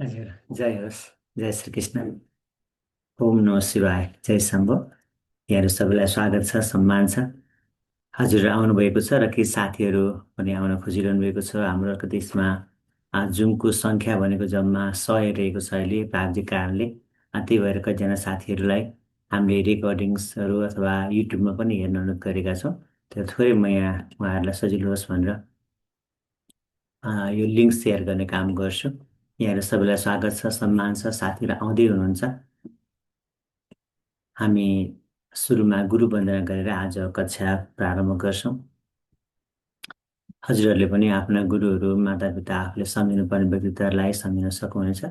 हजुर, जय होस्। जय श्री कृष्ण। ओम नमः शिवाय। जय शम्भो। यहाँहरू सबैलाई स्वागत छ, सम्मान छ। हजुर आउनुभएको छ र केही साथीहरू पनि आउन खोजिरहनु भएको छ। हाम्रो देशमा जुमको सङ्ख्या भनेको जम्मा 100 रहेको छ अहिले प्राविधिक कारणले। त्यही भएर कतिजना साथीहरूलाई हामीले रेकर्डिङ्सहरू अथवा युट्युबमा पनि हेर्न अनुरोध गरेका छौँ। त्यो थोरै म यहाँ उहाँहरूलाई सजिलो होस् भनेर यो लिङ्क सेयर गर्ने काम गर्छु। यहाँहरू सबैलाई स्वागत छ, सम्मान छ। साथीहरू आउँदै हुनुहुन्छ। हामी सुरुमा गुरु वन्दना गरेर आज कक्षा प्रारम्भ गर्छौँ। हजुरहरूले पनि आफ्ना गुरुहरू, मातापिता, आफूले सम्झिनुपर्ने व्यक्तित्वहरूलाई सम्झिन सक्नुहुनेछ।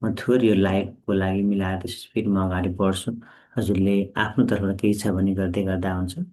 म थोरै यो लाइभको लागि मिलाएर त्यसपछि फेरि म अगाडि बढ्छु। हजुरले आफ्नो तर्फबाट केही छ भने गर्दै गर्दा हुन्छ।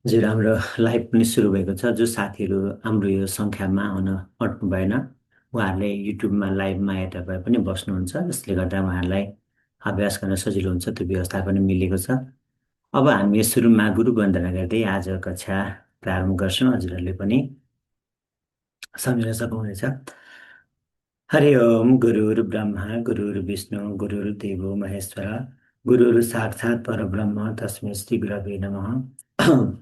हजुर, हाम्रो लाइभ पनि सुरु भएको छ। जो साथीहरू हाम्रो यो सङ्ख्यामा आउन अट्नु भएन, उहाँहरूले युट्युबमा लाइभमा हेरेर भए पनि बस्नुहुन्छ, जसले गर्दा उहाँहरूलाई अभ्यास गर्न सजिलो हुन्छ। त्यो व्यवस्था पनि मिलेको छ। अब हामी सुरुमा गुरु वन्दना गर्दै आज कक्षा प्रारम्भ गर्छौँ। हजुरहरूले पनि सम्झिन सक्नुहुनेछ। हरि ओम गुरुर्ब्रह्मा गुरुर्विष्णु गुरुर्देवो महेश्वर गुरुर् साक्षात् परब्रह्म तस्मै श्री गुरवे नमः।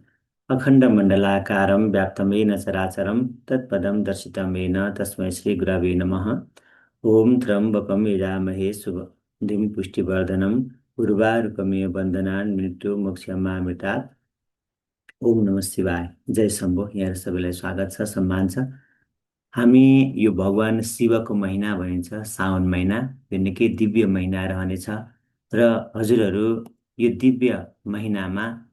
अखण्डमण्डलाकारं व्याप्तं येन चराचरं तत्पदं दर्शितं येन तस्मै श्री गुरवे नमः। ॐ त्र्यम्बकं यजामहे सुगन्धिं पुष्टिवर्धनं उर्वारुकमिव बन्धनान् मृत्युर्मुक्षयमामृतात्। ओम नमः शिवाय। जय शम्भो। यहाँ सबैलाई स्वागत छ, सम्मान छ। हामी यो भगवान शिवको महिना भनिन्छ साउन महिना। यो निकै दिव्य महिना रहनेछ र हजुरहरू यो दिव्य महिनामा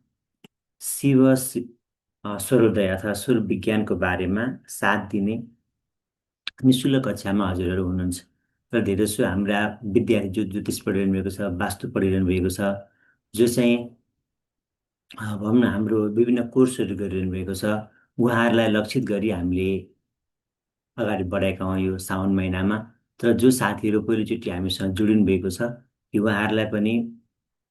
स्वरोदय अथवा स्वर विज्ञानको बारेमा साथ दिने निशुल्क कक्षामा हजुरहरू हुनुहुन्छ। र धेरैसो हाम्रा विद्यार्थी जो ज्योतिष पढिरहनु भएको छ, वास्तु पढिरहनु भएको छ, जो चाहिँ भनौँ न हाम्रो विभिन्न कोर्सहरू गरिरहनु भएको छ, उहाँहरूलाई लक्षित गरी हामीले अगाडि बढाएका हौँ यो साउन महिनामा। तर जो साथीहरू पहिलोचोटि हामीसँग जोडिनु भएको छ, यो उहाँहरूलाई पनि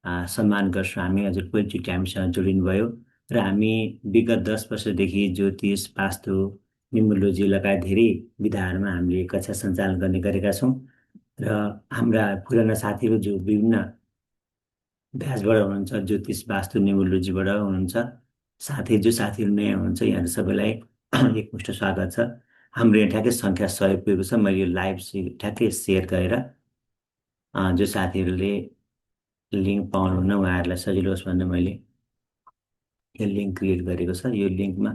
सम्मान गर्छौँ हामी। हजुर पहिलोचोटि हामीसँग जोडिनुभयो र हामी विगत 10 वर्षदेखि ज्योतिष, वास्तु, न्युमरोलोजी लगायत धेरै विधाहरूमा हामीले कक्षा सञ्चालन गर्ने गरेका छौँ। र हाम्रा पुराना साथीहरू जो विभिन्न ब्याचबाट हुनुहुन्छ, ज्योतिष, वास्तु, न्युमरोलोजीबाट हुनुहुन्छ, साथै जो साथीहरू नयाँ हुनुहुन्छ, यहाँहरू सबैलाई एकमुष्ट स्वागत छ। हाम्रो यहाँ ठ्याक्कै सङ्ख्या 100 पुगेको छ। मैले यो लाइभ ठ्याक्कै सेयर गरेर जो साथीहरूले लिङ्क पाउनुहुन्न उहाँहरूलाई सजिलो होस् भनेर मैले यो लिङ्क क्रिएट गरेको छ। यो लिङ्कमा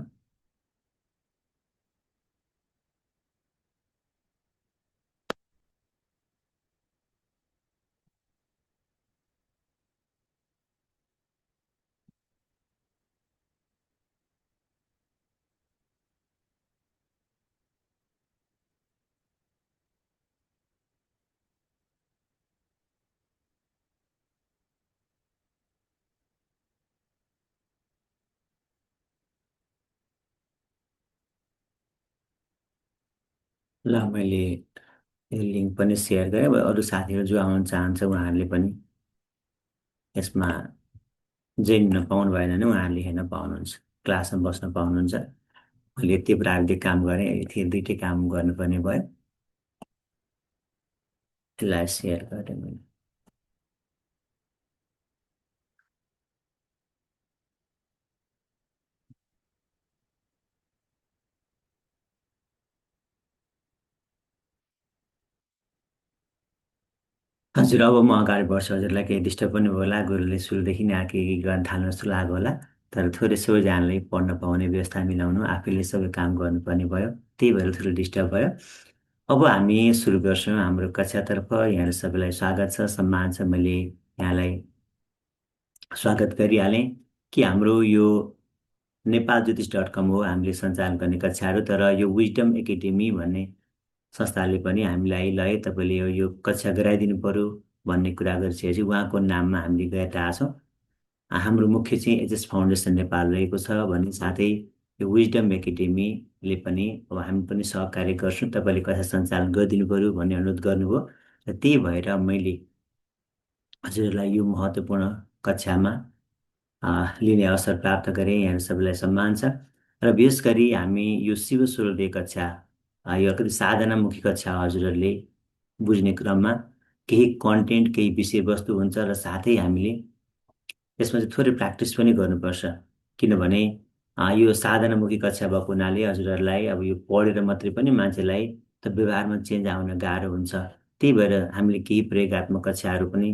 ल मैले यो लिङ्क पनि सेयर गरेँ। अब अरू साथीहरू जो आउन चाहन्छ उहाँहरूले पनि यसमा जोइन हुन पाउनु भएन भने उहाँहरूले हेर्न पाउनुहुन्छ, क्लासमा बस्न पाउनुहुन्छ। मैले यति प्राविधिक काम गरेँ, यति दुइटै काम गर्नुपर्ने भयो। त्यसलाई सेयर गरेँ मैले। हजुर, अब म अगाडि बढ्छु। हजुरलाई केही डिस्टर्ब पनि होला, गुरुले सुरुदेखि नै के गर्न थाल्नु जस्तो लाग्यो होला। तर थोरै सबैजनाले पढ्न पाउने व्यवस्था मिलाउनु, आफैले सबै काम गर्नुपर्ने भयो, त्यही भएर थोरै डिस्टर्ब भयो। अब हामी सुरु गर्छौँ हाम्रो कक्षातर्फ। यहाँहरू सबैलाई स्वागत छ, सम्मान छ। मैले यहाँलाई स्वागत गरिहालेँ कि हाम्रो यो नेपाल ज्योतिष डट कम हो हामीले सञ्चालन गर्ने कक्षाहरू। तर यो विजडम एकाडेमी भन्ने संस्थाले पनि हामीलाई ल है तपाईँले यो कक्षा गराइदिनु पर्यो भन्ने कुरा गरिसकेपछि उहाँको नाममा हामीले गरिरहेका छौँ। हाम्रो मुख्य चाहिँ एचएस फाउन्डेसन नेपाल रहेको छ भने साथै यो विजडम एकाडेमीले पनि अब हामी पनि सहकार्य गर्छौँ, तपाईँले कक्षा सञ्चालन गरिदिनु पर्यो भन्ने अनुरोध गर्नुभयो। र त्यही भएर मैले हजुरलाई यो महत्त्वपूर्ण कक्षामा लिने अवसर प्राप्त गरेँ। यहाँ सबैलाई सम्मान छ। र विशेष गरी हामी यो शिव सूर्योदय कक्षा यो अलिकति साधनामुखी कक्षा हजुरहरूले बुझ्ने क्रममा केही कन्टेन्ट, केही विषयवस्तु हुन्छ र साथै हामीले यसमा चाहिँ थोरै प्र्याक्टिस पनि गर्नुपर्छ। किनभने यो साधनामुखी कक्षा भएको हुनाले हजुरहरूलाई अब यो पढेर मात्रै पनि मान्छेलाई त व्यवहारमा चेन्ज आउन गाह्रो हुन्छ। त्यही भएर हामीले केही प्रयोगत्मक कक्षाहरू पनि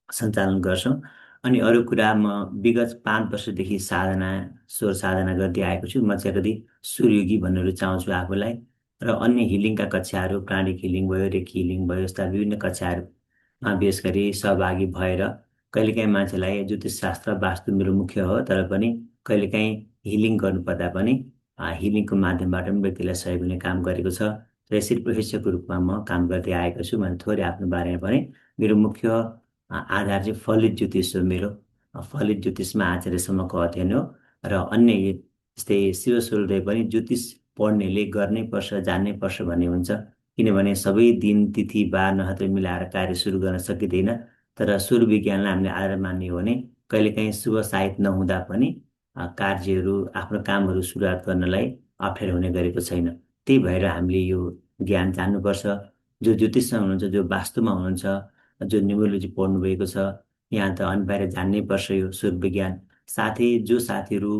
सञ्चालन गर्छौँ। अनि अरू कुरा, म विगत 5 वर्षदेखि स्वर साधना गर्दै आएको छु। म चाहिँ कति सूर्ययोगी भन्न रुचाउँछु आफूलाई। र अन्य हिलिङका कक्षाहरू, प्राणिक हिलिङ भयो, रेखी हिलिङ भयो, यस्ता विभिन्न कक्षाहरूमा विशेष गरी सहभागी भएर कहिलेकाहीँ मान्छेलाई ज्योतिष शास्त्र वास्तु मेरो मुख्य हो, तर पनि कहिलेकाहीँ हिलिङ गर्नुपर्दा पनि हिलिङको माध्यमबाट पनि व्यक्तिलाई सहयोग हुने काम गरेको छ। र यसरी प्रशिक्षकको रूपमा म काम गर्दै आएको छु। मैले थोरै आफ्नो बारेमा भने मेरो मुख्य आधार चाहिँ फलित ज्योतिष हो। मेरो फलित ज्योतिषमा आचार्यसम्मको अध्ययन हो। र अन्य जस्तै शिव सूर्योदय पनि ज्योतिष पढ्नेले गर्नै पर्छ, जान्नै पर्छ भन्ने हुन्छ। किनभने सबै दिन तिथि बार नक्षत्र मिलाएर कार्य सुरु गर्न सकिँदैन। तर सूर्य विज्ञानलाई हामीले आधार मान्ने हो भने कहिलेकाहीँ शुभ साइत नहुँदा पनि कार्यहरू, आफ्नो कामहरू सुरुवात गर्नलाई अप्ठ्यारो हुने गरेको छैन। त्यही भएर हामीले यो ज्ञान जान्नुपर्छ। जो ज्योतिषमा हुनुहुन्छ, जो वास्तुमा हुनुहुन्छ, जो न्युमरोलोजी पढ्नु भएको छ, यहाँ त अनिवार्य जान्नै पर्छ यो सूर्य विज्ञान। साथै जो साथीहरू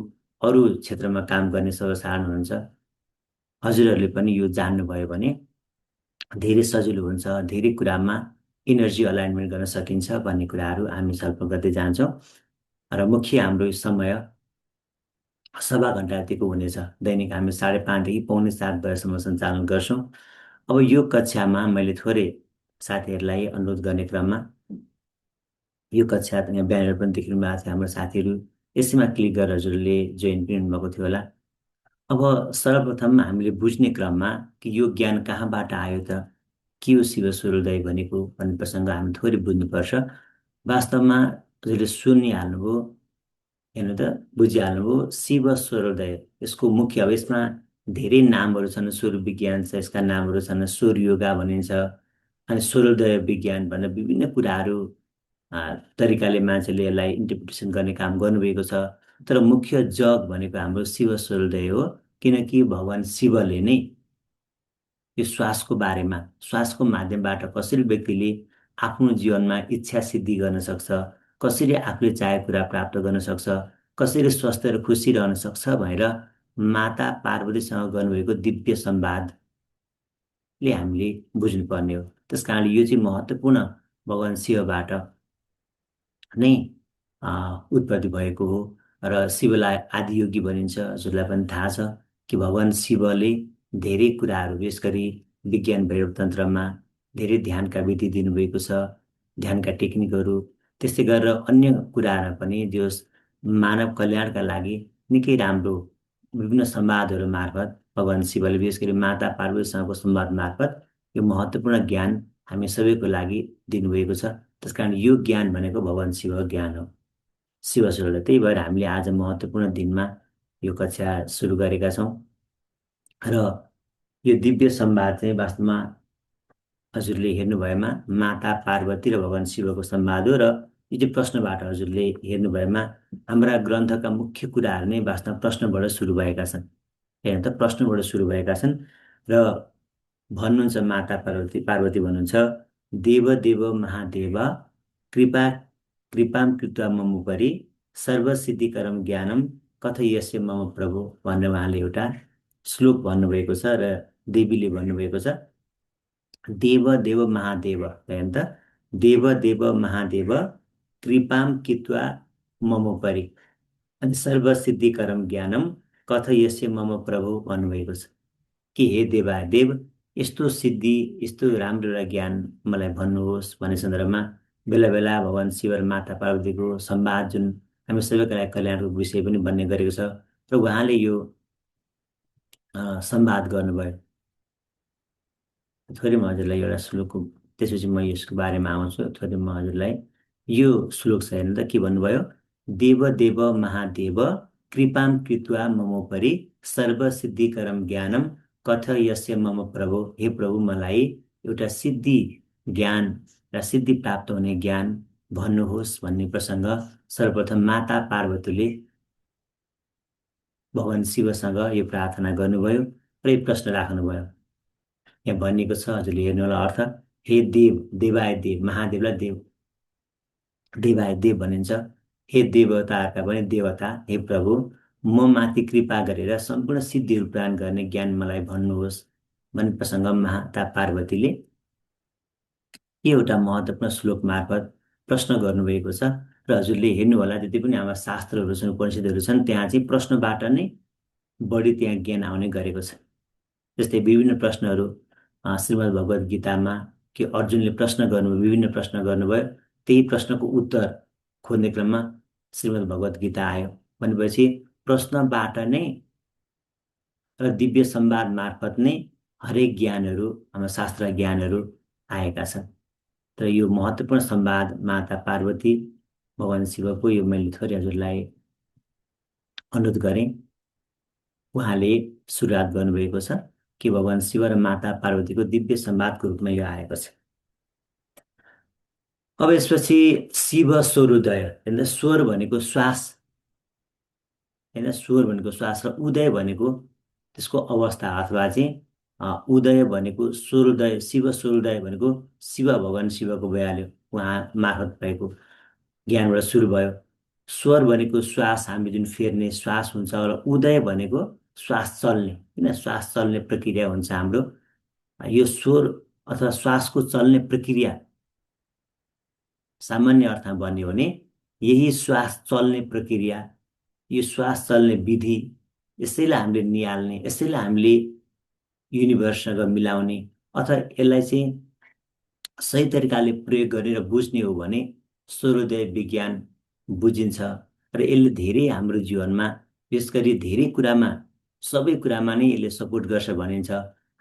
अरू क्षेत्रमा काम गर्ने सर्वसाधारण हुनुहुन्छ, हजुरहरूले पनि यो जान्नुभयो भने धेरै सजिलो हुन्छ। धेरै कुरामा इनर्जी अलाइनमेन्ट गर्न सकिन्छ भन्ने कुराहरू हामी छलफल गर्दै जान्छौँ। र मुख्य हाम्रो समय सवा घन्टा जतिको हुनेछ। दैनिक हामी 5:30देखि पौने 7 बजेसम्म सञ्चालन गर्छौँ। अब यो कक्षामा मैले थोरै साथीहरूलाई अनुरोध गर्ने क्रममा यो कक्षा यहाँ ब्यानर पनि देखिनु भएको थियो हाम्रो साथीहरू, यसैमा क्लिक गरेर हजुरले जोइन पनि हुनुभएको थियो होला। अब सर्वप्रथम हामीले बुझ्ने क्रममा कि यो ज्ञान कहाँबाट आयो त, के हो शिव सूर्योदय भनेको भन्ने प्रसङ्ग हामी थोरै बुझ्नुपर्छ। वास्तवमा हजुरले सुनिहाल्नुभयो, हेर्नु त बुझिहाल्नुभयो, शिव सूर्योदय यसको मुख्य। अब यसमा धेरै नामहरू छन्, सूर्य विज्ञान छ, यसका नामहरू छन्, सूर्य योगा भनिन्छ, अनि सूर्योदय विज्ञान भनेर विभिन्न कुराहरू तरिकाले मान्छेले यसलाई इन्टरप्रिटेसन गर्ने काम गर्नुभएको छ। तर मुख्य जग भनेको हाम्रो शिव सूर्योदय हो। किनकि भगवान् शिवले नै यो श्वासको बारेमा, श्वासको माध्यमबाट कसरी व्यक्तिले आफ्नो जीवनमा इच्छा सिद्धि गर्न सक्छ, कसरी आफूले चाहेको कुरा प्राप्त गर्न सक्छ, कसरी स्वस्थ र खुसी रहन सक्छ भनेर माता पार्वतीसँग गर्नुभएको दिव्य संवादले हामीले बुझ्नुपर्ने हो। त्यस कारणले यो चाहिँ महत्त्वपूर्ण भगवान् शिवबाट नै उत्पत्ति भएको हो। र शिवलाई आदियोगी भनिन्छ। हजुरलाई पनि थाहा छ कि भगवान शिवले धेरै कुराहरू, विशेष गरी विज्ञान भैरव तन्त्रमा धेरै ध्यानका विधि दिनुभएको छ, ध्यानका टेक्निकहरू। त्यस्तै गरेर अन्य कुराहरू पनि जो मानव कल्याणका लागि निकै राम्रो विभिन्न संवादहरू मार्फत भगवान शिवले विशेष गरी माता पार्वतीसँगको संवाद मार्फत यो महत्त्वपूर्ण ज्ञान हामी सबैको लागि दिनुभएको छ। त्यसकारण यो ज्ञान भनेको भगवान शिवको ज्ञान हो, शिव सुरले। त्यही भएर हामीले आज महत्त्वपूर्ण दिनमा यो कक्षा सुरु गरेका छौँ र यो दिव्य संवाद चाहिँ वास्तवमा हजुरले हेर्नुभएमा माता पार्वती र भगवान शिवको संवाद हो। र यो चाहिँ प्रश्नबाट हजुरले हेर्नुभएमा हाम्रा ग्रन्थका मुख्य कुराहरू नै वास्तवमा प्रश्नबाट सुरु भएका छन्। हेर्नु त, प्रश्नबाट सुरु भएका छन् र भन्नुहुन्छ माता पार्वती पार्वती भन्नुहुन्छ, देव देव महादेव कृपा कृपाम कृत्वा मम उपरि सर्वसिद्धिकरम ज्ञानम कथयस्य मम प्रभु भनेर उहाँले एउटा श्लोक भन्नुभएको छ र देवीले भन्नुभएको छ। देव देव महादेव, हेर्नु त, देव देव महादेव कृपाम कृत्वा मम उपरि अनि सर्वसिद्धिकरम ज्ञानम कथयस्य मम प्रभु भन्नुभएको छ कि हे देवादेव, यस्तो सिद्धि, यस्तो राम्रो र ज्ञान मलाई भन्नुहोस् भन्ने सन्दर्भमा बेला बेला भगवान शिव र माता पार्वतीको संवाद जुन हामी सबैका लागि कल्याणको विषय पनि बन्ने गरेको छ र उहाँले यो संवाद गर्नुभयो। थोरै म हजुरलाई एउटा श्लोकको, त्यसपछि म यसको बारेमा आउँछु। थोरै म हजुरलाई यो श्लोक छ, हेर्नु त के भन्नुभयो, देव देव महादेव कृपाम कृत्वा ममोपरि सर्वसिद्धिकरम ज्ञानम कथयस्य मम प्रभु, हे प्रभु मलाई एउटा सिद्धि ज्ञान र सिद्धि प्राप्त हुने ज्ञान भन्नुहोस् भन्ने प्रसङ्ग सर्वप्रथम माता पार्वतीले भगवान शिवसँग यो प्रार्थना गर्नुभयो र यो प्रश्न राख्नुभयो। यहाँ भनिएको छ, हजुरले हेर्नु होला अर्थ, हे देव, देवाय देव, महादेवलाई देव देवाय देव भनिन्छ। हे देवताका पनि देवता, हे प्रभु म माथि कृपा गरेर सम्पूर्ण सिद्धिहरू प्रदान गर्ने ज्ञान मलाई भन्नुहोस् भन्ने प्रसङ्ग माता पार्वतीले एउटा महत्त्वपूर्ण श्लोक मार्फत प्रश्न गर्नुभएको छ। र हजुरले हेर्नु होला, जति पनि हाम्रो शास्त्रहरू छन्, उपनिषदहरू छन्, त्यहाँ चाहिँ प्रश्नबाट नै बढी त्यहाँ ज्ञान आउने गरेको छ। जस्तै विभिन्न प्रश्नहरू श्रीमद् भगवद् गीतामा कि अर्जुनले प्रश्न गर्नुभयो, विभिन्न प्रश्न गर्नुभयो, त्यही प्रश्नको उत्तर खोज्ने क्रममा श्रीमद् भगवद् गीता आयो भनेपछि प्रश्नबाट नै र दिव्य संवाद मार्फत नै हरेक ज्ञानहरू, हाम्रो शास्त्र ज्ञानहरू आएका छन्। तर यो महत्त्वपूर्ण संवाद माता पार्वती भगवान शिवको यो मैले थोरै हजुरलाई अनुरोध गरेँ। उहाँले सुरुवात गर्नुभएको छ कि भगवान शिव र माता पार्वतीको दिव्य संवादको रूपमा यो आएको छ। अब यसपछि शिव स्वरोदय, हेर्दा स्वर भनेको श्वास, होइन, स्वर भनेको श्वास र उदय भनेको त्यसको अवस्था अथवा चाहिँ उदय भनेको स्वरोदय, शिव स्वरोदय भनेको शिव भगवान शिवको भइहाल्यो, उहाँ मार्फत भएको ज्ञानबाट सुरु भयो। स्वर भनेको श्वास, हामी जुन फेर्ने श्वास हुन्छ, र उदय भनेको श्वास चल्ने, किन श्वास चल्ने प्रक्रिया हुन्छ हाम्रो। यो स्वर अथवा श्वासको चल्ने प्रक्रिया सामान्य अर्थमा भन्यो भने यही श्वास चल्ने प्रक्रिया, यो श्वास चल्ने विधि, यसैलाई हामीले निहाल्ने, यसैलाई हामीले युनिभर्ससँग मिलाउने अथवा यसलाई चाहिँ सही तरिकाले प्रयोग गर्ने र बुझ्ने हो भने स्वरोदय विज्ञान बुझिन्छ। र यसले धेरै हाम्रो जीवनमा, विशेष गरी धेरै कुरामा, सबै कुरामा नै यसले सपोर्ट गर्छ भनिन्छ।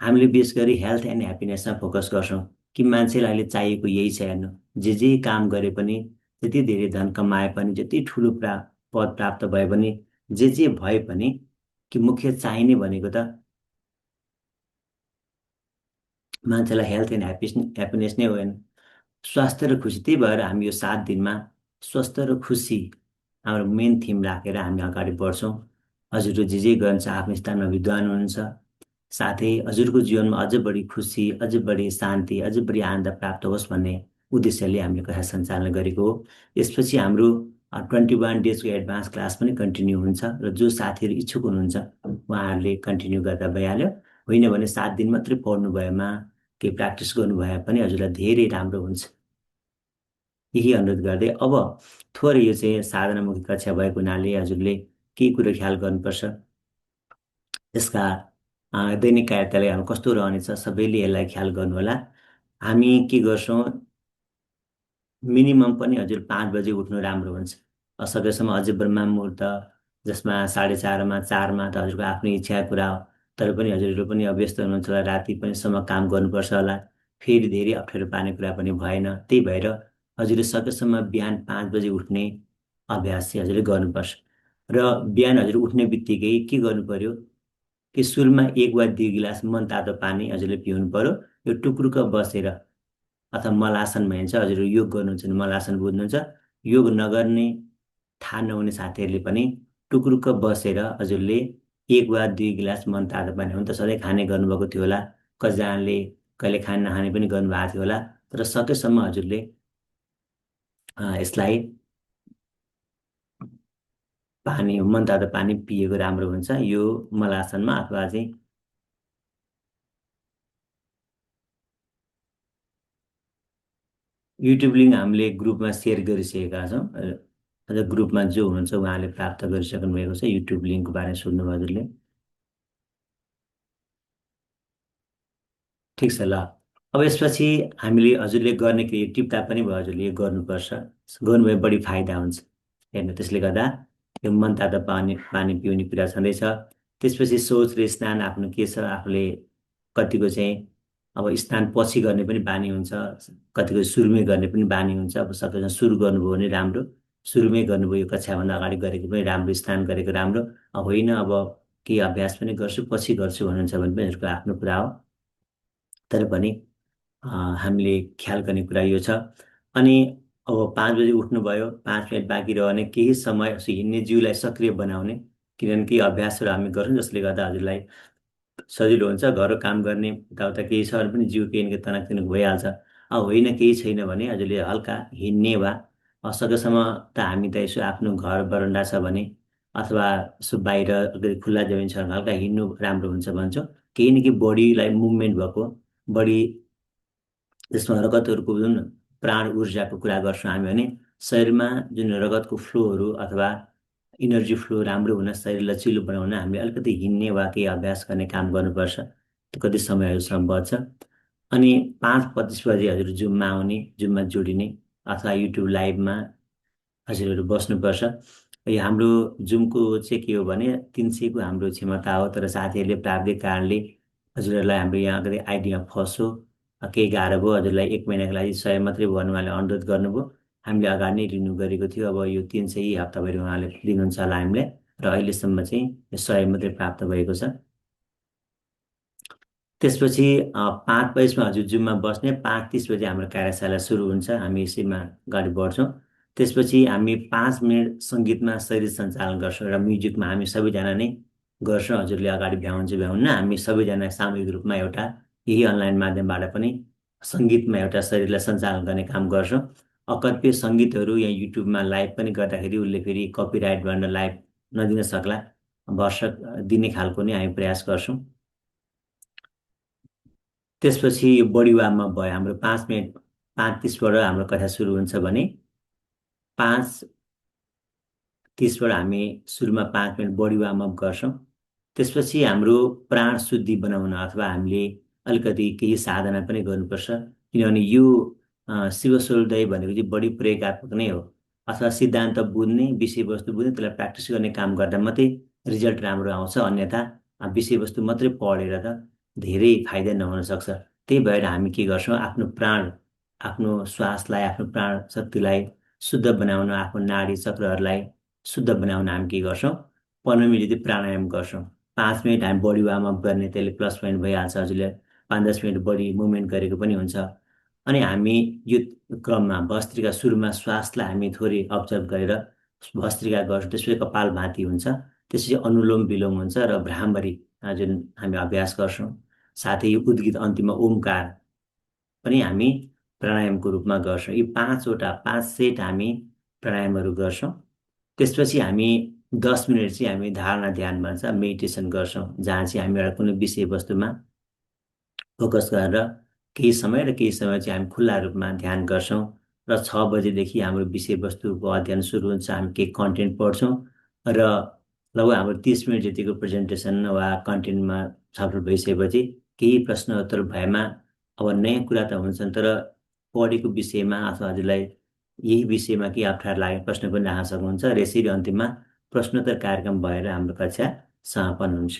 हामीले विशेष गरी हेल्थ एन्ड ह्याप्पिनेसमा फोकस गर्छौँ कि मान्छेलाई अहिले चाहिएको यही छ। हेर्नु, जे काम गरे पनि, जति धेरै धन कमाए पनि, जति ठुलो पद प्राप्त भए पनि, जे भए पनि, कि मुख्य चाहिने भनेको त मान्छेलाई हेल्थ एन्ड ह्याप्पिनेस नै हो, होइन, स्वास्थ्य र खुसी। त्यही भएर हामी यो 7 दिनमा स्वस्थ र खुसी हाम्रो मेन थिम राखेर हामी अगाडि बढ्छौँ। हजुरले जे गर्नुहुन्छ आफ्नो स्थानमा विद्वान हुनुहुन्छ, साथै हजुरको जीवनमा अझ बढी खुसी, अझ बढी शान्ति, अझ बढी आनन्द प्राप्त होस् भन्ने उद्देश्यले हामीले कथा सञ्चालन गरेको हो। यसपछि हाम्रो 21 डेजको एडभान्स क्लास पनि कन्टिन्यू हुन्छ र जो साथीहरू इच्छुक हुनुहुन्छ उहाँहरूले कन्टिन्यू गर्दा भइहाल्यो। होइन भने 7 दिन मात्रै पढ्नु भएमा, केही प्र्याक्टिस गर्नु भए पनि हजुरलाई धेरै राम्रो हुन्छ। यही अनुरोध गर्दै अब थोरै यो चाहिँ साधनामुखी कक्षा भएको हुनाले हजुरले केही कुरो ख्याल गर्नुपर्छ। यसका दैनिक कार्यतालिकाहरू कस्तो रहनेछ सबैले यसलाई ख्याल गर्नुहोला। हामी के गर्छौँ, मिनिमम पनि हजुर 5 बजे उठ्नु राम्रो हुन्छ। सकेसम्म अझै ब्रह्म मुहुर्त जसमा 4:30मा 4मा त हजुरको आफ्नो इच्छाको कुरा हो, तर पनि हजुरहरू पनि अब व्यस्त हुनुहुन्छ होला, राति पनि सम्म काम गर्नुपर्छ होला, फेरि धेरै अप्ठ्यारो पार्ने कुरा पनि भएन। त्यही भएर हजुरले सकेसम्म बिहान 5 बजे उठ्ने अभ्यास चाहिँ हजुरले गर्नुपर्छ। र बिहान हजुर उठ्ने बित्तिकै के गर्नु पर्यो कि सुरुमा 1 वा 2 गिलास मन तातो पानी हजुरले पिउनु पर्यो। यो टुक्रुक्क बसेर अथवा मलासनमा हिँड्छ, हजुर योग गर्नुहुन्छ भने मलासन बुझ्नुहुन्छ। योग नगर्ने थाहा नहुने साथीहरूले पनि टुक्रुक्क बसेर हजुरले 1 वा 2 गिलास मन तातो पानी, हुन त सधैँ खाने गर्नुभएको थियो होला, कतिजनाले कहिले खाने नखाने पनि गर्नुभएको थियो होला, तर सकेसम्म हजुरले यसलाई पानी मन तातो पानी पिएको राम्रो हुन्छ यो मलासनमा। अथवा चाहिँ युट्युब लिङ्क हामीले ग्रुपमा सेयर गरिसकेका छौँ। अझ ग्रुपमा जो हुनुहुन्छ उहाँले प्राप्त गरिसक्नु भएको छ। युट्युब लिङ्कको बारेमा सोध्नुभयो हजुरले, ठिक छ ल। अब यसपछि हामीले हजुरले गर्ने के टिप्दा पनि भयो, हजुरले यो गर्नुपर्छ, गर्नुभयो बढी फाइदा हुन्छ। हेर्नु, त्यसले गर्दा यो मन तातो पानी पानी पिउने कुरा छँदैछ। त्यसपछि शौच र स्नान आफ्नो के छ, आफूले कतिको चाहिँ अब स्नान पछि गर्ने पनि बानी हुन्छ, कतिको सुरुमै गर्ने पनि बानी हुन्छ। अब सबैजना सुरु गर्नुभयो भने राम्रो, सुरुमै गर्नुभयो यो कक्षाभन्दा अगाडि गरेको पनि राम्रो, स्नान गरेको राम्रो। अब होइन अब केही अभ्यास पनि गर्छु पछि गर्छु भन्नुहुन्छ भने पनि हजुरको आफ्नो कुरा हो, तर पनि हामीले ख्याल गर्ने कुरा यो छ। अनि अब 5 बजे उठ्नुभयो, 5 मिनट बाँकी रह्यो भने केही समय हिँड्ने जिउलाई सक्रिय बनाउने, किनभने केही अभ्यासहरू हामी गर्छौँ जसले गर्दा हजुरलाई सजिलो हुन्छ। घरको काम गर्ने यताउता केही छ भने पनि जिउ केही न केही तनाक भइहाल्छ। अब होइन केही छैन भने हजुरले हल्का हिँड्ने वा सकेसम्म त हामी त यसो आफ्नो घर बरन्डा छ भने अथवा यसो बाहिर अलिकति खुल्ला जमिन छ भने हल्का हिँड्नु राम्रो हुन्छ भन्छौँ। केही न केही बडीलाई मुभमेन्ट भएको, बडी त्यसमा रगतहरूको जुन प्राण ऊर्जाको कुरा गर्छौँ हामी भने शरीरमा जुन रगतको फ्लोहरू अथवा इनर्जी फ्लो राम्रो हुन, शरीर लचिलो बनाउन हामीले अलिकति हिँड्ने वा केही अभ्यास गर्ने काम गर्नुपर्छ। त्यो कति समयहरूसम्म बच्छ। अनि 5:25 बजे हजुर जुममा आउने, जुममा जोडिने अथवा युट्युब लाइभमा हजुरहरू बस्नुपर्छ। यो हाम्रो जुमको चाहिँ के हो भने 300को हाम्रो क्षमता हो, तर साथीहरूले प्राविधिक कारणले हजुरहरूलाई हाम्रो यहाँ अलिकति आइडीमा फस्यो, केही गाह्रो भयो, हजुरलाई 1 महिनाको लागि 100 मात्रै भन्नु उहाँले अनुरोध गर्नुभयो। हामीले अगाडि नै लिनु गरेको थियो, अब यो 300 यही हप्ताभरि उहाँले दिनुहुन्छ होला हामीले, र अहिलेसम्म चाहिँ यो 100 मात्रै प्राप्त भएको छ। त्यसपछि 5:22मा हजुर जुममा बस्ने, 5:30 बजे हाम्रो कार्यशाला सुरु हुन्छ, हामी यसैमा अगाडि बढ्छौँ। त्यसपछि हामी 5 मिनट सङ्गीतमा शरीर सञ्चालन गर्छौँ र म्युजिकमा हामी सबैजना नै गर्छौँ। हजुरले अगाडि भ्याउनुहुन्छ भ्याउन्न, हामी सबैजना सामूहिक रूपमा एउटा यही अनलाइन माध्यमबाट पनि सङ्गीतमा एउटा शरीरलाई सञ्चालन गर्ने काम गर्छौँ। कतिपय सङ्गीतहरू यहाँ युट्युबमा लाइभ पनि गर्दाखेरि उसले फेरि कपिराइटबाट लाइभ नदिन सक्ला, भर्सक दिने खालको नै हामी प्रयास गर्छौँ। त्यसपछि बडी वार्मअप भयो हाम्रो 5 मिनट, 5:30बाट हाम्रो कथा सुरु हुन्छ भने 5:30बाट हामी सुरुमा 5 मिनट बडी वार्मअप गर्छौँ। त्यसपछि हाम्रो प्राण शुद्धि बनाउन अथवा हामीले अलिकति केही साधना पनि गर्नुपर्छ, किनभने यो शिव सोलदय भनेको चाहिँ बढी प्रयोगत्मक नै हो। अथवा सिद्धान्त बुझ्ने, विषयवस्तु बुझ्ने, त्यसलाई प्र्याक्टिस गर्ने काम गर्दा मात्रै रिजल्ट राम्रो आउँछ, अन्यथा विषयवस्तु मात्रै पढेर त धेरै फाइदा नहुन सक्छ। त्यही भएर हामी के गर्छौँ, आफ्नो प्राण, आफ्नो श्वासलाई, आफ्नो प्राण शक्तिलाई शुद्ध बनाउन, आफ्नो नाडी चक्रहरूलाई शुद्ध बनाउन हामी के गर्छौँ, 15 मिनट जति प्राणायाम गर्छौँ। 5 मिनट हामी बडी वार्मअप गर्ने, त्यसले प्लस पोइन्ट भइहाल्छ। हजुरले 5-10 मिनट बडी मुभमेन्ट गरेको पनि हुन्छ। अनि हामी यो क्रममा भस्त्रिका सुरुमा श्वासलाई हामी थोरै अब्जर्भ गरेर भस्त्रिका गर्छौँ, त्यसपछि कपाल भाती हुन्छ, त्यसपछि अनुलोम विलोम हुन्छ र भ्रामरी जुन हामी अभ्यास गर्छौँ। साथै यो उद्गीत अन्तिममा ओमकार पनि हामी प्राणायामको रूपमा गर्छौँ। यी 5 सेट हामी प्राणायामहरू गर्छौँ। त्यसपछि हामी 10 मिनट चाहिँ हामी धारणा ध्यान भन्छ, मेडिटेसन गर्छौँ, जहाँ चाहिँ हामी एउटा कुनै विषयवस्तुमा फोकस गरेर केही समय र केही समय चाहिँ हामी खुल्ला रूपमा ध्यान गर्छौँ। र 6 बजेदेखि हाम्रो विषयवस्तुको अध्ययन सुरु हुन्छ। हामी केही कन्टेन्ट पढ्छौँ र लगभग हाम्रो 30 मिनट जतिको प्रेजेन्टेसन वा कन्टेन्टमा छलफल भइसकेपछि केही प्रश्न उत्तर भएमा अब नयाँ कुरा त हुन्छन्, तर पढेको विषयमा अथवा हजुरलाई यही विषयमा केही अप्ठ्यारो लागेको प्रश्न पनि राख्न सक्नुहुन्छ र यसरी अन्तिममा प्रश्नोत्तर कार्यक्रम भएर हाम्रो कक्षा समापन हुन्छ।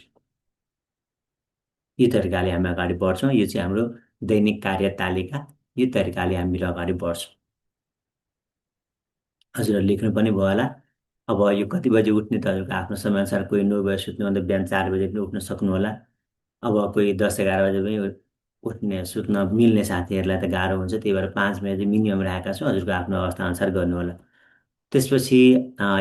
यो तरिकाले हामी अगाडि बढ्छौँ। यो चाहिँ हाम्रो दैनिक कार्य तालिका। यो तरिकाले हामीहरू अगाडि बढ्छौँ। हजुरहरू लेख्नु पनि भयो होला। अब यो कति बजे उठ्ने त हजुरको आफ्नो समयअनुसार, कोही 9 बजे सुत्नुभन्दा बिहान 4 बजे पनि उठ्न सक्नुहोला। अब कोही 10-11 बजे पनि उठ्ने सुत्न मिल्ने साथीहरूलाई त गाह्रो हुन्छ, त्यही भएर 5 बजे चाहिँ मिनिमम राखेका छौँ। हजुरको आफ्नो अवस्थाअनुसार गर्नुहोला। त्यसपछि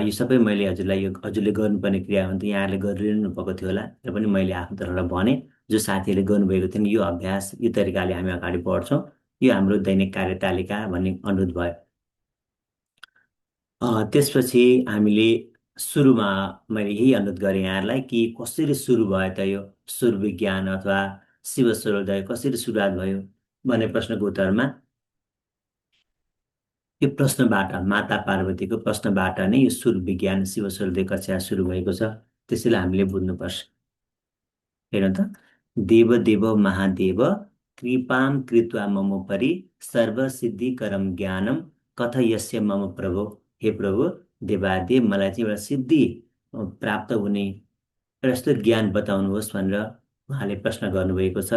यो सबै मैले हजुरलाई, यो हजुरले गर्नुपर्ने क्रिया हुन्थ्यो, यहाँहरूले गरिरहनु भएको थियो होला, र पनि मैले आफ्नो तर्फबाट भने जो साथीहरूले गर्नुभएको थिएन, यो अभ्यास यो तरिकाले हामी अगाडि बढ्छौँ। यो हाम्रो दैनिक कार्यतालिका भन्ने अनुरोध भयो। त्यसपछि हामीले सुरुमा मैले यही अनुरोध गरेँ यहाँहरूलाई कि कसरी सुरु भयो त यो सुर विज्ञान अथवा शिव सूर्योदय कसरी सुरुवात भयो भन्ने प्रश्नको उत्तरमा यो प्रश्नबाट, माता पार्वतीको प्रश्नबाट नै यो सुर विज्ञान शिव सूर्योदय कक्षा सुरु भएको छ। त्यसैले हामीले बुझ्नुपर्छ। हेर्नु त, देव देव महादेव कृपाम कृत्वा मम परि सर्वसिद्धिकरम ज्ञानम कथयस्य मम प्रभु। हे प्रभु देवादेव, मलाई चाहिँ एउटा सिद्धि प्राप्त हुने र यस्तो ज्ञान बताउनुहोस् भनेर उहाँले प्रश्न गर्नुभएको छ।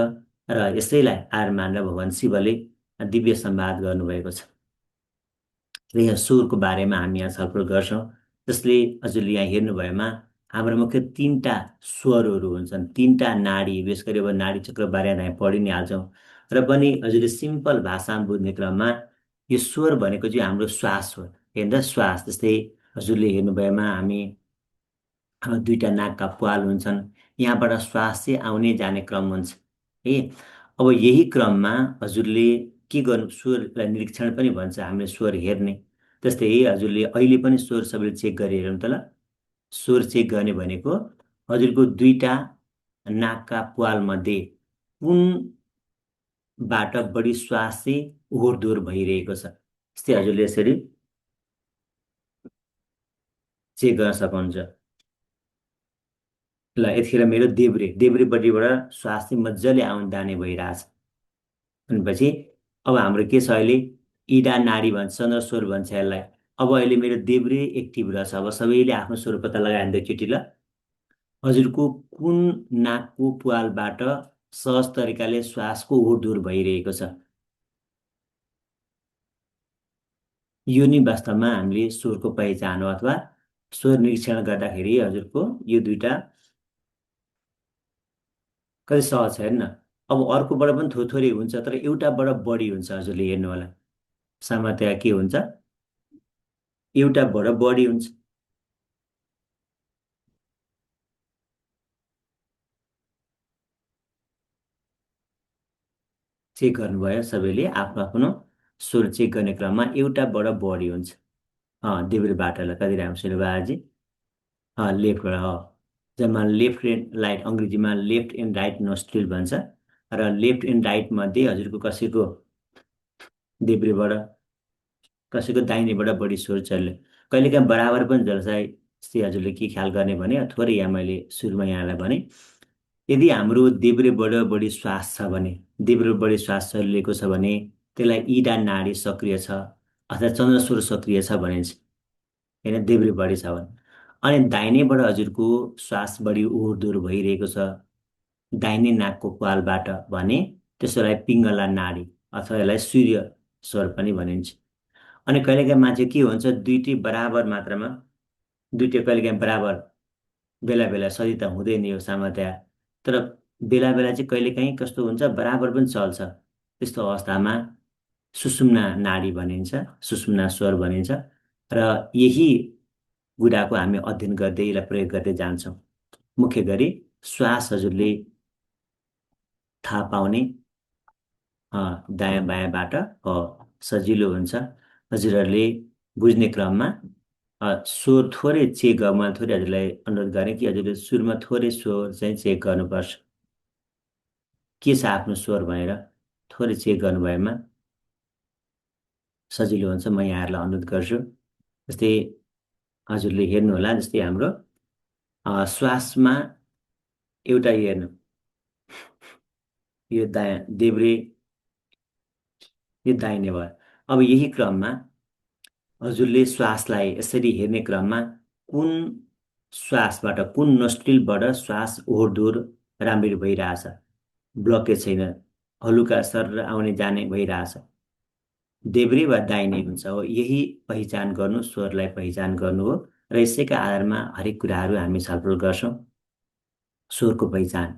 र यसैलाई आर मानेर भगवान् शिवले दिव्य संवाद गर्नुभएको छ। र यहाँ स्वरको बारेमा हामी यहाँ छलफल गर्छौँ। जसले हजुरले यहाँ हेर्नुभएमा हाम्रो मुख्य 3टा स्वरहरू हुन्छन्, 3टा नाडी। विशेष गरी अब नाडी चक्र बारेमा हामी पढि नै हाल्छौँ, र पनि हजुरले सिम्पल भाषामा बुझ्ने क्रममा यो स्वर भनेको चाहिँ हाम्रो श्वास हो। हेर्दा श्वास, जस्तै हजुरले हेर्नुभएमा हामी 2टा नाकका प्वाल हुन्छन्, यहाँबाट श्वास चाहिँ आउने जाने क्रम हुन्छ है। अब यही क्रममा हजुरले के गर्नु, स्वरलाई निरीक्षण पनि भन्छ हामीले, स्वर हेर्ने। जस्तै हजुरले अहिले पनि स्वर सबैले चेक गरी हेरौँ त ल। स्वर चेक गर्ने भनेको हजुरको 2टा नाकका प्वाल मध्ये कुनबाट बढी श्वास चाहिँ ओहोरदोहोर भइरहेको छ। जस्तै हजुरले यसरी चेक गर्न सक्नुहुन्छ। ल यतिखेर मेरो देब्रेपट्टिबाट श्वास चाहिँ मजाले आउन जाने भइरहेछ भनेपछि अब हाम्रो के छ, अहिले इडा नाडी भन्छ, चन्द्र स्वर भन्छ यसलाई। अब अहिले मेरो देब्रे एक्टिभ रहेछ। अब सबैले आफ्नो स्वर पत्ता लगाइहाल्नु एकचोटि ल। हजुरको कुन नाकको प्वालबाट सहज तरिकाले श्वासको ओहोरदोहोर भइरहेको छ। यो नै वास्तवमा हामीले स्वरको पहिचान हो, अथवा स्वर निरीक्षण गर्दाखेरि हजुरको यो 2टा कति सहज छ हेर्न। अब अर्कोबाट पनि थोरै हुन्छ, तर एउटाबाट बढी हुन्छ। हजुरले हेर्नु होला, सामान्यतया के हुन्छ, एउटाबाट बढी हुन्छ। चेक गर्नुभयो सबैले आफ्नो आफ्नो स्वर चेक गर्ने क्रममा एउटाबाट बढी हुन्छ। देब्रेबाट ल कति राम्रो सुन्नु भयो आजी। लेफ्टबाट हो, जसमा लेफ्ट एन्ड राइट, अङ्ग्रेजीमा लेफ्ट एन्ड राइट नोस्ट्रिल भन्छ। र लेफ्ट एन्ड राइट मध्ये हजुरको कसैको देब्रेबाट कसैको दाहिनेबाट बढी स्वर चल्यो। कहिलेकाहीँ बराबर पनि चल्छ। यस्तै हजुरले के ख्याल गर्ने भने, थोरै यहाँ मैले सुरुमा यहाँलाई भने, यदि हाम्रो देब्रेबाट बढी श्वास छ भने, देब्रेबाट बढी श्वास चलिरहेको छ भने त्यसलाई इडा नाडी सक्रिय छ अथवा चन्द्रस्वर सक्रिय छ भनिन्छ होइन, देब्रे बढी छ भने। अनि दाहिनेबाट हजुरको श्वास बढी ओहोरदोहोर भइरहेको छ दाहिने नाकको प्वालबाट भने त्यसलाई पिङ्गला नाडी अथवा यसलाई सूर्य स्वर पनि भनिन्छ। अनि कहिलेकाहीँ मान्छे के हुन्छ, दुईटै बराबर मात्रामा, दुईटै कहिलेकाहीँ बराबर, बेला बेला, सधैँ त हुँदैन यो सामान्यतया, तर बेला बेला चाहिँ कहिलेकाहीँ कस्तो हुन्छ, बराबर पनि चल्छ। त्यस्तो अवस्थामा सुषुम्ना नाडी भनिन्छ, सुषुम्ना स्वर भनिन्छ। र यही कुराको हामी अध्ययन गर्दै यसलाई प्रयोग गर्दै जान्छौँ। मुख्य गरी श्वास हजुरले थाहा पाउने दायाँ बायाँबाट सजिलो हुन्छ। हजुरहरूले बुझ्ने क्रममा स्वर थोरै चेक गर्नु, मैले थोरै हजुरलाई अनुरोध गरेँ कि हजुरले सुरुमा थोरै स्वर चाहिँ चेक गर्नुपर्छ, के छ आफ्नो स्वर भनेर थोरै चेक गर्नुभएमा सजिलो हुन्छ। म यहाँहरूलाई अनुरोध गर्छु, जस्तै हजुरले हेर्नुहोला, जस्तै हाम्रो श्वासमा एउटा हेर्नु, यो देब्रे, यो दाहिने भयो। अब यही क्रममा हजुरले श्वासलाई यसरी हेर्ने क्रममा कुन श्वासबाट, कुन नोस्ट्रिलबाट श्वास ओहोरदोहोर राम्ररी भइरहेछ, ब्लकेज छैन, हलुका सर आउने जाने भइरहेछ, देब्रे वा दाहिने हुन्छ हो, यही पहिचान गर्नु, स्वरलाई पहिचान गर्नु हो। र यसैका आधारमा हरेक कुराहरू हामी छलफल गर्छौँ। स्वरको पहिचान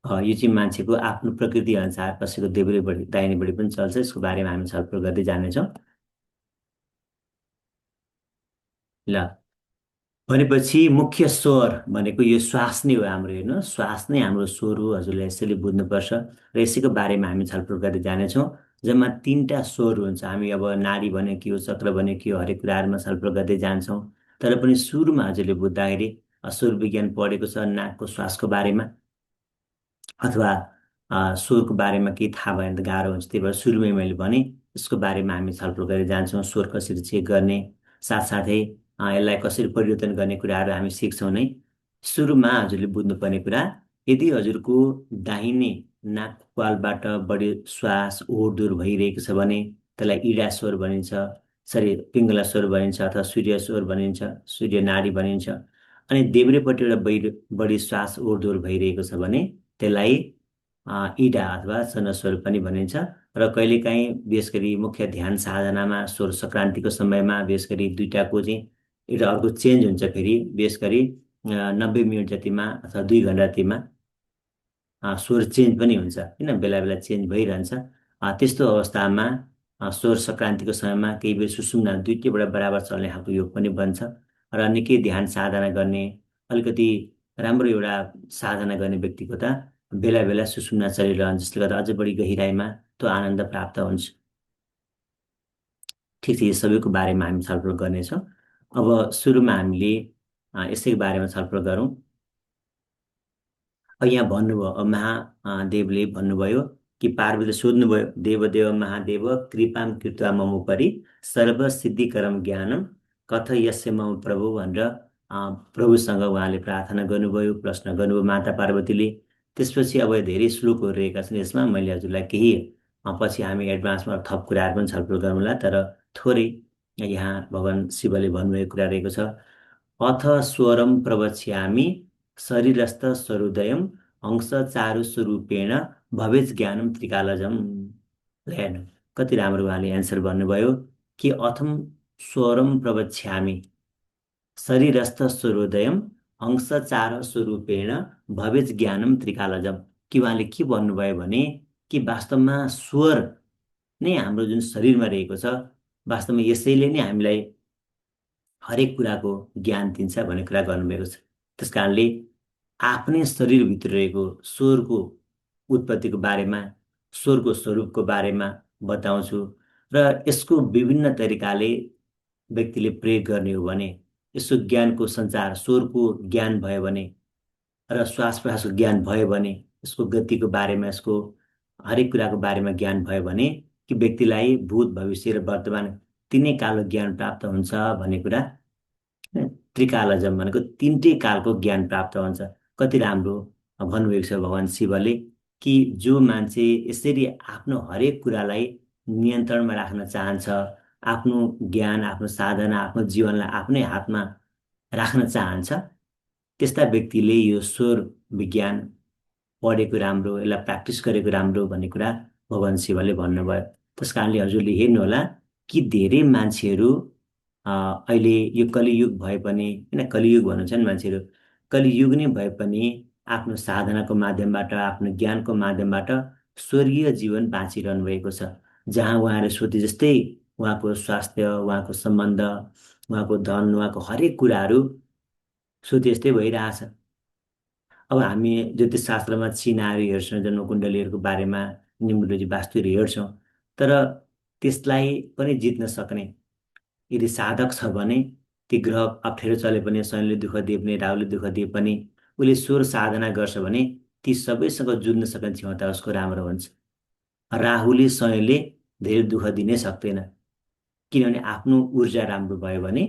यो चाहिँ मान्छेको आफ्नो प्रकृति अनुसार कसैको देब्रेपट्टि दाहिनेपट्टि पनि चल्छ। यसको बारेमा हामी छलफल गर्दै जानेछौँ। ल, भनेपछि मुख्य स्वर भनेको यो श्वास नै हो हाम्रो। हेर्नु, श्वास नै हाम्रो स्वर हो, हजुरले यसैले बुझ्नुपर्छ। र यसैको बारेमा हामी छलफल गर्दै जानेछौँ। जम्मा तीनटा स्वर हुन्छ। हामी अब नाडी भने के हो, चक्र भने के हो, हरेक कुराहरूमा छलफल गर्दै जान्छौँ। तर पनि सुरुमा हजुरले बुझ्दाखेरि स्वर विज्ञान पढेको छ, नाकको श्वासको बारेमा अथवा स्वरको बारेमा केही थाहा भएन त गाह्रो हुन्छ। त्यही भएर सुरुमै मैले भने यसको बारेमा हामी छलफल गरेर जान्छौँ। स्वर कसरी चेक गर्ने, साथसाथै यसलाई कसरी परिवर्तन गर्ने कुराहरू हामी सिक्छौँ नै। सुरुमा हजुरले बुझ्नुपर्ने कुरा, यदि हजुरको दाहिने नाक पालबाट बढी श्वास ओहोरदोहोर भइरहेको छ भने त्यसलाई इडा स्वर भनिन्छ, सरी पिङ्गला स्वर भनिन्छ, अथवा सूर्य स्वर भनिन्छ, सूर्य नाडी भनिन्छ। अनि देब्रेपट्टिबाट बढी श्वास ओहोरदोहोर भइरहेको छ भने त्यसलाई इडा अथवा चन्द्रस्वर पनि भनिन्छ। र कहिलेकाहीँ विशेष गरी मुख्य ध्यान साधनामा स्वर सङ्क्रान्तिको समयमा विशेष गरी दुईटाको चाहिँ एउटा अर्को चेन्ज हुन्छ। फेरि विशेष गरी 90 मिनट जतिमा अथवा 2 घन्टा जतिमा स्वर चेन्ज पनि हुन्छ, होइन, बेला बेला चेन्ज भइरहन्छ। त्यस्तो अवस्थामा स्वर सङ्क्रान्तिको समयमा केही बेर सुषुम्ना दुईटैबाट बराबर चल्ने खालको योग पनि बन्छ। र निकै ध्यान साधना गर्ने, अलिकति राम्रो एउटा साधना गर्ने व्यक्तिको त बेला बेला सुषुम्ना चलिरहन्छ, जसले गर्दा अझ बढी गहिराइमा त्यो आनन्द प्राप्त हुन्छ। ठिक छ, यो सबैको बारेमा हामी छलफल गर्नेछौँ। अब सुरुमा हामीले यसैको बारेमा छलफल गरौँ। यहाँ भन्नुभयो, महादेवले भन्नुभयो कि पार्वतीले सोध्नुभयो, देवदेव महादेव कृपाम कृत्वा मम उपरि सर्वसिद्धिकरम ज्ञानम कथ यस्य मम प्रभु भनेर प्रभुसँग उहाँले प्रार्थना गर्नुभयो, प्रश्न गर्नुभयो माता पार्वतीले। त्यसपछि अब धेरै श्लोकहरू रहेका छन् यसमा। मैले हजुरलाई केही पछि हामी एडभान्समा थप कुराहरू पनि छलफल गरौँला, तर थोरै यहाँ भगवान् शिवले भन्नुभएको कुरा रहेको छ। अथ स्वरम प्रवक्ष्यामि शरीरस्थ स्वरुदयम अंश चारु स्वरूपेण भवेज ज्ञानम त्रिकालजम। हेर्नु कति राम्रो उहाँले एन्सर भन्नुभयो कि अथम स्वरम प्रवक्ष्यामि शरीरस्थ स्वरोदयम अंश चार स्वरूपेण भवेज ज्ञानम त्रिकालजम। कि उहाँले के भन्नुभयो भने कि वास्तवमा स्वर नै हाम्रो जुन शरीरमा रहेको छ, वास्तवमा यसैले नै हामीलाई हरेक कुराको ज्ञान दिन्छ भन्ने कुरा गर्नुभएको छ। त्यस कारणले आफ्नै शरीरभित्र रहेको स्वरको उत्पत्तिको बारेमा, स्वरको स्वरूपको बारेमा बताउँछु। र यसको विभिन्न तरिकाले व्यक्तिले प्रयोग गर्ने हो भने, यसो ज्ञानको सञ्चार, स्वरको ज्ञान भयो भने र श्वास प्रश्वासको ज्ञान भयो भने, यसको गतिको बारेमा, यसको हरेक कुराको बारेमा ज्ञान भयो भने कि व्यक्तिलाई भूत भविष्य र वर्तमान तिनै कालको ज्ञान प्राप्त हुन्छ भन्ने कुरा। त्रिकालजम भनेको तिनटै कालको ज्ञान प्राप्त हुन्छ। कति राम्रो भन्नुभएको छ भगवान् शिवले कि जो मान्छे यसरी आफ्नो हरेक कुरालाई नियन्त्रणमा राख्न चाहन्छ, आफ्नो ज्ञान, आफ्नो साधना, आफ्नो जीवनलाई आफ्नै हातमा राख्न चाहन्छ, त्यस्ता व्यक्तिले यो स्वर विज्ञान पढेको राम्रो, यसलाई प्र्याक्टिस गरेको राम्रो भन्ने कुरा भगवान् शिवले भन्नुभयो। त्यस कारणले हजुरले हेर्नुहोला कि धेरै मान्छेहरू अहिले यो कलियुग भए पनि, होइन, कलियुग भन्नुहुन्छ नि मान्छेहरू, कलियुग नै भए पनि आफ्नो साधनाको माध्यमबाट, आफ्नो ज्ञानको माध्यमबाट स्वर्गीय जीवन बाँचिरहनु भएको छ। जहाँ उहाँहरू सोचे जस्तै उहाँको स्वास्थ्य, उहाँको सम्बन्ध, उहाँको धन, उहाँको हरेक कुराहरू सोचे जस्तै भइरहेछ। अब हामी ज्योतिष शास्त्रमा चिनाहरू हेर्छौँ, जन्मकुण्डलीहरूको बारेमा, न्युमरोलोजी वास्तुहरू हेर्छौँ, तर त्यसलाई पनि जित्न सक्ने यदि साधक छ भने, ती ग्रह अप्ठ्यारो चले पनि, शनिले दुःख दिए पनि, राहुले दुःख दिए पनि, उसले स्वर साधना गर्छ भने ती सबैसँग जुझ्न सक्ने क्षमता उसको राम्रो हुन्छ। राहुले शनिले धेरै दुःख दिनै सक्दैन, किनभने आफ्नो ऊर्जा राम्रो भयो भने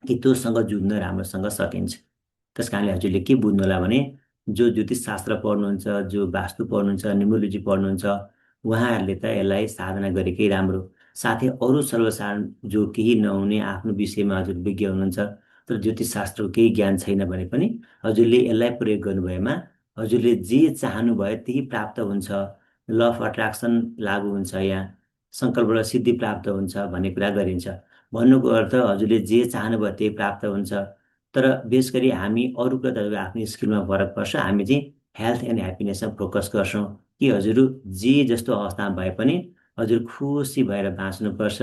कि त्योसँग जुझ्न राम्रोसँग सकिन्छ। त्यस कारणले हजुरले के बुझ्नु होला भने जो ज्योतिष शास्त्र पढ्नुहुन्छ, जो वास्तु पढ्नुहुन्छ, न्युमरोलोजी पढ्नुहुन्छ, उहाँहरूले त यसलाई साधना गरेकै राम्रो। साथै अरू सर्वसाधारण जो केही नहुने आफ्नो विषयमा हजुर विज्ञ हुनुहुन्छ तर ज्योतिष शास्त्रको केही ज्ञान छैन भने पनि हजुरले यसलाई प्रयोग गर्नुभएमा हजुरले जे चाहनुभयो त्यही प्राप्त हुन्छ। ल अफ अट्र्याक्सन लागु हुन्छ, यहाँ सङ्कल्पबाट सिद्धि प्राप्त हुन्छ भन्ने कुरा गरिन्छ। भन्नुको अर्थ हजुरले जे चाहनुभयो त्यही प्राप्त हुन्छ। तर विशेष गरी हामी अरू कुराहरू आफ्नो स्किलमा फरक पर्छ। हामी चाहिँ हेल्थ एन्ड ह्याप्पिनेसमा फोकस गर्छौँ कि हजुर जे जस्तो अवस्थामा भए पनि हजुर खुसी भएर बाँच्नुपर्छ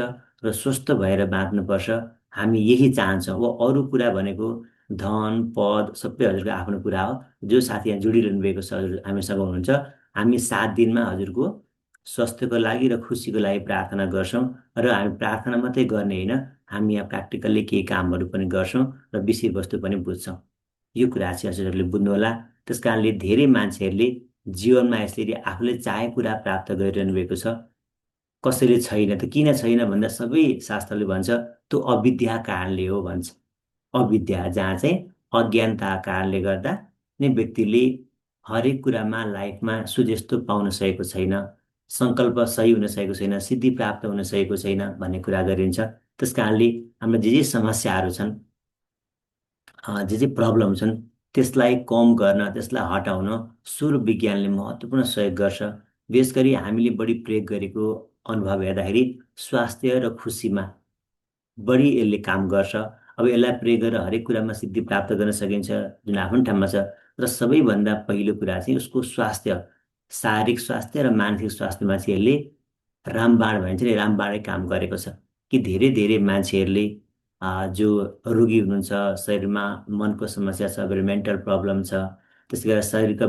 र स्वस्थ भएर बाँच्नुपर्छ। हामी यही चाहन्छौँ। अब अरू कुरा भनेको धन पद सबै हजुरको आफ्नो कुरा हो। जो साथी यहाँ जोडिरहनु भएको छ हजुर हामीसँग हुनुहुन्छ, हामी 7 दिनमा हजुरको स्वास्थ्यको लागि र खुसीको लागि प्रार्थना गर्छौँ। र हामी प्रार्थना मात्रै गर्ने होइन, हामी यहाँ प्र्याक्टिकल्ली केही कामहरू पनि गर्छौँ र विषयवस्तु पनि बुझ्छौँ। यो कुरा चाहिँ हजुरहरूले बुझ्नुहोला। त्यस कारणले धेरै मान्छेहरूले जीवनमा यसरी आफूले चाहेको कुरा प्राप्त गरिरहनु भएको छ, कसैले छैन। त किन छैन भन्दा सबै शास्त्रले भन्छ त्यो अविद्या कारणले हो भन्छ। अविद्या जहाँ चाहिँ अज्ञानता कारणले गर्दा नै व्यक्तिले हरेक कुरामा लाइफमा सुजस्तो पाउन सकेको छैन, सङ्कल्प सही हुन सकेको छैन, सिद्धि प्राप्त हुन सकेको छैन भन्ने कुरा गरिन्छ। त्यस कारणले हाम्रो जे समस्याहरू छन्, जे प्रब्लम छन्, त्यसलाई कम गर्न, त्यसलाई हटाउन सौर विज्ञानले महत्त्वपूर्ण सहयोग गर्छ। विशेष गरी हामीले बढी प्रयोग गरेको अनुभव हेर्दाखेरि स्वास्थ्य र खुसीमा बढी यसले काम गर्छ। अब यसलाई प्रयोग गरेर हरेक कुरामा सिद्धि प्राप्त गर्न सकिन्छ जुन आफ्नो ठाउँमा छ। र सबैभन्दा पहिलो कुरा चाहिँ उसको स्वास्थ्य, शारीरिक स्वास्थ्य र मानसिक स्वास्थ्यमा चाहिँ यसले रामबाण भन्छ नि, रामबाणै काम गरेको छ। कि धेरै धेरै मान्छेहरूले जो रोगी हुनुहुन्छ, शरीरमा मनको समस्या छ, मेन्टल प्रब्लम छ, त्यसै गरेर शरीरका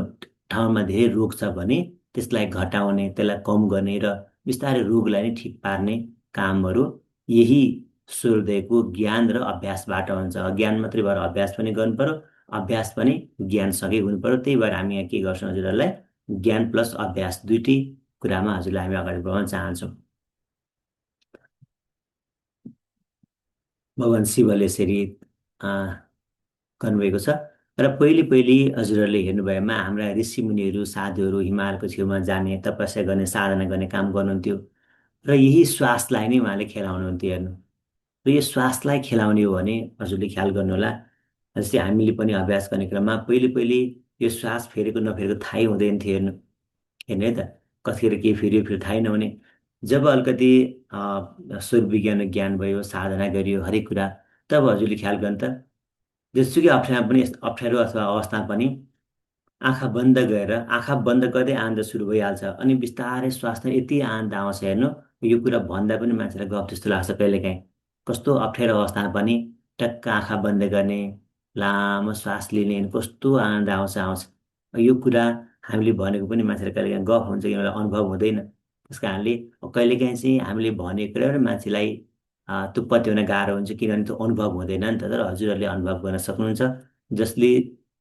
ठाउँमा धेरै रोग छ भने त्यसलाई घटाउने, त्यसलाई कम गर्ने र बिस्तारै रोगलाई नै ठिक पार्ने कामहरू यही सूर्योदयको ज्ञान र अभ्यासबाट हुन्छ। ज्ञान मात्रै भएर अभ्यास पनि गर्नु पर्यो, अभ्यास पनि ज्ञानसँगै हुनु पर्यो। त्यही भएर हामी यहाँ के गर्छौँ हजुरहरूलाई ज्ञान प्लस अभ्यास दुइटै कुरामा हजुरलाई हामी अगाडि बढाउन चाहन्छौँ। भगवान् शिवले यसरी गर्नुभएको छ। र पहिले पहिले हजुरहरूले हेर्नुभएमा हाम्रा ऋषिमुनिहरू साधुहरू हिमालको छेउमा जाने, तपस्या गर्ने, साधना गर्ने काम गर्नुहुन्थ्यो र यही श्वासलाई नै उहाँले खेलाउनुहुन्थ्यो। हेर्नु, र यो श्वासलाई खेलाउने हो भने हजुरले ख्याल गर्नुहोला, जस्तै हामीले पनि अभ्यास गर्ने क्रममा पहिले पहिले यो श्वास फेरेको नफेरेको थाहै हुँदैन थियो। हेर्नु हेर्नु है त, कतिखेर के फेरि फेरि थाहै नहुने। जब अलिकति सौर विज्ञान ज्ञान भयो, साधना गरियो हरेक कुरा, तब हजुरले ख्याल गर्नु त जेसुकै अप्ठ्यारो पनि, अप्ठ्यारो अथवा अवस्था पनि आँखा बन्द गरेर आँखा बन्द गर्दै आनन्द सुरु भइहाल्छ। अनि बिस्तारै स्वास्थ्य यति आनन्द आउँछ। हेर्नु, यो कुरा भन्दा पनि मान्छेलाई गफ जस्तो लाग्छ कहिलेकाहीँ। कस्तो अप्ठ्यारो अवस्थामा पनि टक्क आँखा बन्द गर्ने, लामो श्वास लिने, कस्तो आनन्द आउँछ आउँछ। यो कुरा हामीले भनेको पनि मान्छेलाई कहिलेकाहीँ गफ हुन्छ कि अनुभव हुँदैन। त्यस कारणले कहिलेकाहीँ चाहिँ हामीले भनेको कुरा पनि मान्छेलाई त्यो पत्याउन गाह्रो हुन्छ, किनभने त्यो अनुभव हुँदैन नि त। तर हजुरहरूले अनुभव गर्न सक्नुहुन्छ, जसले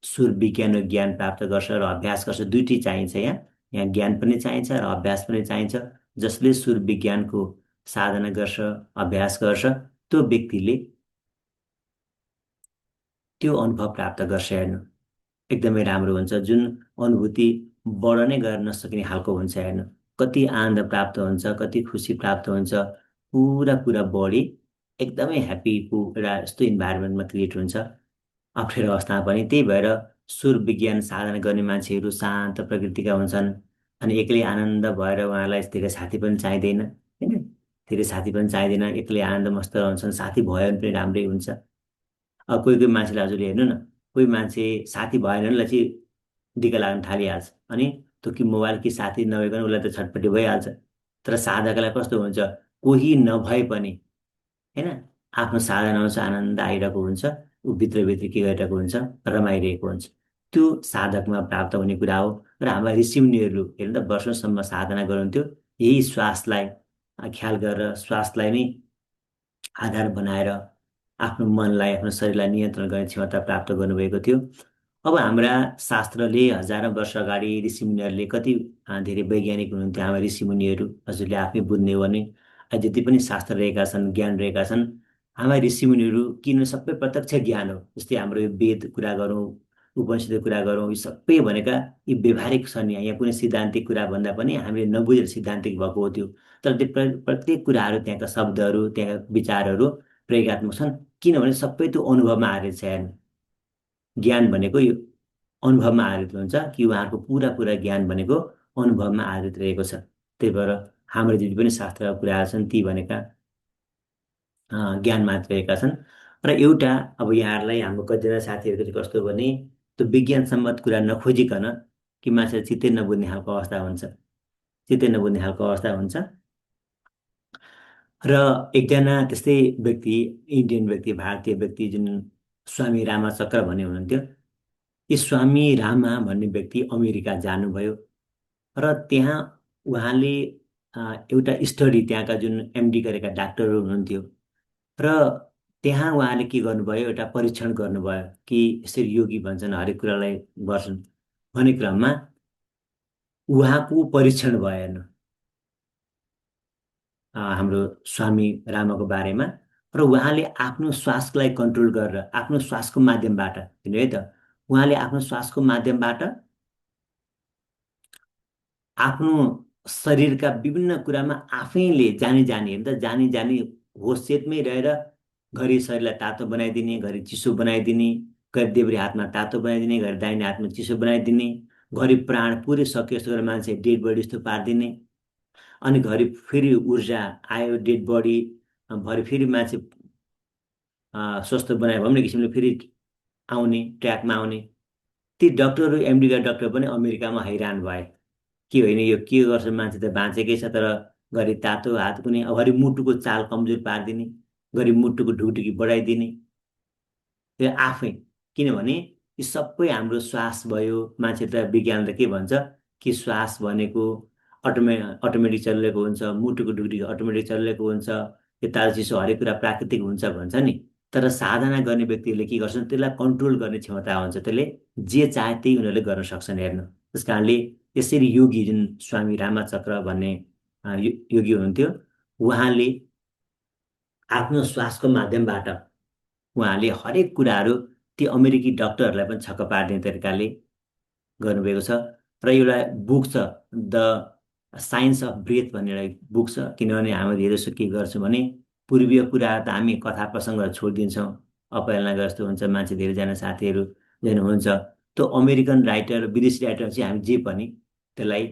सुर विज्ञान र ज्ञान प्राप्त गर्छ र अभ्यास गर्छ। दुइटै चाहिन्छ यहाँ, यहाँ ज्ञान पनि चाहिन्छ र अभ्यास पनि चाहिन्छ। जसले सुर विज्ञानको साधना गर्छ, अभ्यास गर्छ, त्यो व्यक्तिले त्यो अनुभव प्राप्त गर्छ। हेर्नु, एकदमै राम्रो हुन्छ। जुन अनुभूति वर्णनै गर्न नसकिने खालको हुन्छ। हेर्नु, कति आनन्द प्राप्त हुन्छ, कति खुसी प्राप्त हुन्छ, पुरा कुरा बडी एकदमै ह्याप्पीको एउटा यस्तो इन्भाइरोमेन्टमा क्रिएट हुन्छ अप्ठ्यारो अवस्थामा पनि। त्यही भएर सुर विज्ञान साधना गर्ने मान्छेहरू शान्त प्रकृतिका हुन्छन्। अनि एक्लै आनन्द भएर उहाँलाई धेरै साथी पनि चाहिँदैन, होइन? धेरै साथी पनि चाहिँदैन, एक्लै आनन्द मस्त रहन्छन्। साथी भयो भने पनि राम्रै हुन्छ। अब कोही कोही मान्छेले हजुरले हेर्नु न, कोही मान्छे साथी भएन भनेलाई चाहिँ दिक्क लाग्न थालिहाल्छ। अनि त्यो कि मोबाइल कि साथी नभइकन उसलाई त छटपट्टि भइहाल्छ। तर साधकलाई कस्तो हुन्छ, कोही नभए पनि होइन, आफ्नो साधनामा चाहिँ आनन्द आइरहेको हुन्छ, ऊ भित्रभित्र के गरिरहेको हुन्छ, रमाइरहेको हुन्छ। त्यो साधकमा प्राप्त हुने कुरा हो। र हाम्रा ऋषिमुनिहरू हेर्नु त वर्षौँसम्म साधना गर्नुहुन्थ्यो, यही श्वासलाई ख्याल गरेर, श्वासलाई नै आधार बनाएर आफ्नो मनलाई, आफ्नो शरीरलाई नियन्त्रण गर्ने क्षमता प्राप्त गर्नुभएको थियो। अब हाम्रा शास्त्रले हजारौँ वर्ष अगाडि ऋषिमुनिहरूले कति धेरै वैज्ञानिक हुनुहुन्थ्यो हाम्रा ऋषिमुनिहरू, हजुरले आफै बुझ्ने हो भने जति पनि शास्त्र रहेका छन्, ज्ञान रहेका छन्, हाम्रा ऋषिमुनिहरू किन सबै प्रत्यक्ष ज्ञान हो। जस्तै हाम्रो यो वेद कुरा गरौँ, उपनिषद्को कुरा गरौँ, यी सबै भनेका यी व्यवहारिक छन्। यहाँ कुनै सिद्धान्तिक कुरा भन्दा पनि हामीले नबुझेर सिद्धान्तिक भएको हो त्यो। तर त्यो प्रत्येक कुराहरू, त्यहाँका शब्दहरू, त्यहाँका विचारहरू प्रयोगत्मक छन्, किनभने सबै त्यो अनुभवमा आधारित छ। हेर्नु, ज्ञान भनेको यो अनुभवमा आधारित हुन्छ कि उहाँहरूको पुरा पुरा ज्ञान भनेको अनुभवमा आधारित रहेको छ। त्यही भएर हाम्रो जति पनि शास्त्रका कुराहरू छन् ती भनेका ज्ञान मात्र रहेका छन्। र एउटा अब यहाँहरूलाई हाम्रो कतिजना साथीहरूको चाहिँ कस्तो भने त्यो विज्ञानसम्मत कुरा नखोजिकन कि मान्छेले चित्तै नबुझ्ने खालको अवस्था हुन्छ, चित्तै नबुझ्ने खालको अवस्था हुन्छ। र एकजना त्यस्तै व्यक्ति, इन्डियन व्यक्ति, भारतीय व्यक्ति जुन स्वामी रामाचक्र भन्ने हुनुहुन्थ्यो, यी स्वामी रामा भन्ने व्यक्ति अमेरिका जानुभयो र त्यहाँ उहाँले एउटा स्टडी, त्यहाँका जुन एमडी गरेका डाक्टरहरू हुनुहुन्थ्यो र त्यहाँ उहाँले के गर्नुभयो, एउटा परीक्षण गर्नुभयो कि यसरी योगी भन्छन् हरेक कुरालाई गर्छन् भन्ने क्रममा उहाँको परीक्षण भएन हाम्रो स्वामी रामाको बारेमा। र उहाँले आफ्नो श्वासलाई कन्ट्रोल गरेर आफ्नो श्वासको माध्यमबाट, हेर्नु है त, उहाँले आफ्नो श्वासको माध्यमबाट आफ्नो शरीरका विभिन्न कुरामा आफैले जानी जानी, हेर्नु त, जानी जानी होस चेतमै रहेर घरि शरीरलाई तातो बनाइदिने, घरि चिसो बनाइदिने, घरि देब्रे हातमा तातो बनाइदिने, घरि दाहिने हातमा चिसो बनाइदिने, घरि प्राण पुरै सकियो जस्तो गरेर मान्छे डेड बडी जस्तो पारिदिने, अनि घरि फेरि ऊर्जा आयो डेड बडी, भरे फेरि मान्छे स्वस्थ बनायो भन्ने किसिमले फेरि आउने, ट्र्याकमा आउने। ती डक्टरहरू, एमडीका डक्टर पनि अमेरिकामा हैरान भए कि होइन यो के गर्छ, मान्छे त बाँचेकै छ, तर घरि तातो हात पनि, घरि मुटुको चाल कमजोर पारिदिने, घरि मुटुको ढुकढुकी बढाइदिने, त्यो आफै। किनभने यी सबै हाम्रो श्वास भयो, मान्छे त विज्ञानले के भन्छ कि श्वास भनेको अटोमेटिक चलिरहेको हुन्छ, मुटुको ढुकढुकी अटोमेटिक चलिरहेको हुन्छ, यो तातो चिसो हरेक कुरा प्राकृतिक हुन्छ भन्छ नि। तर साधना गर्ने व्यक्तिहरूले के गर्छन्, त्यसलाई कन्ट्रोल गर्ने क्षमता हुन्छ, त्यसले जे चाहे त्यही उनीहरूले गर्न सक्छन्। हेर्नु, त्यस कारणले यसरी योगी जुन स्वामी रामाचक्र भन्ने योगी हुनुहुन्थ्यो, उहाँले आफ्नो श्वासको माध्यमबाट उहाँले हरेक कुराहरू ती अमेरिकी डक्टरहरूलाई पनि छक्क पार्ने तरिकाले गर्नुभएको छ। र एउटा बुक छ, द साइन्स अफ ब्रेथ भन्ने एउटा बुक छ। किनभने हामी धेरै जसो के गर्छौँ भने पूर्वीय कुरा त हामी कथा प्रसङ्गहरू छोडिदिन्छौँ, अपहेलना जस्तो हुन्छ, मान्छे धेरैजना साथीहरू जुन हुन्छ, त्यो अमेरिकन राइटर, विदेशी राइटर चाहिँ हामी जे पनि त्यसलाई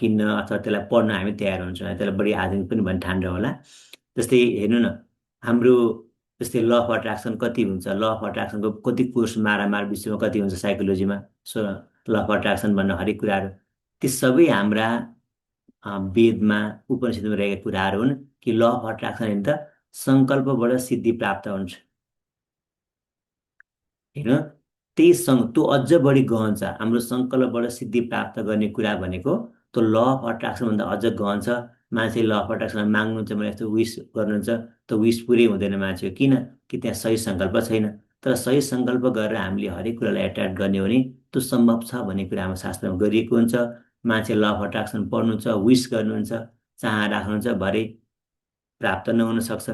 किन्न अथवा त्यसलाई पढ्न हामी तयार हुन्छौँ। त्यसलाई बढी आधुनिक पनि भन्ने ठान्नु होला। जस्तै हेर्नु न, हाम्रो जस्तै ल अफ अट्र्याक्सन कति हुन्छ, ल अफ अट्र्याक्सनको कति कोर्स मारामार विषयमा कति हुन्छ साइकोलोजीमा, सो ल अफ अट्र्याक्सन भन्ने हरेक कुराहरू ती सबै हाम्रा वेदमा, उपनिषदमा रहेका कुराहरू हुन् कि ल अफ अट्र्याक्सन हेर्नु त सङ्कल्पबाट सिद्धि प्राप्त हुन्छ। होइन, त्यही त्यो अझ बढी गहन छ। हाम्रो सङ्कल्पबाट सिद्धि प्राप्त गर्ने कुरा भनेको त्यो ल अफ अट्र्याक्सनभन्दा अझ गहन छ। मान्छे ल अफ अट्र्याक्सनलाई माग्नुहुन्छ भने यस्तो विस गर्नुहुन्छ, त्यो विस पुरै हुँदैन मान्छेको, किन कि त्यहाँ सही सङ्कल्प छैन। तर सही सङ्कल्प गरेर हामीले हरेक कुरालाई एट्र्याक्ट गर्ने हो भने त्यो सम्भव छ भन्ने कुरा हाम्रो शास्त्रमा गरिएको हुन्छ। मान्छे ल अफ अट्र्याक्सन पढ्नुहुन्छ, विस गर्नुहुन्छ, चाह राख्नुहुन्छ, भरे प्राप्त नहुन सक्छ।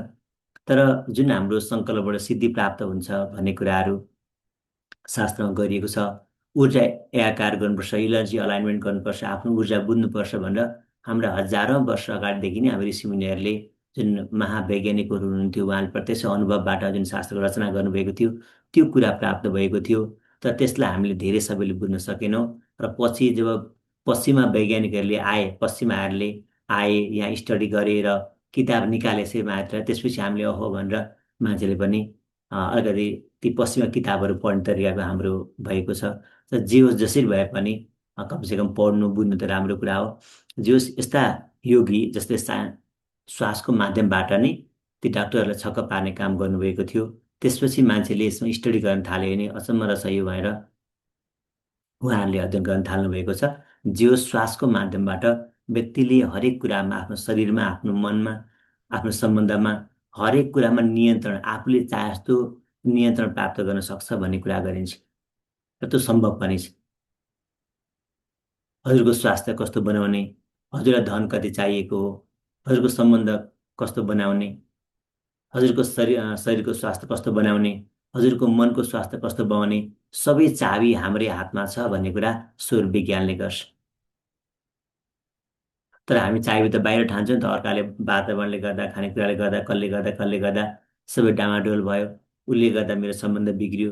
तर जुन हाम्रो सङ्कल्पबाट सिद्धि प्राप्त हुन्छ भन्ने कुराहरू शास्त्रमा गरिएको छ। ऊर्जा एकाकार गर्नुपर्छ, इनर्जी अलाइनमेन्ट गर्नुपर्छ, आफ्नो ऊर्जा बुझ्नुपर्छ भनेर हाम्रा हजारौँ वर्ष अगाडिदेखि नै हाम्रो ऋषिमुनिहरूले, जुन महावैज्ञानिकहरू हुनुहुन्थ्यो, उहाँले प्रत्यक्ष अनुभवबाट जुन शास्त्रको रचना गर्नुभएको थियो त्यो कुरा प्राप्त भएको थियो। तर त्यसलाई हामीले धेरै सबैले बुझ्न सकेनौँ। र पछि जब पश्चिमा वैज्ञानिकहरूले आए, पश्चिमाहरूले आए, यहाँ स्टडी गरेर किताब निकालेपछि मात्र त्यसपछि हामीले ओहो भनेर मान्छेले पनि अलिकति ती पश्चिमा किताबहरू पढ्ने तरिकाको हाम्रो भएको छ। र जे होस् जसरी भए पनि कमसेकम पढ्नु बुझ्नु त राम्रो कुरा हो। जे होस्, यस्ता योगी जस्तै श्वासको माध्यमबाट नै ती डाक्टरहरूलाई छक्क पार्ने काम गर्नुभएको थियो। त्यसपछि मान्छेले यसमा स्टडी गर्न थाल्यो भने अचम्म रहेछ यो भनेर उहाँहरूले अध्ययन गर्न थाल्नुभएको छ। जे होस्, श्वासको माध्यमबाट व्यक्तिले हरेक कुरामा, आफ्नो शरीरमा, आफ्नो मनमा, आफ्नो सम्बन्धमा हरेक कुरामा नियन्त्रण, आफूले चाहे जस्तो नियन्त्रण प्राप्त गर्न सक्छ भन्ने कुरा गरिन्छ। र त्यो सम्भव पनि छ। हजुरको स्वास्थ्य कस्तो बनाउने, हजुरलाई धन कति चाहिएको हो, हजुरको सम्बन्ध कस्तो बनाउने, हजुरको शरीरको स्वास्थ्य कस्तो बनाउने, हजुरको मनको स्वास्थ्य कस्तो बनाउने, सबै चाबी हाम्रै हातमा छ भन्ने कुरा सौर विज्ञानले गर्छ। तर हामी चाबी त बाहिर ठान्छौँ नि त, अर्काले वातावरणले गर्दा, खानेकुराले गर्दा, कसले गर्दा सबै डामाडोल भयो, उसले गर्दा मेरो सम्बन्ध बिग्रियो,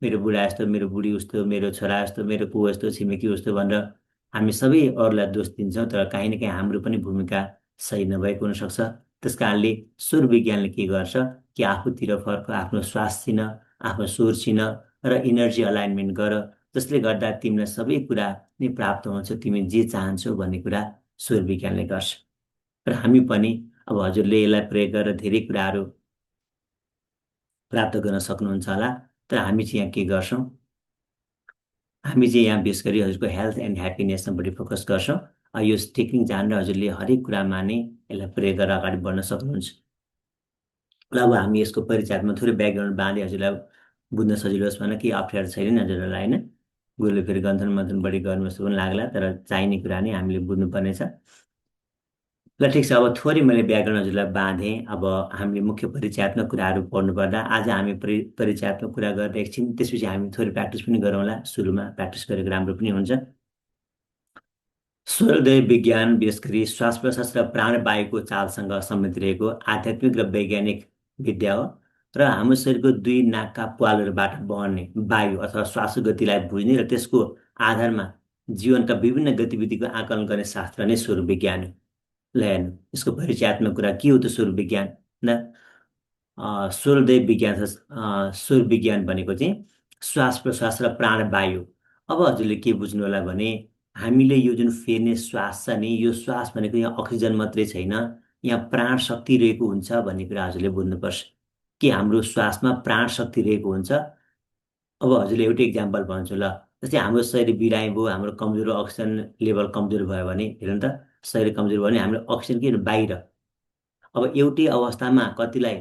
मेरो बुढा यस्तो, मेरो बुढी उस्तो, मेरो छोरा यस्तो, मेरो को यस्तो, छिमेकी उस्तो भनेर हामी सबै अरूलाई दोष दिन्छौँ। तर काहीँ न काहीँ हाम्रो पनि भूमिका सही नभएको हुनसक्छ। त्यस कारणले सौर विज्ञानले के गर्छ कि आफूतिर फर्क, आफ्नो श्वास छिन, आफ्नो स्वर छिन र इनर्जी अलाइनमेन्ट गर, जसले गर्दा तिमीलाई सबै कुरा नै प्राप्त हुन्छ, तिमी जे चाहन्छौ भन्ने कुरा सौर विज्ञानले गर्छ। र हामी पनि अब हजुरले यसलाई प्रयोग गरेर धेरै कुराहरू प्राप्त गर्न सक्नुहुन्छ होला। तर हामी चाहिँ यहाँ के गर्छौँ, हामी चाहिँ यहाँ विशेष गरी हजुरको हेल्थ एन्ड ह्याप्पिनेसमा बढी फोकस गर्छौँ। यो टेक्निक जानेर हजुरले हरेक कुरामा नै यसलाई प्रयोग गरेर अगाडि बढ्न सक्नुहुन्छ। ल अब हामी यसको परिचयमा थोरै ब्याकग्राउन्ड बाँधे हजुरलाई बुझ्न सजिलो होस् भनेर, केही अप्ठ्यारो छैन नि हजुरहरूलाई होइन। गुरुले फेरि गन्थन मन्थन बढी गर्नु जस्तो पनि लाग्ला, तर चाहिने कुरा नै हामीले बुझ्नुपर्नेछ। ल ठिक छ, अब थोरै मैले व्याकरण हजुरलाई बाँधेँ। अब हामीले मुख्य परिचयात्मक कुराहरू पढ्नुपर्दा आज हामी परिचयात्मक कुरा गरेर एकछिन त्यसपछि हामी थोरै प्र्याक्टिस पनि गरौँला। सुरुमा प्र्याक्टिस गरेको राम्रो पनि हुन्छ। सूर्योदय विज्ञान विशेष गरी श्वास प्रश्वास र प्राणवायुको चालसँग सम्बन्धित रहेको आध्यात्मिक र वैज्ञानिक विद्या हो। र हाम्रो शरीरको दुई नाकका प्वालहरूबाट बहने वायु अथवा श्वासको गतिलाई बुझ्ने र त्यसको आधारमा जीवनका विभिन्न गतिविधिको आकलन गर्ने शास्त्र नै सौर विज्ञान हो। ल हेर्नु, यसको परिचयात्मक कुरा के हो त सौर विज्ञान? न सूर्योदय विज्ञान सौर विज्ञान भनेको चाहिँ श्वास प्रश्वास र प्राणवायु। अब हजुरले के बुझ्नु होला भने हामीले यो जुन फेर्ने श्वास छ नि, यो श्वास भनेको यहाँ अक्सिजन मात्रै छैन, यहाँ प्राण शक्ति रहेको हुन्छ भन्ने कुरा हजुरले बुझ्नुपर्छ। कि हाम्रो श्वासमा प्राण शक्ति रहेको हुन्छ। अब हजुरले एउटै इक्जाम्पल भन्छु ल, जस्तै हाम्रो शरीर बिरामी भयो, हाम्रो कमजोर अक्सिजन लेभल कमजोर भयो भने हेर्नु त, शरीर कमजोर भयो भने हाम्रो अक्सिजन के बाहिर। अब एउटै अवस्थामा कतिलाई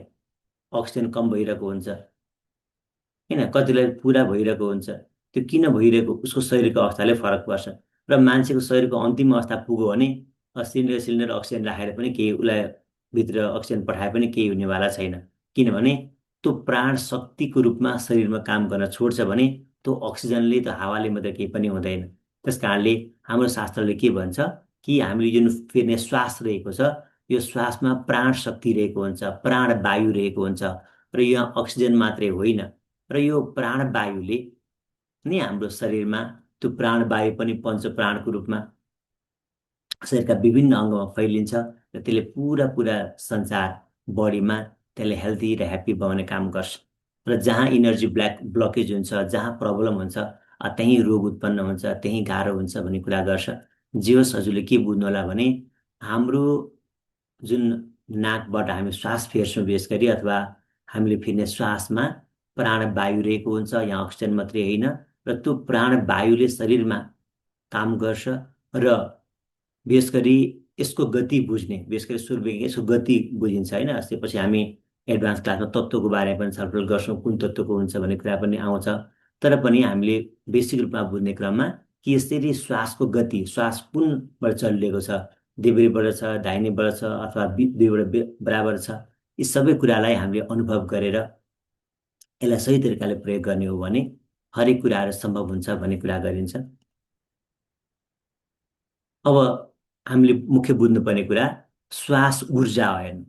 अक्सिजन कम भइरहेको हुन्छ होइन, कतिलाई पुरा भइरहेको हुन्छ। त्यो किन भइरहेको, उसको शरीरको अवस्थाले फरक पर्छ। र मान्छेको शरीरको अन्तिम अवस्था पुग्यो भने सिलिन्डर अक्सिजन राखेर पनि केही, उसलाई भित्र अक्सिजन पठाए पनि केही हुनेवाला छैन। किनभने त्यो प्राण शक्तिको रूपमा शरीरमा काम गर्न छोड्छ भने त्यो अक्सिजनले त हावाले मात्रै केही पनि हुँदैन। त्यस कारणले हाम्रो शास्त्रले के भन्छ कि हामीले जुन फेर्ने श्वास रहेको छ, यो श्वासमा प्राण शक्ति रहेको हुन्छ, प्राण वायु रहेको हुन्छ। र यहाँ अक्सिजन मात्रै होइन, र यो प्राणवायुले नै हाम्रो शरीरमा त्यो प्राणवायु पनि पञ्चप्राणको रूपमा शरीरका विभिन्न अङ्गमा फैलिन्छ र त्यसले पुरा पुरा संसार बडीमा त्यसले हेल्दी र ह्याप्पी बनाउने काम गर्छ। र जहाँ इनर्जी ब्लकेज हुन्छ, जहाँ प्रब्लम हुन्छ, त्यहीँ रोग उत्पन्न हुन्छ, त्यहीँ गाह्रो हुन्छ भन्ने कुरा गर्छ। जे होस्, हजुरले के बुझ्नु होला भने हाम्रो जुन नाकबाट हामी श्वास फेर्छौँ विशेष गरी, अथवा हामीले फेर्ने श्वासमा प्राणवायु रहेको हुन्छ, यहाँ अक्सिजन मात्रै होइन। र त्यो प्राणवायुले शरीरमा काम गर्छ। र विशेष गरी यसको गति बुझ्ने, विशेष गरी सूर्य यसको गति बुझिन्छ होइन। त्यसपछि हामी एडभान्स क्लासमा तत्त्वको बारेमा पनि छलफल गर्छौँ, कुन तत्त्वको हुन्छ भन्ने कुरा पनि आउँछ। तर पनि हामीले बेसिक रूपमा बुझ्ने क्रममा कि यसरी श्वासको गति, श्वास कुनबाट चलिरहेको छ, देब्रेबाट छ, दाहिनेबाट छ, अथवा दुईबाट बराबर छ, यी सबै कुरालाई हामीले अनुभव गरेर यसलाई सही तरिकाले प्रयोग गर्ने हो भने हरेक कुराहरू सम्भव हुन्छ भन्ने कुरा गरिन्छ। अब हामीले मुख्य बुझ्नुपर्ने कुरा श्वास ऊर्जा हो। हेर्नु,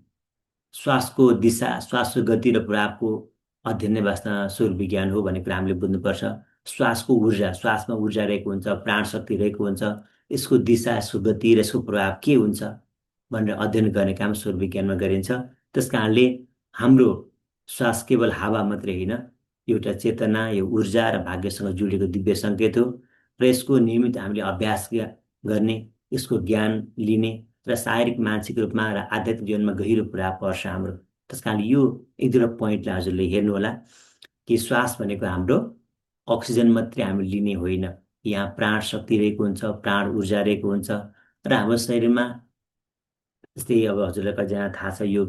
श्वासको दिशा, श्वासको गति र प्रभावको अध्ययन नै वास्तवमा सौर विज्ञान हो भन्ने कुरा हामीले बुझ्नुपर्छ। श्वासको ऊर्जा, श्वासमा ऊर्जा रहेको हुन्छ, प्राण शक्ति रहेको हुन्छ, यसको दिशा, यसको गति र यसको प्रभाव के हुन्छ भनेर अध्ययन गर्ने काम सौर विज्ञानमा गरिन्छ। त्यस कारणले हाम्रो श्वास केवल हावा मात्रै होइन, एउटा चेतना, यो ऊर्जा र भाग्यसँग जोडिएको दिव्य सङ्केत हो। र यसको नियमित हामीले अभ्यास गर्ने, यसको ज्ञान लिने र शारीरिक मानसिक रूपमा र आध्यात्मिक जीवनमा गहिरो प्रभाव पर्छ हाम्रो। त्यस कारण यो एक दुईवटा पोइन्टलाई हजुरले हेर्नु होला कि श्वास भनेको हाम्रो अक्सिजन मात्रै हामीले लिने होइन, यहाँ प्राण शक्ति रहेको हुन्छ, प्राण ऊर्जा रहेको हुन्छ। र हाम्रो शरीरमा जस्तै अब हजुरलाई कतिजना थाहा छ योग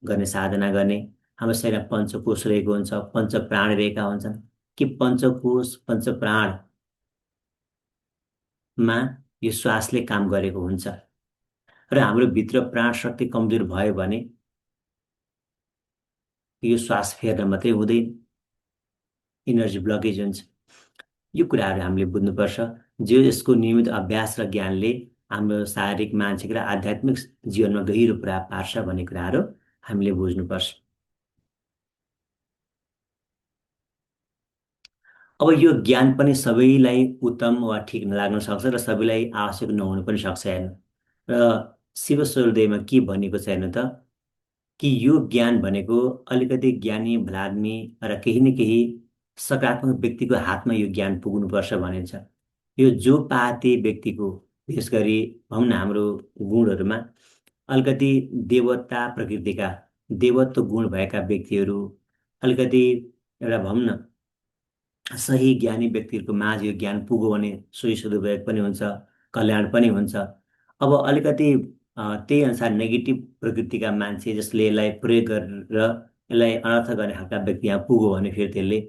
गर्ने, साधना गर्ने, हाम्रो शरीरमा पञ्चकोश रहेको हुन्छ, पञ्च प्राण रहेका हुन्छन्। कि पञ्चकोश पञ्चप्राणमा यो श्वासले काम गरेको हुन्छ। र हाम्रो भित्र प्राण शक्ति कमजोर भयो भने यो श्वास फेर्न मात्रै हुँदैन, इनर्जी ब्लकेज हुन्छ। यो कुराहरू हामीले बुझ्नुपर्छ। जो यसको नियमित अभ्यास र ज्ञानले हाम्रो शारीरिक, मानसिक र आध्यात्मिक जीवनमा गहिरो प्रभाव पार्छ भन्ने कुराहरू हामीले बुझ्नुपर्छ। अब यो ज्ञान पनि सबैलाई उत्तम वा ठिक नलाग्न सक्छ र सबैलाई आवश्यक नहुन पनि सक्छ हेर्नु। र शिव स्वरदेवमा के भनेको छ हेर्नु त, कि यो ज्ञान भनेको अलिकति ज्ञानी भलाद्मी र केही न केही सकारात्मक व्यक्तिको हातमा यो ज्ञान पुग्नुपर्छ भनिन्छ। यो जो पाते व्यक्तिको, विशेष गरी भनौँ न हाम्रो गुणहरूमा अलिकति देवता प्रकृतिका, देवत्व गुण भएका व्यक्तिहरू, अलिकति एउटा भनौँ न सही ज्ञानी व्यक्तिहरूको माझ यो ज्ञान पुग्यो भने सोही सदुपयोग पनि हुन्छ, कल्याण पनि हुन्छ। अब अलिकति त्यही अनुसार नेगेटिभ प्रकृतिका मान्छे जसले यसलाई प्रयोग गरेर यसलाई अनर्थ गर्ने खालका व्यक्ति यहाँ पुग्यो भने फेरि त्यसले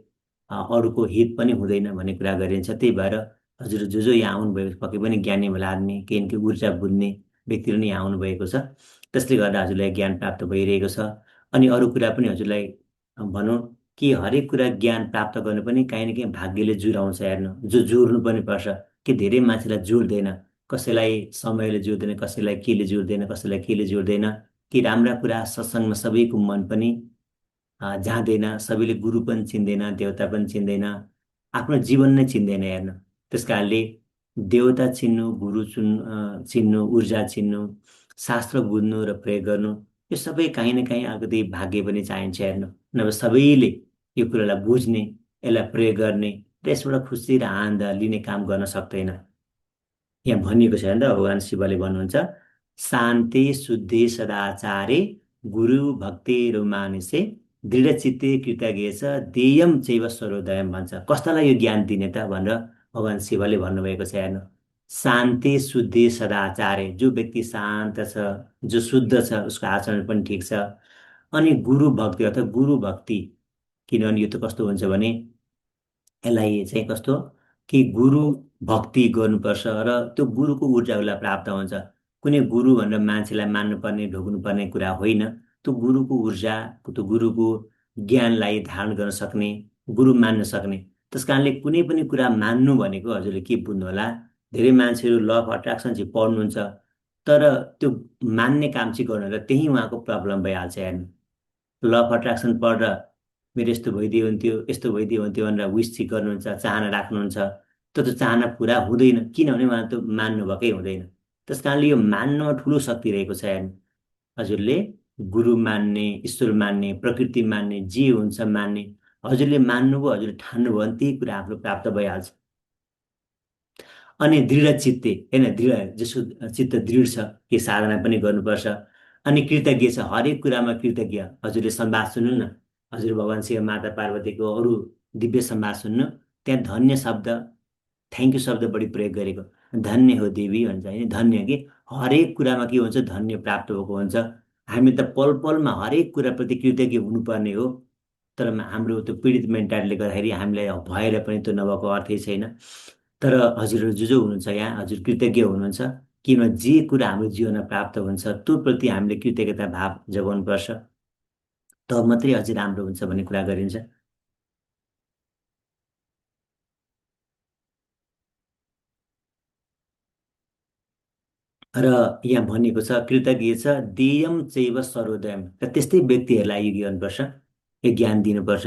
अरूको हित पनि हुँदैन भन्ने कुरा गरिन्छ। त्यही भएर हजुर जो जो यहाँ आउनुभएको छ, पक्कै पनि ज्ञानी भला आदमी, केही न केही ऊर्जा बुझ्ने व्यक्तिहरू नै यहाँ आउनुभएको छ। त्यसले गर्दा हजुरलाई ज्ञान प्राप्त भइरहेको छ। अनि अरू कुरा पनि हजुरलाई भनौँ कि हरेक कुरा ज्ञान प्राप्त गर्नु पनि काहीँ न काहीँ भाग्यले जुराउँछ हेर्नु, जो जोड्नु पनि पर्छ। कि धेरै मान्छेलाई जोड्दैन, कसैलाई समयले जोड्दैन, कसैलाई केले जोड्दैन, कसैलाई केले जोड्दैन। कि राम्रा कुरा सत्सङ्गमा सबैको मन पनि जाँदैन, सबैले गुरु पनि चिन्दैन, देवता पनि चिन्दैन, आफ्नो जीवन नै चिन्दैन हेर्नु। त्यस कारणले देवता चिन्नु, गुरु चिन्नु, ऊर्जा चिन्नु, शास्त्र बुझ्नु र प्रयोग गर्नु, यो सबै काहीँ न काहीँ अलिकति भाग्य पनि चाहिन्छ हेर्नु। नभए सबैले यो कुरालाई बुझ्ने, यसलाई प्रयोग गर्ने र यसबाट खुसी र आनन्द लिने काम गर्न सक्दैन। यहाँ भनिएको छ नि त, भगवान् शिवले भन्नुहुन्छ, शान्ति शुद्धि सदाचारे गुरु भक्ति रोमानिसे दृढचित्ते कृतज्ञ छ देयम चैव स्वरोदयम भन्छ। कस्तालाई यो ज्ञान दिने त भनेर भगवान् शिवले भन्नुभएको छ हेर्नु। शान्ति शुद्धि सदाचारे, जो व्यक्ति शान्त छ, जो शुद्ध छ, उसको आचरण पनि ठिक छ। अनि गुरु भक्ति अर्थात् गुरु भक्ति, किनभने यो त कस्तो हुन्छ भने यसलाई चाहिँ कस्तो कि गुरु भक्ति गर्नुपर्छ र त्यो गुरुको ऊर्जा उसलाई प्राप्त हुन्छ। कुनै गुरु भनेर मान्छेलाई मान्नुपर्ने ढोग्नुपर्ने कुरा होइन। त्यो गुरुको ऊर्जा, त्यो गुरुको ज्ञानलाई धारण गर्न सक्ने, गुरु मान्न सक्ने। त्यस कारणले कुनै पनि कुरा मान्नु भनेको हजुरले के बुझ्नु होला, धेरै मान्छेहरू ल अफ अट्र्याक्सन चाहिँ पढ्नुहुन्छ, तर त्यो मान्ने काम चाहिँ गर्नु होला, त्यही उहाँको प्रब्लम भइहाल्छ हेर्नु। ल अफ अट्र्याक्सन पढेर मेरो यस्तो भइदियो हुन्थ्यो, यस्तो भइदियो हुन्थ्यो भनेर विस चाहिँ गर्नुहुन्छ, चाहना राख्नुहुन्छ, त्यो त चाहना पुरा हुँदैन, किनभने उहाँ त मान्नु भएकै हुँदैन। त्यस कारणले यो मान्नमा ठुलो शक्ति रहेको छ हेर्नु। हजुरले गुरु मान्ने, ईश्वर मान्ने, प्रकृति मान्ने, जे हुन्छ मान्ने, हजुरले मान्नुभयो, हजुरले ठान्नुभयो भने त्यही कुरा आफ्नो प्राप्त भइहाल्छ। अनि दृढ चित्ते होइन, दृढ जसो चित्त दृढ छ, के साधना पनि गर्नुपर्छ। अनि कृतज्ञ छ, हरेक कुरामा कृतज्ञ। हजुरले संवाद सुन्नु न, हजुर भगवान् शिव माता पार्वतीको अरू दिव्य संवाद सुन्नु, त्यहाँ धन्य शब्द, थ्याङ्क यू शब्द बढी प्रयोग गरेको। धन्य हो देवी भन्छ होइन, धन्य कि हरेक कुरामा के हुन्छ, धन्य प्राप्त भएको हुन्छ। हामी त पल पलमा हरेक कुराप्रति कृतज्ञ हुनुपर्ने हो। तर हाम्रो त्यो पीडित मेन्टालिटीले गर्दाखेरि हामीलाई भएर पनि त्यो नभएको अर्थै छैन। तर हजुरहरू जो जो हुनुहुन्छ यहाँ, हजुर कृतज्ञ हुनुहुन्छ, किनभने जे कुरा हाम्रो जीवनमा प्राप्त हुन्छ त्यो प्रति हामीले कृतज्ञता भाव जगाउनुपर्छ, तब मात्रै अझै राम्रो हुन्छ भन्ने कुरा गरिन्छ। र यहाँ भनिएको छ कृतज्ञ छ देयम चैव सर्वोदयम, र त्यस्तै व्यक्तिहरूलाई यो गर्नुपर्छ, यो ज्ञान दिनुपर्छ।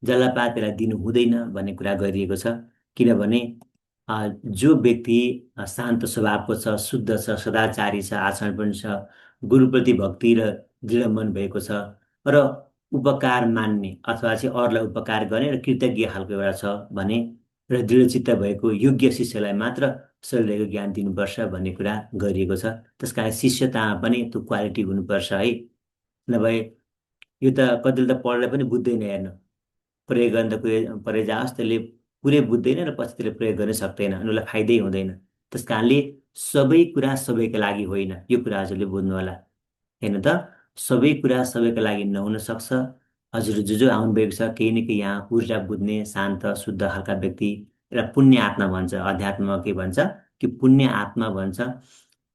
जसलाई त्यसलाई दिनु हुँदैन भन्ने कुरा गरिएको छ। किनभने जो व्यक्ति शान्त स्वभावको छ, शुद्ध छ, सदाचारी छ, आचरण पनि छ, गुरुप्रति भक्ति र दृढ मन भएको छ, र उपकार मान्ने अथवा चाहिँ अरूलाई उपकार गर्ने र कृतज्ञ खालको एउटा छ भने, र दृढचित्त भएको योग्य शिष्यलाई मात्र शरीरको ज्ञान दिनुपर्छ भन्ने कुरा गरिएको छ। त्यस कारण शिष्यतामा पनि त्यो क्वालिटी हुनुपर्छ है। नभए यो त कतिले त पढेर पनि बुझ्दैन हेर्नु, प्रयोग गर्न त कुरै परे जाओस्, त्यसले पुरै बुझ्दैन र पछि त्यसले प्रयोग गर्न सक्दैन, अनि उसलाई फाइदै हुँदैन। त्यस कारणले सबै कुरा सबैका लागि होइन, यो कुरा हजुरले बुझ्नु होला। हेर्नु त, सबै कुरा सबैका लागि नहुन सक्छ, हजुर जो जो आउनुभएको छ केही न केही यहाँ ऊर्जा बुझ्ने शान्त शुद्ध खालका व्यक्ति, एउटा पुण्य आत्मा भन्छ, अध्यात्ममा के भन्छ कि पुण्य आत्मा भन्छ।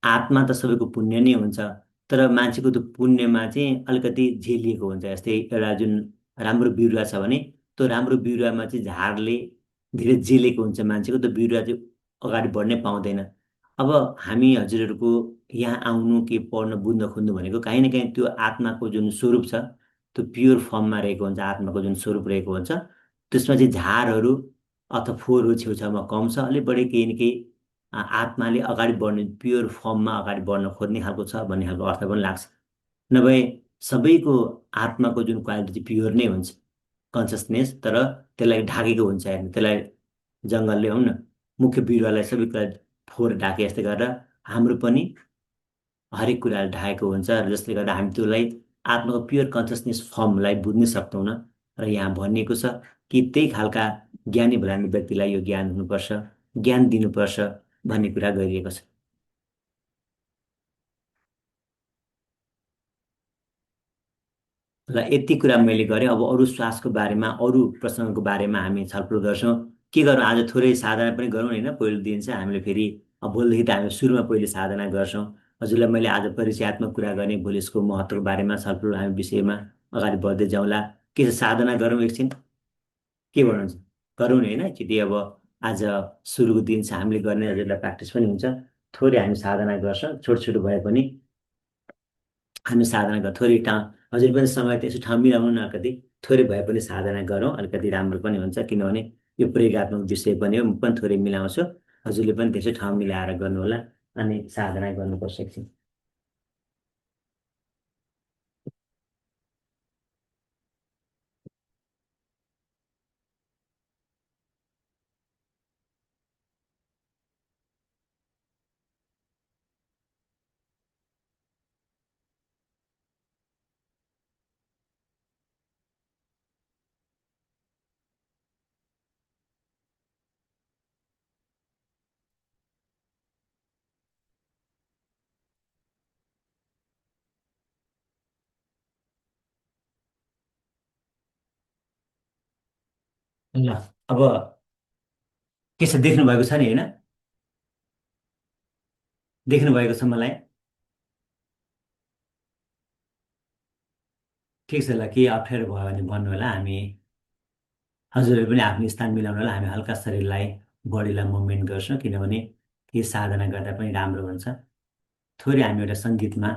आत्मा त सबैको पुण्य नै हुन्छ, तर मान्छेको त्यो पुण्यमा चाहिँ अलिकति झेलिएको हुन्छ। जस्तै एउटा जुन राम्रो बिरुवा छ भने त्यो राम्रो बिरुवामा चाहिँ झारले धेरै जेलेको हुन्छ मान्छेको, त्यो बिरुवा चाहिँ अगाडि बढ्नै पाउँदैन। अब हामी हजुरहरूको यहाँ आउनु के पढ्न बुझ्न खोज्नु भनेको काहीँ न काहीँ त्यो आत्माको जुन स्वरूप छ त्यो प्योर फर्ममा रहेको हुन्छ, आत्माको जुन स्वरूप रहेको हुन्छ। त्यसमा चाहिँ झारहरू अथवा फोहोरहरू छेउछाउमा कम छ, अलिक बढी केही न केही आत्माले अगाडि बढ्ने प्योर फर्ममा अगाडि बढ्न खोज्ने खालको छ भन्ने खालको अर्थ पनि लाग्छ। नभए सबैको आत्माको जुन क्वालिटी चाहिँ प्योर नै हुन्छ, कन्सियसनेस, तर त्यसलाई ढाकेको हुन्छ हेर्नु, त्यसलाई जङ्गलले आउन मुख्य बिरुवालाई सबै कुरा फोहोर ढाके जस्तै गरेर हाम्रो पनि हरेक कुराले ढाकेको हुन्छ, र जसले गर्दा हामी त्यसलाई आत्माको प्योर कन्सियसनेस फर्मलाई बुझ्नै सक्दैनौँ। र यहाँ भनिएको छ कि त्यही खालका ज्ञानी भलाउने व्यक्तिलाई यो ज्ञान हुनुपर्छ, ज्ञान दिनुपर्छ भन्ने कुरा गरिएको छ। ल यति कुरा मैले गरेँ। अब अरू श्वासको बारेमा, अरू प्रसङ्गको बारेमा हामी छलफल गर्छौँ। के गरौँ, आज थोरै साधना पनि गरौँ होइन। पहिलो दिन चाहिँ हामीले फेरि अब बोल्दाखेरि त हामी सुरुमा पहिले साधना गर्छौँ। हजुरलाई मैले आज परिचयात्मक कुरा गरेँ, भोलि यसको महत्त्वको बारेमा छलफल हामी विषयमा अगाडि बढ्दै जाउँला। के छ, साधना गरौँ एकछिन, के भन्नुहुन्छ? गरौँ नि होइन एकचोटि। अब आज सुरुको दिन चाहिँ हामीले गर्ने, हजुरलाई प्र्याक्टिस पनि हुन्छ। थोरै हामी साधना गर्छौँ, छोटो छोटो भए पनि हामी साधना गर थोरै ठाउँ, हजुर पनि समय त्यसो ठाउँ मिलाउनु न कति, थोरै भए पनि साधना गरौँ, अलिकति राम्रो पनि हुन्छ। किनभने यो प्रयोगत्मक विषय पनि हो, म पनि थोरै मिलाउँछु, हजुरले पनि त्यसै ठाउँ मिलाएर गर्नुहोला। अनि साधना गर्नुपर्छ एकछिन। ल अब के छ, देख्नु भएको छ नि होइन? देख्नु भएको छ मलाई? ठिक छ, ल केही अप्ठ्यारो भयो भने भन्नु होला। हामी हजुरहरू पनि आफ्नो स्थान मिलाउनु होला। हामी हल्का शरीरलाई, बडीलाई मुभमेन्ट गर्छौँ, किनभने के साधना गर्दा पनि राम्रो हुन्छ। थोरै हामी एउटा सङ्गीतमा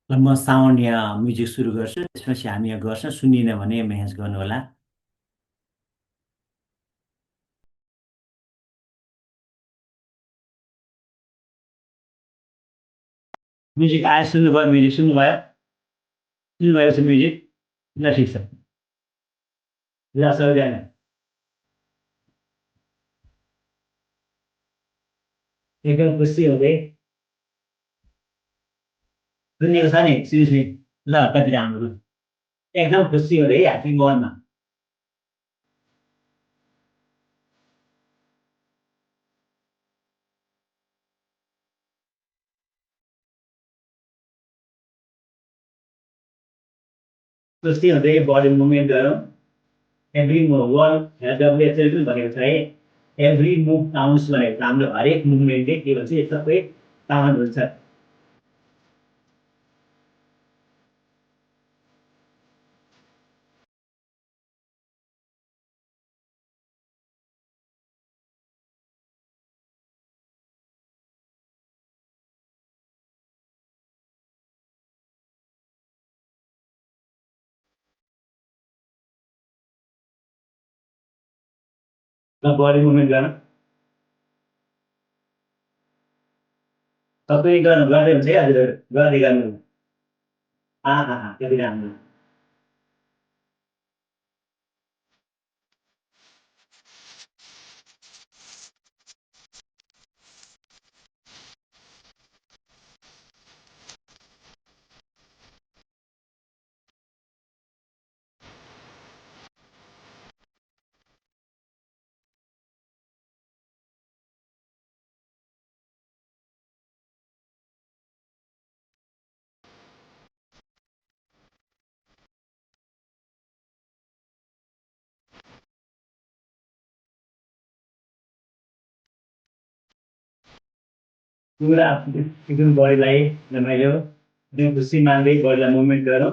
ल म साउन्ड या म्युजिक सुरु गर्छु, त्यसपछि हामी यहाँ गर्छौँ। सुनिएन भने मेसेज गर्नु होला। म्युजिक आयो, सुन्नुभयो? म्युजिक सुन्नुभयो? सुन्नुभएको छ म्युजिक? ल ठिक छ। ल सबैजना एकदम खुसी हुँदै सुनेको छ नि, सुनिस् नि? ल कति राम्रो, एकदम खुसी हुँदै ह्याप्पी मनमा। खुसी हुँदै बडी मुभमेन्ट गरौँ। एभ्री वर्ल्ड डब्लुएचओले पनि भनेको छ है, एभ्री मुभ काउन्ट्स भनेको छ। हाम्रो हरेक मुभमेन्टले के भन्छ, यो सबै काउन्ट हुन्छ। बडी मुभमेन्ट गर्न सबै गर्नु गर्दै हुन्छ क्या हजुर गर्दै गर्नु त्यति राम्रो पुरा एकदम बडीलाई रमाइलो एकदम खुसी मान्दै बडीलाई मुभमेन्ट गरौँ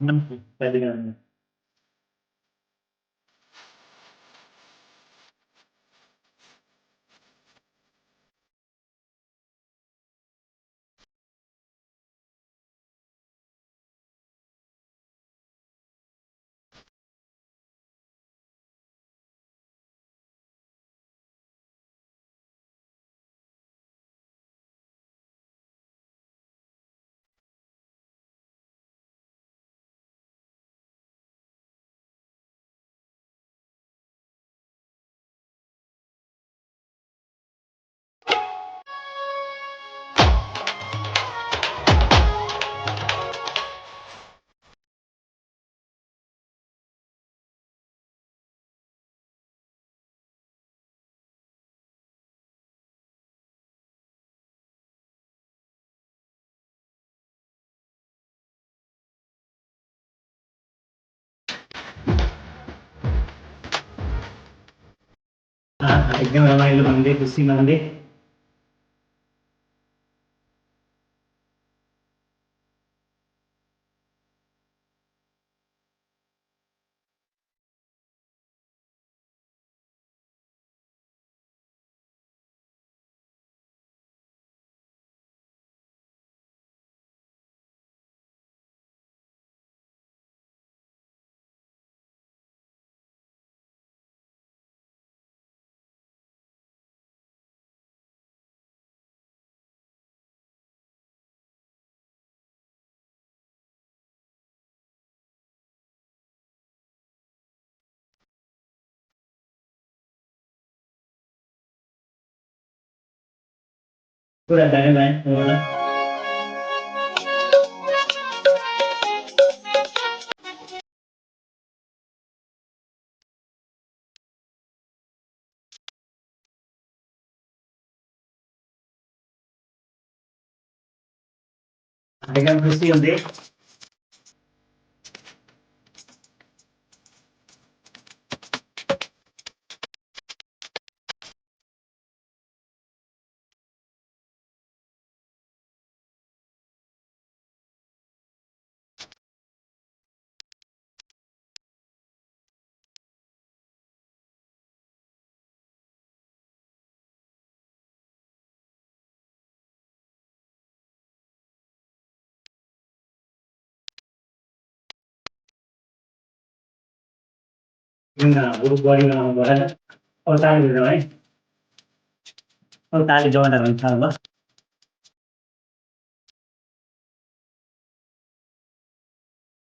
कहिले गर्नु एकदम रमाइलो मान्दै खुसी मान्दै पुरा धन्यवाद एकदम खुसी हुँदै ग्रुप बडी बनाउनु भएन अब ताली बजाउँ है अब ताली जोड्दा हुन्छ अब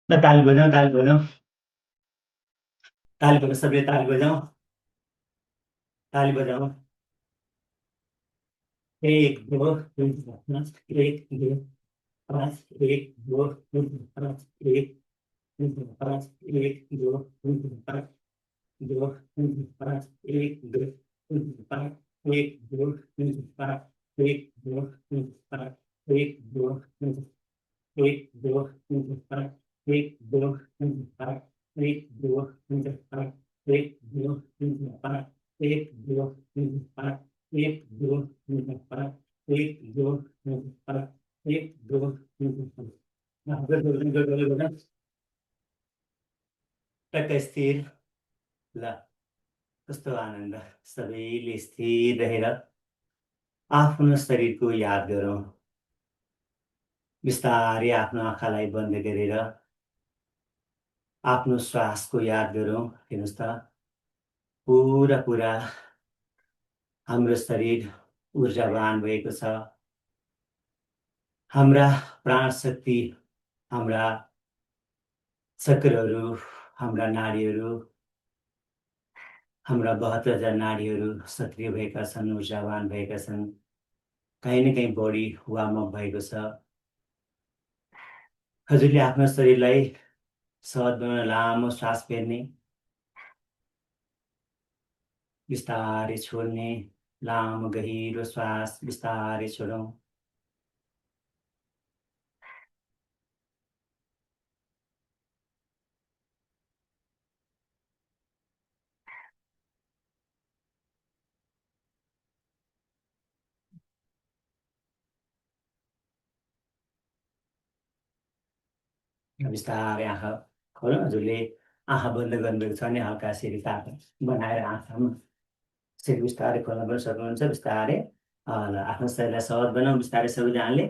ल ताली बजाउँ ताली बजाउँ सबैले ताली बजाउँ एक दो तीन चार पाँच एक दो पाँच एक दो तीन चार पाँच एक तीन चार पाँच एक दो तीन चार पाँच दो तीन चार पाँच एक दो तीन चार पाँच एक दो तीन चार पाँच एक दो तीन चार पाँच एक दो तीन एक दो तीन पाँच एक दो तीन पाँच एक दो तीन पाँच एक दो तीन पाँच एक दो तीन पाँच एक दो तीन पाँच एक दो तीन पाँच एक दो तीन पाँच टक्क स्थिर ल कस्तो आनन्द सबैले स्थिर रहेर आफ्नो शरीरको याद गरौँ बिस्तारै आफ्नो आँखालाई बन्द गरेर आफ्नो श्वासको याद गरौँ हेर्नुहोस् त पुरा पुरा हाम्रो शरीर ऊर्जावान भएको छ हाम्रा प्राण शक्ति हाम्रा चक्रहरू हाम्रा नाडीहरू हाम्रा 72,000 नाडीहरू सक्रिय भएका छन् ऊर्जावान भएका छन् कहीँ न कहीँ बढी वार्मअप भएको छ हजुरले आफ्नो शरीरलाई सहज बनाउन लामो श्वास फेर्ने बिस्तारै छोड्ने लामो गहिरो श्वास बिस्तारै छोडौँ बिस्तारै आँखा खोलौँ हजुरले आँखा बन्द गर्नुभएको छ भने हल्का यसरी तातो बनाएर आँखामा यसरी बिस्तारै खोल्न पनि सक्नुहुन्छ बिस्तारै ल आफ्नो शरीरलाई सहज बनाऊ बिस्तारै सबैजनाले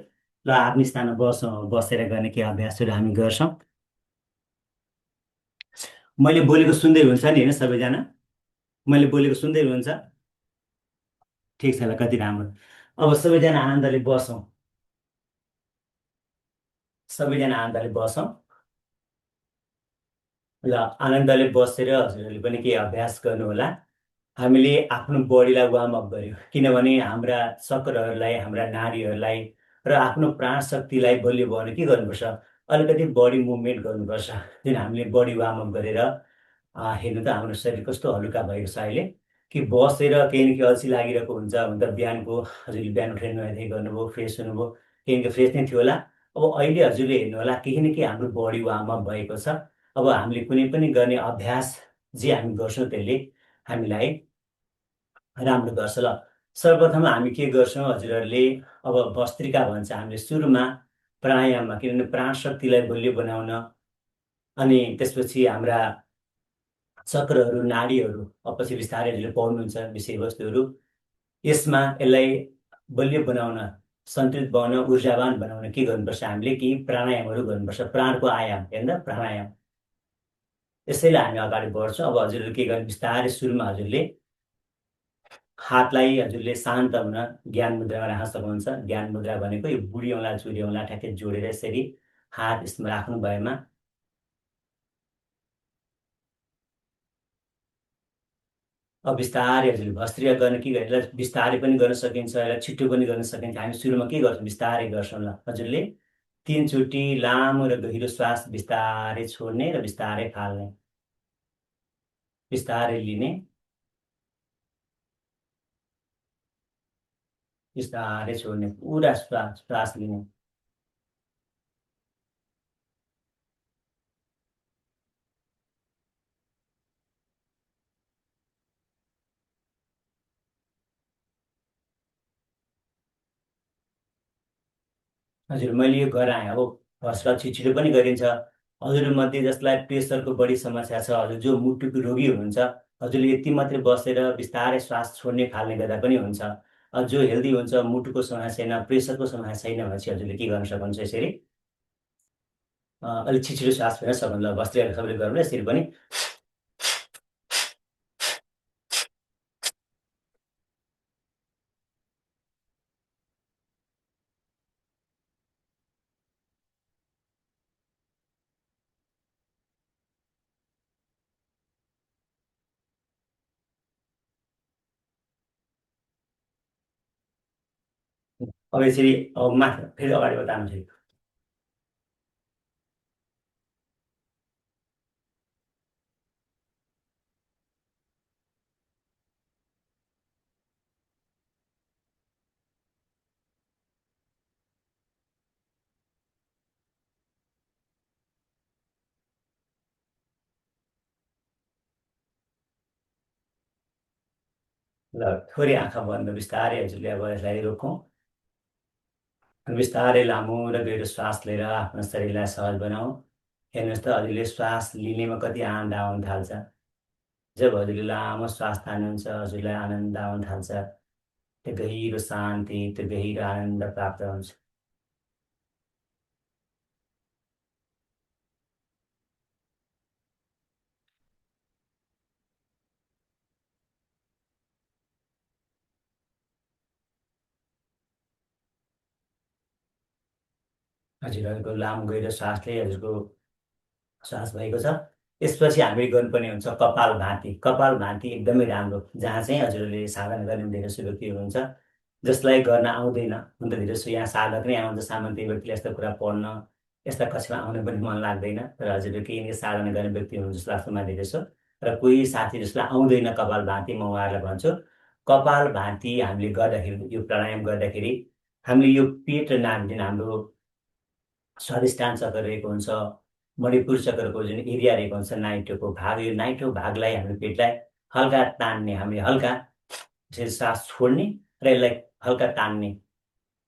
ल आफ्नो स्थानमा बसौँ बसेर गर्ने के अभ्यासहरू हामी गर्छौँ मैले बोलेको सुन्दै हुन्छ नि होइन सबैजना मैले बोलेको सुन्दै हुनुहुन्छ ठिक छ ल कति राम्रो अब सबैजना आनन्दले बसौँ सबैजना आनन्दले बसौँ ल आनन्दले बसेर हजुरहरूले पनि केही अभ्यास गर्नुहोला हामीले आफ्नो बडीलाई वार्मअप गर्यो किनभने हाम्रा चक्रहरूलाई हाम्रा नाडीहरूलाई र आफ्नो प्राण शक्तिलाई बलियो बनाउन के गर्नुपर्छ अलिकति बडी मुभमेन्ट गर्नुपर्छ जुन हामीले बडी वार्मअप गरेर हेर्नु त हाम्रो शरीर कस्तो हलुका भएको छ अहिले कि बसेर केही न केही अल्छी लागिरहेको हुन्छ हुन त बिहानको हजुरले बिहान उठेर नुहाइ गर्नुभयो फ्रेस हुनुभयो केही न केही फ्रेस नै थियो होला अब अहिले हजुरले हेर्नु होला केही न केही हाम्रो बडी वार्मअप भएको छ अब हामीले कुनै पनि गर्ने अभ्यास जे हामी गर्छौँ त्यसले हामीलाई राम्रो गर्छ ल सर्वप्रथम हामी के गर्छौँ हजुरहरूले अब भस्त्रिका भन्छ हामीले सुरुमा प्राणायाममा किनभने प्राण शक्तिलाई बलियो बनाउन अनि त्यसपछि हाम्रा चक्रहरू नाडीहरू अब पछि बिस्तारै हजुरले पढ्नुहुन्छ विषयवस्तुहरू यसमा यसलाई बलियो बनाउन सन्तुलित बनाउन ऊर्जावान बनाउन के गर्नुपर्छ हामीले केही प्राणायामहरू गर्नुपर्छ प्राणको आयाम हेर्दा प्राणायाम यसैले हामी अगाडि बढ्छौँ अब हजुरहरूले के गर्नु बिस्तारै सुरुमा हजुरले हातलाई हजुरले शान्त हुन ज्ञान मुद्रामा राख्न सक्नुहुन्छ ज्ञान मुद्रा भनेको यो बुढी औँला चुरी औँला ठ्याक्कै जोडेर यसरी हात यसमा राख्नु भएमा अब बिस्तारै हजुरले भस्त्रिका गर्न के गर्नु यसलाई बिस्तारै पनि गर्न सकिन्छ यसलाई छिट्टो पनि गर्न सकिन्छ हामी सुरुमा के गर्छौँ बिस्तारै गर्छौँ ल हजुरले 3 चोटि लामो र गहिरो श्वास बिस्तारै छोड्ने र बिस्तारै फाल्ने बिस्तारै लिने बिस्तारै छोड्ने पुरा श्वास श्वास लिने हजुर मैले यो गराएँ अब फर्स्टमा छिटो पनि गरिन्छ हजुरमध्ये जसलाई प्रेसरको बढी समस्या छ हजुर जो मुटुको रोगी हुनुहुन्छ हजुरले यति मात्रै बसेर बिस्तारै श्वास छोड्ने फाल्ने गर्दा पनि हुन्छ जो हेल्दी हुन्छ मुटुको समस्या छैन प्रेसरको समस्या छैन भने चाहिँ हजुरले के गर्न सक्नुहुन्छ यसरी अलिक छिटो श्वास फेर्न सक्नुहुन्छ भस्त्रिका सबैले गर्नु यसरी पनि अब यसरी अब माथि फेरि अगाडि बढ्नु छ। ल थोरै आँखा बन्द बिस्तारै हजुरले अब यसलाई रोकौँ। अनि बिस्तारै लामो र गहिरो श्वास लिएर आफ्नो शरीरलाई सहज बनाऊ। हेर्नुहोस् त हजुरले श्वास लिनेमा कति आनन्द आउन थाल्छ। जब हजुरले लामो श्वास तान्नुहुन्छ हजुरलाई आनन्द आउन थाल्छ। त्यो गहिरो शान्ति त्यो गहिरो आनन्द प्राप्त हुन्छ। हजुरहरूको लामो गहिरो श्वासले हजुरको श्वास भएको छ। यसपछि हामीले गर्नुपर्ने हुन्छ कपाल भाती। कपाल भाती एकदमै राम्रो, जहाँ चाहिँ हजुरहरूले साधना गर्ने धेरै जसो व्यक्ति हुनुहुन्छ जसलाई गर्न आउँदैन। हुन त धेरै जसो यहाँ साधक नै आउँछ, सामान्य व्यक्तिले यस्तो कुरा पढ्न यस्ता कक्षामा आउन पनि मन लाग्दैन। तर हजुरले केही न साधना गर्ने व्यक्ति हुनुहुन्छ जस्तो लाग्छ मलाई धेरै जसो। र कोही साथी जसलाई आउँदैन कपाल भाती, म उहाँहरूलाई भन्छु कपाल भाती हामीले गर्दाखेरि, यो प्राणायाम गर्दाखेरि हामीले यो पेट र नाभि जुन हाम्रो स्वादिष्टान चक्र रहेको हुन्छ, मणिपुर चक्रको जुन एरिया रहेको हुन्छ नाइटोको भाग, यो नाइटो भागलाई हाम्रो पेटलाई हल्का तान्ने, हामीले हल्का यसरी सास छोड्ने र यसलाई हल्का तान्ने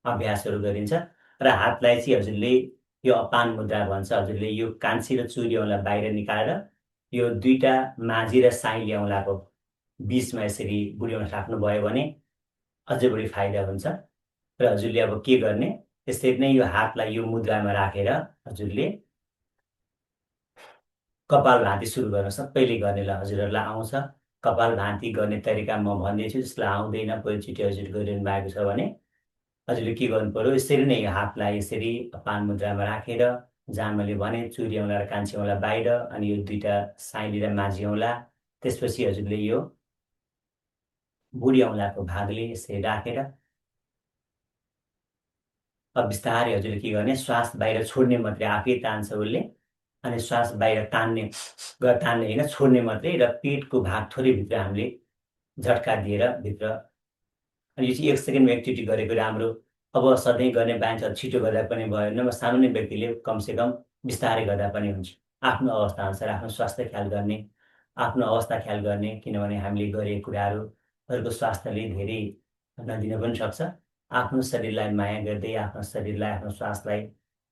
अभ्यासहरू गरिन्छ। र हातलाई चाहिँ हजुरले यो अपान मुद्रा भन्छ। हजुरले यो कान्छी र चुरी औँला बाहिर निकालेर यो दुईटा माझी र साइली औँलाको बिचमा यसरी बुढी औँला राख्नुभयो भने अझै बढी फाइदा हुन्छ। र हजुरले अब के गर्ने, यसरी नै यो हातलाई यो मुद्रामा राखेर हजुरले कपाल भाती सुरु गर्न सबैले गर्ने। ल हजुरहरूलाई आउँछ कपाल भाती गर्ने तरिका म भन्दैछु, जसलाई आउँदैन पहिलोचोटि हजुर गरिरहनु भएको छ भने हजुरले के गर्नु पर्यो, यसरी नै यो हातलाई यसरी पान मुद्रामा राखेर जहाँ मैले भने चुरी औँला र कान्छी औँला बाहिर अनि यो दुईटा साइली र माझी औँला, त्यसपछि हजुरले यो बुढी औँलाको भागले यसरी राखेर अब बिस्तारै हजुरले के गर्ने, श्वास बाहिर छोड्ने मात्रै, आफै तान्छ उसले। अनि श्वास बाहिर तान्ने तान्ने होइन, छोड्ने मात्रै। र पेटको भाग थोरै भित्र हामीले झट्का दिएर भित्र। अनि यो चाहिँ 1 सेकेन्डमा एकचोटि गरेको राम्रो। अब सधैँ गर्ने बानी छ छिटो गर्दा पनि भयो, नभए सामान्य व्यक्तिले कमसेकम बिस्तारै गर्दा पनि हुन्छ। आफ्नो अवस्था अनुसार आफ्नो स्वास्थ्य ख्याल गर्ने, आफ्नो अवस्था ख्याल गर्ने। किनभने हामीले गरेको कुराहरू अरूको स्वास्थ्यले धेरै नदिन पनि सक्छ। आफ्नो शरीरलाई माया गर्दै, आफ्नो शरीरलाई, आफ्नो श्वासलाई,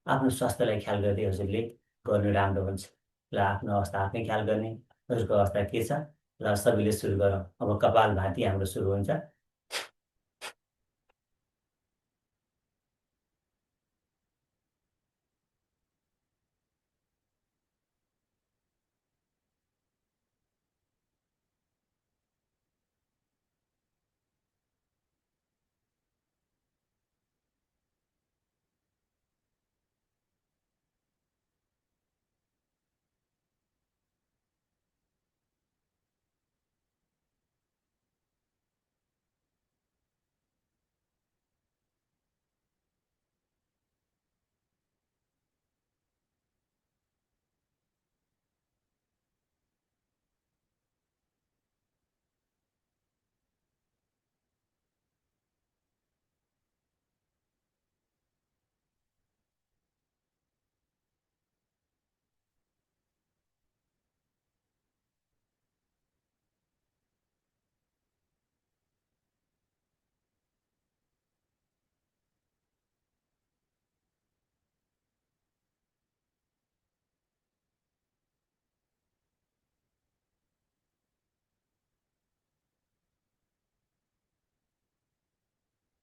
आफ्नो स्वास्थ्यलाई ख्याल गर्दै हजुरले गर्नु राम्रो हुन्छ। ल आफ्नो अवस्था आफ्नै ख्याल गर्ने, अरूको अवस्था के छ। ल सबैले सुरु गरौँ। अब कपाल भाती हाम्रो सुरु हुन्छ।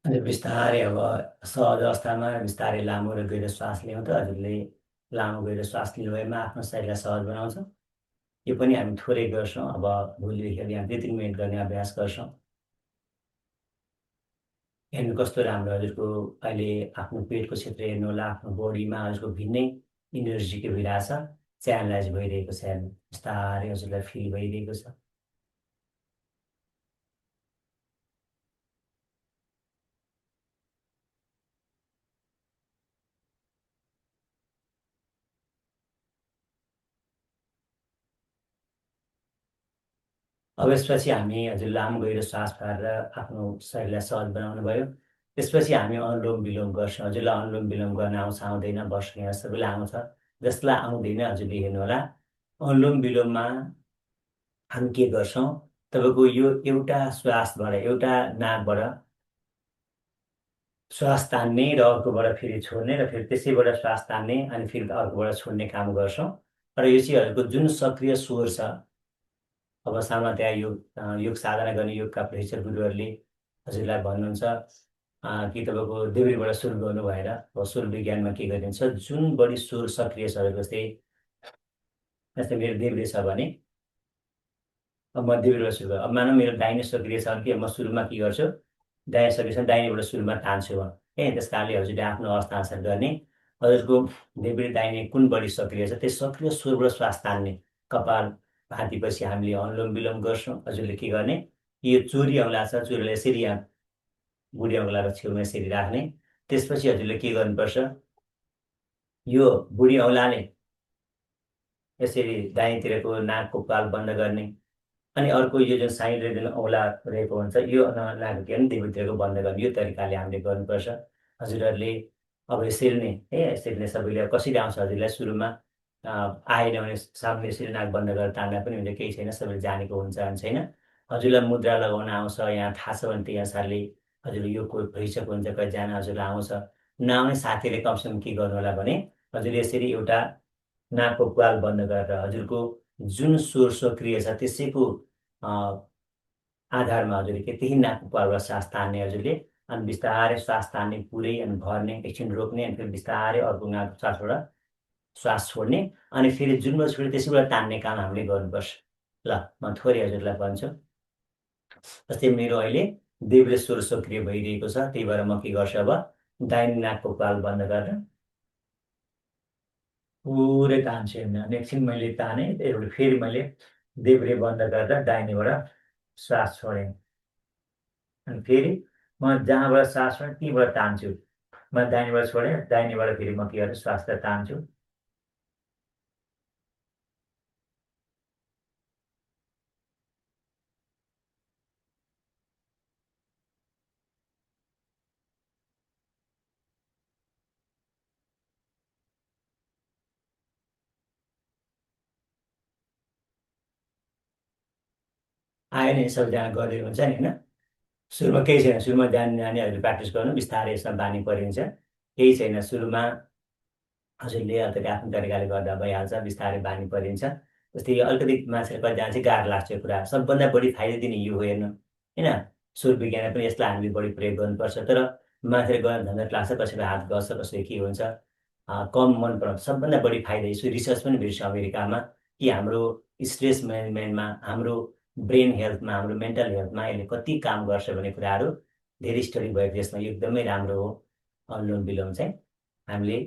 अनि बिस्तारै अब सहज अवस्थामा बिस्तारै लामो र गहिरो श्वास लिउँ त हजुरले। लामो गहिरो श्वास लिनुभएमा आफ्नो शरीरलाई सहज बनाउँछ। यो पनि हामी थोरै गर्छौँ। अब भोलिदेखि हामी 2-3 मिनट गर्ने अभ्यास गर्छौँ। हेर्नु कस्तो राम्रो हजुरको अहिले आफ्नो पेटको क्षेत्र हेर्नु होला, आफ्नो बडीमा हजुरको भिन्नै इनर्जीको भिराछ, च्यानलाइज भइरहेको छ। हेर्नु बिस्तारै हजुरलाई फिल भइरहेको छ। अब यसपछि हामी हजुर लामो गहिरो श्वास फेरेर आफ्नो शरीरलाई सहज बनाउनु भयो। त्यसपछि हामी अनुलोम विलोम गर्छौँ। हजुरलाई अनुलोम विलोम गर्न आउँछ आउँदैन, बस्ने सबैलाई आउँछ। जसलाई आउँदैन हजुरले हेर्नुहोला, अनुलोम विलोममा हामी के गर्छौँ, तपाईँको यो एउटा श्वासबाट, एउटा नाकबाट श्वास तान्ने र अर्कोबाट फेरि छोड्ने र फेरि त्यसैबाट श्वास तान्ने अनि फेरि अर्कोबाट छोड्ने काम गर्छौँ। र यो चाहिँ हजुरको जुन सक्रिय स्वर छ, अब सामान्यतया योग साधना गर्ने योगका प्रशिक्षक गुरुहरूले हजुरलाई भन्नुहुन्छ कि तपाईँको देब्रेबाट सुरु गर्नु भएर, अब स्वर विज्ञानमा के गरिन्छ, जुन बढी स्वर सक्रिय छ, जस्तै जस्तै मेरो देब्रे छ भने अब म देब्रेबाट सुरु गर्छु। अब मानव मेरो दाहिने सक्रिय छ भने म सुरुमा के गर्छु, दाहिने सक्रिय छ दाहिनेबाट सुरुमा तान्छु म। त्यस कारणले हजुरले आफ्नो अवस्था अनुसार गर्ने, हजुरको देब्रे दाहिने कुन बढी सक्रिय छ त्यस सक्रिय स्वरबाट श्वास तान्ने। कपाल भाँतीपछि हामीले अनुलोम विलोम गर्छौँ। हजुरले के गर्ने, यो चोरी औँला छ, चोरीलाई यसरी यहाँ बुढी औँलाको छेउमा यसरी राख्ने। त्यसपछि हजुरले के गर्नुपर्छ, यो बुढी औँलाले यसरी दाहिनेतिरको नाकको पाल बन्द गर्ने अनि अर्को यो जुन साइडले जुन औँला रहेको हुन्छ यो नाकको के भने देब्रेतिरको बन्द गर्ने। यो तरिकाले हामीले गर्नुपर्छ। हजुरहरूले अब यसरी नै यसरी नै सबैले कसरी आउँछ हजुरलाई सुरुमा आएन भने सामने यसरी नाक बन्द गरेर तान्दा पनि हुन्छ, केही छैन, सबैले जानेको हुन्छ अनि छैन। हजुरलाई मुद्रा लगाउन आउँछ, यहाँ थाहा छ भने त्यही अनुसारले हजुरले यो कोही प्रशिक्षक हुन्छ, कतिजना हजुरलाई आउँछ। नआउने साथीले कमसेकम के गर्नु होला भने हजुरले यसरी एउटा नाकको प्वाल बन्द गरेर हजुरको जुन स्वर सक्रिय छ त्यसैको आधारमा हजुरले के त्यही नाकको प्वालबाट श्वास तान्ने हजुरले, अनि बिस्तारै श्वास तान्ने पुरै अनि भर्ने, एकछिन रोक्ने अनि फेरि बिस्तारै अर्को नाकको श्वासबाट श्वास छोड्ने अनि फेरि जुनबाट छोड्यो त्यसैबाट तान्ने काम हामीले गर्नुपर्छ। ल म थोरै हजुरलाई भन्छु। जस्तै मेरो अहिले देब्रे स्वर सक्रिय भइरहेको छ, त्यही भएर म के गर्छु, अब दाहिने नाकको प्वाल बन्द गरेर पुरै तान्छु हेर्नु। अनि एकछिन मैले ताने, त्यहाँबाट फेरि मैले देब्रे बन्द गरेर दाहिनेबाट श्वास छोडेँ अनि फेरि म जहाँबाट श्वास छोडेँ त्यहीँबाट तान्छु। म दाहिनेबाट छोडेँ, दाहिनेबाट फेरि म के गर्छु श्वासलाई तान्छु। आयो नि सबैजना गर्दै हुन्छ नि होइन। सुरुमा केही छैन, सुरुमा नानीहरूले प्र्याक्टिस गर्नु, बिस्तारै यसमा बानी परिन्छ, केही छैन। सुरुमा हजुरले अलिकति आफ्नो तरिकाले गर्दा भइहाल्छ, बिस्तारै बानी परिन्छ। जस्तै यो अलिकति मान्छेले कतिजना चाहिँ गाह्रो लाग्छ यो कुरा, सबभन्दा बढी फाइदा दिने यो हो हेर्नु होइन। स्वर विज्ञान पनि यसलाई हामीले बढी प्रयोग गर्नुपर्छ, तर मान्छेले गर्न झन्झट लाग्छ, कसैको हात गर्छ, कसैको के हुन्छ, कम मन पराउँछ। सबभन्दा बढी फाइदा यसो रिसर्च पनि भेट्छ अमेरिकामा कि हाम्रो स्ट्रेस म्यानेजमेन्टमा, हाम्रो ब्रेन हेल्थमा, हाम्रो मेन्टल हेल्थमा यसले कति काम गर्छ भन्ने कुराहरू धेरै स्टडी भएको यसमा एकदमै राम्रो हो अनुलोम विलोम चाहिँ। हामीले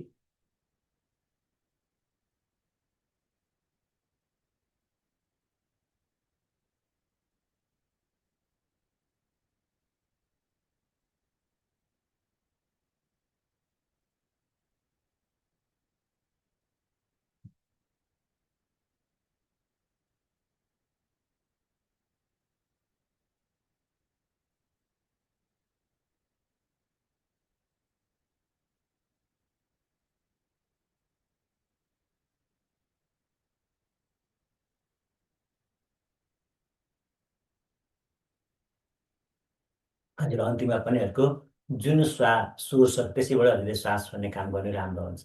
हजुर अन्तिममा पनिहरूको जुन स्वर छ त्यसैबाट हामीले श्वास छोड्ने काम गर्ने राम्रो हुन्छ।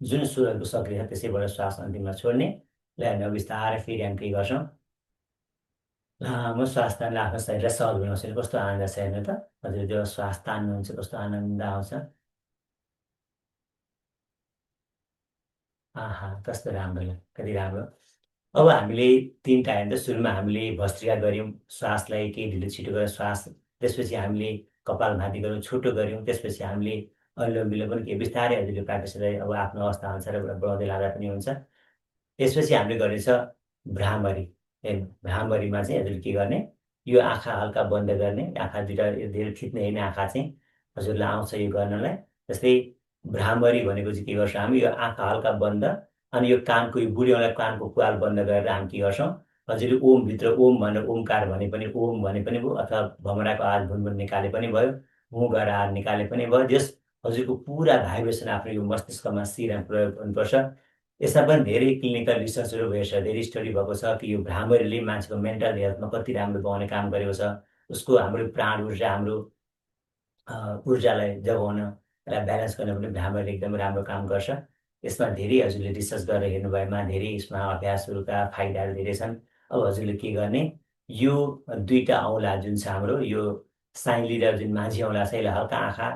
जुन स्वरहरूको सक्रिय छ त्यसैबाट श्वास अन्तिममा छोड्ने। ल हेर्नु बिस्तारै फेरि हामी के गर्छौँ, लामो श्वास तान्ने आफ्नो शरीरलाई सहज बनाउँछ। कस्तो आनन्द छ हेर्नु त, हजुर जब श्वास तान्नुहुन्छ कस्तो आनन्द आउँछ। आहा कस्तो राम्रो, कति राम्रो। अब हामीले तिनवटा हेर्दा सुरुमा हामीले भस्त्रिका गऱ्यौँ, श्वासलाई केही ढिलो छिटो गरेर श्वास, त्यसपछि हामीले कपाल भाती गऱ्यौँ, छोटो गऱ्यौँ, त्यसपछि हामीले अनुलोम विलोम पनि के बिस्तारै हजुरले प्र्याक्टिस गर्दै अब आफ्नो अवस्था अनुसार बढाउँदै लाँदा पनि हुन्छ। त्यसपछि हामीले गर्नेछ भ्रामरी। हेर्नु भ्रामरीमा चाहिँ हजुरले के गर्ने, यो आँखा हल्का बन्द गर्ने, आँखा दुइटा धेरै थिच्ने होइन, आँखा चाहिँ हजुरलाई आउँछ यो गर्नलाई। जस्तै भ्रामरी भनेको चाहिँ के गर्छौँ हामी, यो आँखा हल्का बन्द अनि यो कानको यो बुढीवाला कानको प्वाल बन्द गरेर हामी के गर्छौँ, हजुरले ओमभित्र ओम भनेर ओमकार भने पनि ओम भने पनि भयो, अथवा भमराको आवाज भुनभुन निकाले पनि भयो, हुँ गरेर आवाज निकाले पनि भयो। जस हजुरको पुरा भाइब्रेसन आफ्नो यो मस्तिष्कमा शिरमा प्रयोग गर्नुपर्छ। यसमा पनि धेरै क्लिनिकल रिसर्चहरू भएको छ, धेरै स्टडी भएको छ कि यो भ्रामरीले मान्छेको मेन्टल हेल्थमा कति राम्रो बनाउने काम गरेको छ। उसको हाम्रो प्राण ऊर्जा, हाम्रो ऊर्जालाई जगाउन, यसलाई ब्यालेन्स गर्न पनि भ्रामरले एकदम राम्रो काम गर्छ। यसमा धेरै हजुरले रिसर्च गरेर हेर्नुभएमा धेरै यसमा अभ्यासहरूका फाइदाहरू धेरै छन्। अब हजुरले के गर्ने, यो दुईटा औँला जुन छ हाम्रो, यो साइली र जुन माझी औँला छ, यसलाई हल्का आँखा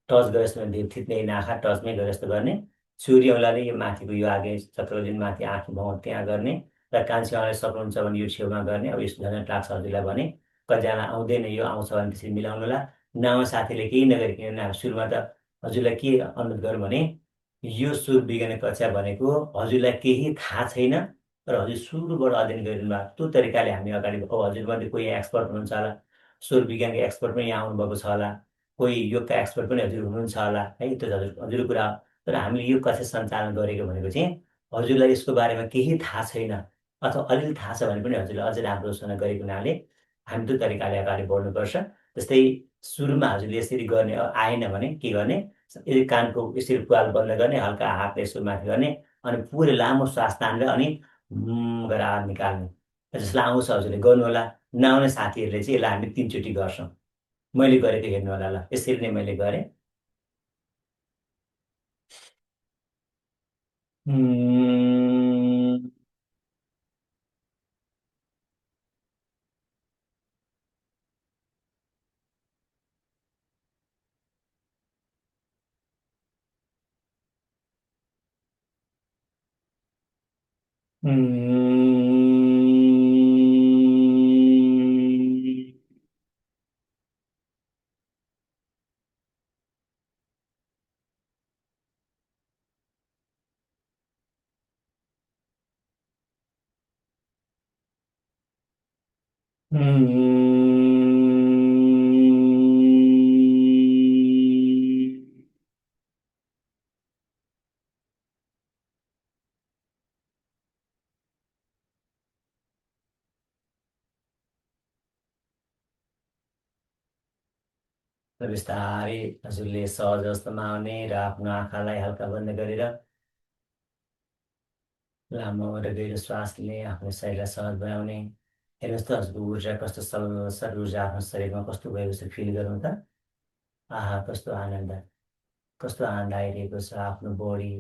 टच गरे जस्तो धेरै थिच्ने होइन, आँखा टचमै गरे जस्तो गर्ने। चुरी औँलाले यो माथिको यो आगे चक्र जुन माथि आँखी भाउ त्यहाँ गर्ने, र कान्छी औँलाले सक्नुहुन्छ भने यो छेउमा गर्ने। अब यस्तो झन् लाग्छ हजुरलाई भने, कतिजना आउँदैन यो आउँछ भने त्यसरी मिलाउनुला। नयाँ साथीले केही नगरिकन सुरुमा त हजुरलाई के अनुरोध गरौँ भने, यो सुर विज्ञान कक्षा भनेको हजुरलाई केही थाहा छैन र हजुर सुरुबाट अध्ययन गरिरहनु भएको, त्यो तरिकाले हामी अगाडि, अब हजुरमध्ये कोही एक्सपर्ट हुनुहुन्छ होला, स्वर विज्ञानको एक्सपर्ट पनि यहाँ आउनुभएको छ होला, कोही योगका एक्सपर्ट पनि हजुर हुनुहुन्छ होला है, त्यो हजुरको कुरा हो। तर हामीले यो कक्षा सञ्चालन गरेको भनेको चाहिँ हजुरलाई यसको बारेमा केही थाहा छैन अथवा अलिअलि थाहा छ भने पनि हजुरले अझै राम्रोसँग गरेको हुनाले हामी त्यो तरिकाले अगाडि बढ्नुपर्छ। जस्तै सुरुमा हजुरले यसरी गर्ने आएन भने के गर्ने, यदि कानको यसरी प्वाल बन्द गर्ने, हल्का हातले यसो माथि गर्ने, अनि पुरै लामो श्वास तानेर अनि गरेर आवाज निकाल्ने। जसलाई आउँछ हजुरले गर्नु होला। नआउने साथीहरूले चाहिँ यसलाई हामी 3 चोटि गर्छौँ। मैले गरेको हेर्नु होला ल, यसरी नै मैले गरेँ। उम्, उम्, बिस्तारै हजुरले सहज अवस्थामा आउने र आफ्नो आँखालाई हल्का बन्द गरेर लामो र गहिरो श्वास लिने, आफ्नो शरीरलाई सहज बनाउने। हेर्नुहोस् त हजुरको ऊर्जा कस्तो सर ऊर्जा आफ्नो शरीरमा कस्तो भएको छ, फिल गरौँ त। आहा, कस्तो आनन्द, कस्तो आनन्द आइरहेको छ। आफ्नो बडी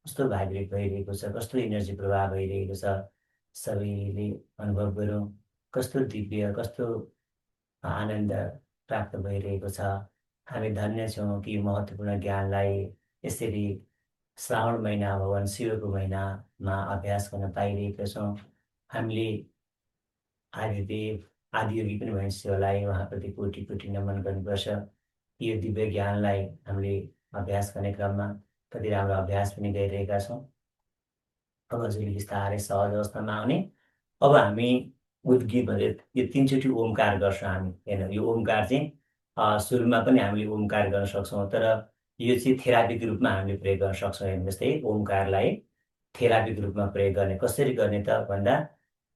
कस्तो भाइब्रेट भइरहेको छ, कस्तो इनर्जी प्रवाह भइरहेको छ, सबैले अनुभव गरौँ। कस्तो दिव्य, कस्तो आनन्द प्राप्त भइरहेको छ। हामी धन्य छौँ कि यो महत्त्वपूर्ण ज्ञानलाई यसरी श्रावण महिना, भगवान् शिवको महिनामा अभ्यास गर्न पाइरहेका छौँ। हामीले आदिदेव आदियोगी पनि भनिन्छ शिवलाई, उहाँप्रति कोटि कोटि नमन गर्नुपर्छ। यो दिव्य ज्ञानलाई हामीले अभ्यास गर्ने क्रममा कति राम्रो अभ्यास पनि गरिरहेका छौँ। अब हजुरले बिस्तारै सहज अवस्थामा आउने। अब हामी उद्गीत भनेर यो 3 चोटि ओमकार गर्छौँ हामी। हेर्नु, यो ओमकार चाहिँ सुरुमा पनि हामीले ओमकार गर्न सक्छौँ, तर यो चाहिँ थेरापीको रूपमा हामीले प्रयोग गर्न सक्छौँ। हेर्नु, जस्तै ओमकारलाई थेरापीको रूपमा प्रयोग गर्ने कसरी गर्ने त भन्दा,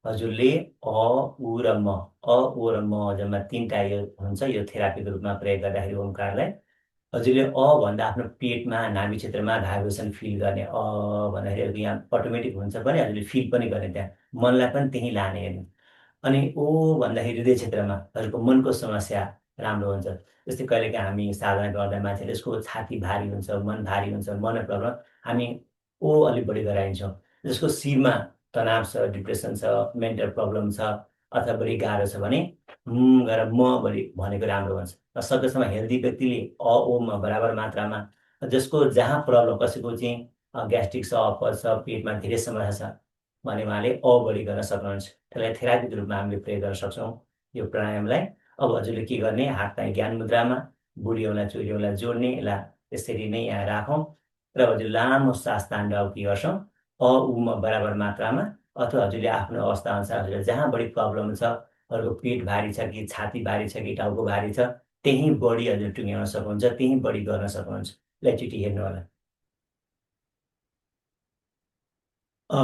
हजुरले अ, उ र म, अ, उ र म जम्मा 3टा यो हुन्छ। यो थेरापीको रूपमा प्रयोग गर्दाखेरि ओमकारलाई हजुरले अ भन्दा आफ्नो पेटमा, नाभि क्षेत्रमा भाइब्रेसन फिल गर्ने। अ भन्दाखेरि यहाँ अटोमेटिक हुन्छ पनि, हजुरले फिल पनि गर्ने, त्यहाँ मनलाई पनि त्यहीँ लाने। हेर्नु, अनि ओ भन्दाखेरि हृदय क्षेत्रमा हजुरको मनको समस्या राम्रो हुन्छ। जस्तै कहिलेकाहीँ हामी साधना गर्दा मान्छेले यसको छाती भारी हुन्छ, मन भारी हुन्छ, मन प्रब्लम, हामी ओ अलिक बढी गराइन्छौँ। जसको शिरमा तनाव छ, डिप्रेसन छ, मेन्टल प्रब्लम छ, अथवा बढी गाह्रो छ भने गरेर म बढी भनेको राम्रो हुन्छ। र सकेसम्म हेल्दी व्यक्तिले अ ओमा बराबर मात्रामा, जसको जहाँ प्रब्लम, कसैको चाहिँ ग्यास्ट्रिक छ, अपच छ, पेटमा धेरै समस्या छ भने उहाँले अ बढी गर्न सक्नुहुन्छ। त्यसलाई थेरापीको रूपमा हामीले प्रयोग गर्न सक्छौँ यो प्राणायामलाई। अब हजुरले के गर्ने, हात चाहिँ ज्ञान मुद्रामा, बुढी औँला चुरी औँला जोड्ने, यसलाई यसरी नै यहाँ राखौँ र हजुर लामो सास तानेर अब के गर्छौँ, अ उमा बराबर मात्रामा, अथवा हजुरले आफ्नो अवस्था अनुसार हजुरले जहाँ बढी प्रब्लम छ, अरूको पेट भारी छ कि छाती भारी छ कि टाउको भारी छ, त्यहीँ बढी हजुर टुङ्ग्याउन सक्नुहुन्छ, त्यहीँ बढी गर्न सक्नुहुन्छ। ल एकचोटि हेर्नु होला। अ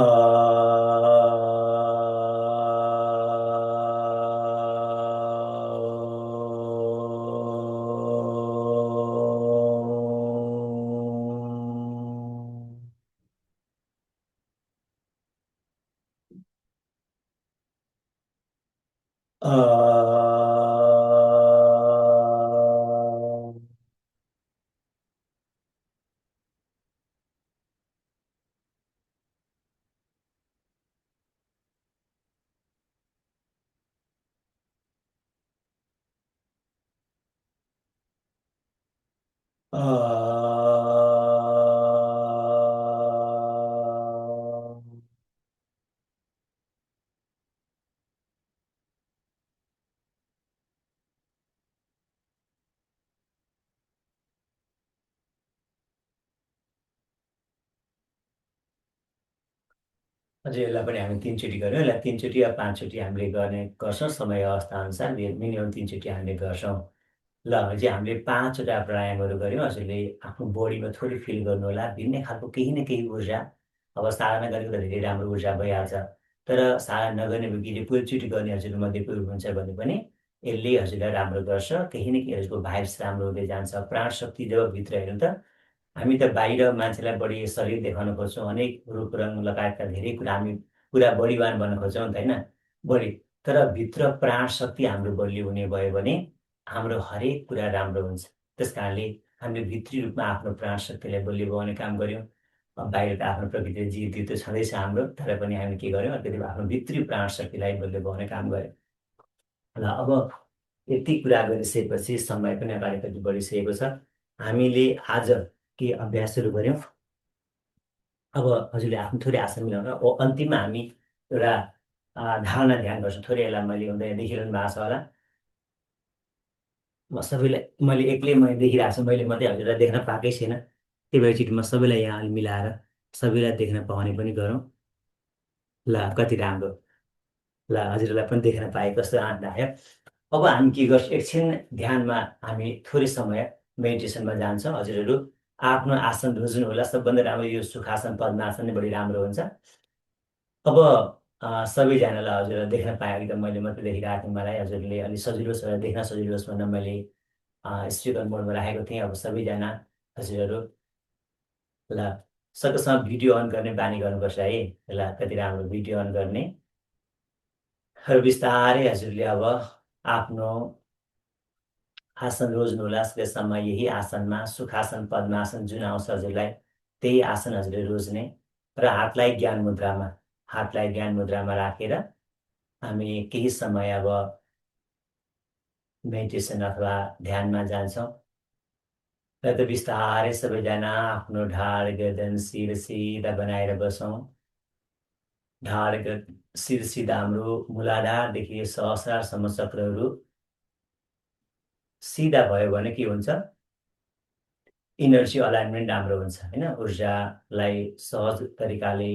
अझै यसलाई पनि हामी तिनचोटि गऱ्यौँ। यसलाई तिनचोटि या पाँचचोटि हामीले गर्ने गर्छौँ समय अवस्था अनुसार मिनिमम तिनचोटि हामीले गर्छौँ। ल अझै हामीले पाँचवटा प्राणायामहरू गऱ्यौँ। हजुरले आफ्नो बडीमा थोरै फिल गर्नु होला भिन्नै खालको केही न केही ऊर्जा। अब साधना गरेको त धेरै राम्रो ऊर्जा भइहाल्छ, तर साधना नगर्ने व्यक्तिले पहिलोचोटि गर्ने हजुरमध्ये कोही हुनुहुन्छ भने पनि यसले हजुरलाई राम्रो गर्छ। केही न केही हजुरको भाइब्स राम्रो हुँदै जान्छ। प्राण शक्ति जब भित्र हेर्नु त हामी त बाहिर मान्छेलाई बढी शरीर देखाउन खोज्छौँ, अनेक रूप रङ लगायतका धेरै कुरा हामी पुरा बलिवान बन्न खोज्छौँ नि त होइन? बढी तर भित्र प्राण शक्ति हाम्रो बलियो हुने भयो भने हाम्रो हरेक कुरा राम्रो हुन्छ। त्यस कारणले हामीले भित्री रूपमा आफ्नो प्राण शक्तिलाई बलियो बनाउने काम गर्यौँ। बाहिर त आफ्नो प्रकृतिले जीवित त छँदैछ हाम्रो, तर पनि हामी के गर्यौँ अलिकति आफ्नो भित्री प्राण शक्तिलाई बलियो बनाउने काम गर्यौँ। ल अब यति कुरा गरिसकेपछि समय पनि अगाडिपट्टि बढिसकेको छ। हामीले आज के अभ्यासहरू गऱ्यौँ। अब हजुरले आफ्नो थोरै आसन मिलाउन अन्तिममा हामी एउटा धारणा ध्यान गर्छौँ। थोरै यसलाई मैले हुँदैन देखिरहनु भएको छ होला। मैले एक्लै देखिरहेको छु, मैले मात्रै हजुरलाई देख्न पाएकै छैन। त्यही भएर एकचोटि म सबैलाई यहाँ अलि मिलाएर सबैलाई देख्न पाउने पनि गरौँ। ल कति राम्रो। ल हजुरलाई पनि देख्न पाए कस्तो आनन्द आयो। अब हामी के गर्छौँ एकछिन ध्यानमा हामी थोरै समय मेडिटेसनमा जान्छौँ। हजुरहरू आफ्नो आसन रोज्नु होला। सबभन्दा राम्रो यो सुखासन पद्मासन नै बढी राम्रो हुन्छ। अब सबैजनालाई हजुरलाई देख्न पाएँ एकदम मैले मात्रै देखिरहेको थिएँ। मलाई हजुरले अलिक सजिलो होस् भनेर देख्न सजिलो होस् भनेर मैले स्पिकर मोडमा राखेको थिएँ। अब सबैजना हजुरहरू ल सकेसम्म भिडियो अन गर्ने बानी गर्नुपर्छ है। ल कति राम्रो भिडियो अन गर्ने र बिस्तारै हजुरले अब आफ्नो आसन रोज्नुहोला। सकेसम्म यही आसनमा सुखासन पद्मासन जुन आउँछ हजुरलाई त्यही आसन हजुरले रोज्ने र हातलाई ज्ञान मुद्रामा राखेर हामी केही समय अब मेडिटेसन अथवा ध्यानमा जान्छौँ। र त बिस्तारै सबैजना आफ्नो ढाड गर्दन शिर सिधा बनाएर बसौँ। ढाड शिर सिधा हाम्रो मूलाधारदेखि सहस्रारसम्म चक्रहरू सिधा भयो भने के हुन्छ इनर्जी अलाइनमेन्ट राम्रो हुन्छ होइन? ऊर्जालाई सहज तरिकाले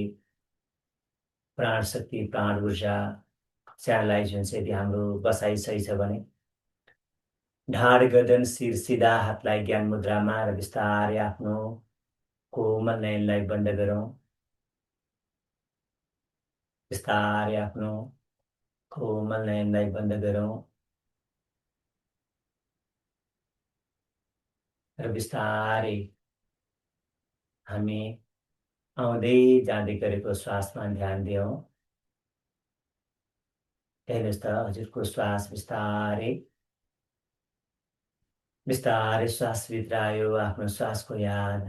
प्राण शक्ति प्राण ऊर्जा च्यानलाइज हुन्छ यदि हाम्रो बसाइ सही छ भने। ढाड गर्दन शिर सिधा हातलाई ज्ञान मुद्रामा र बिस्तारै आफ्नो कोमल नयनलाई बन्द गरौँ। बिस्तारै आफ्नो कोमल नयनलाई बन्द गरौँ र बिस्तारै हामी आउँदै जाँदै गरेको श्वासमा ध्यान दियौँ। हेर्नुहोस् त हजुरको श्वास बिस्तारै बिस्तारै श्वासभित्र आयो। आफ्नो श्वासको याद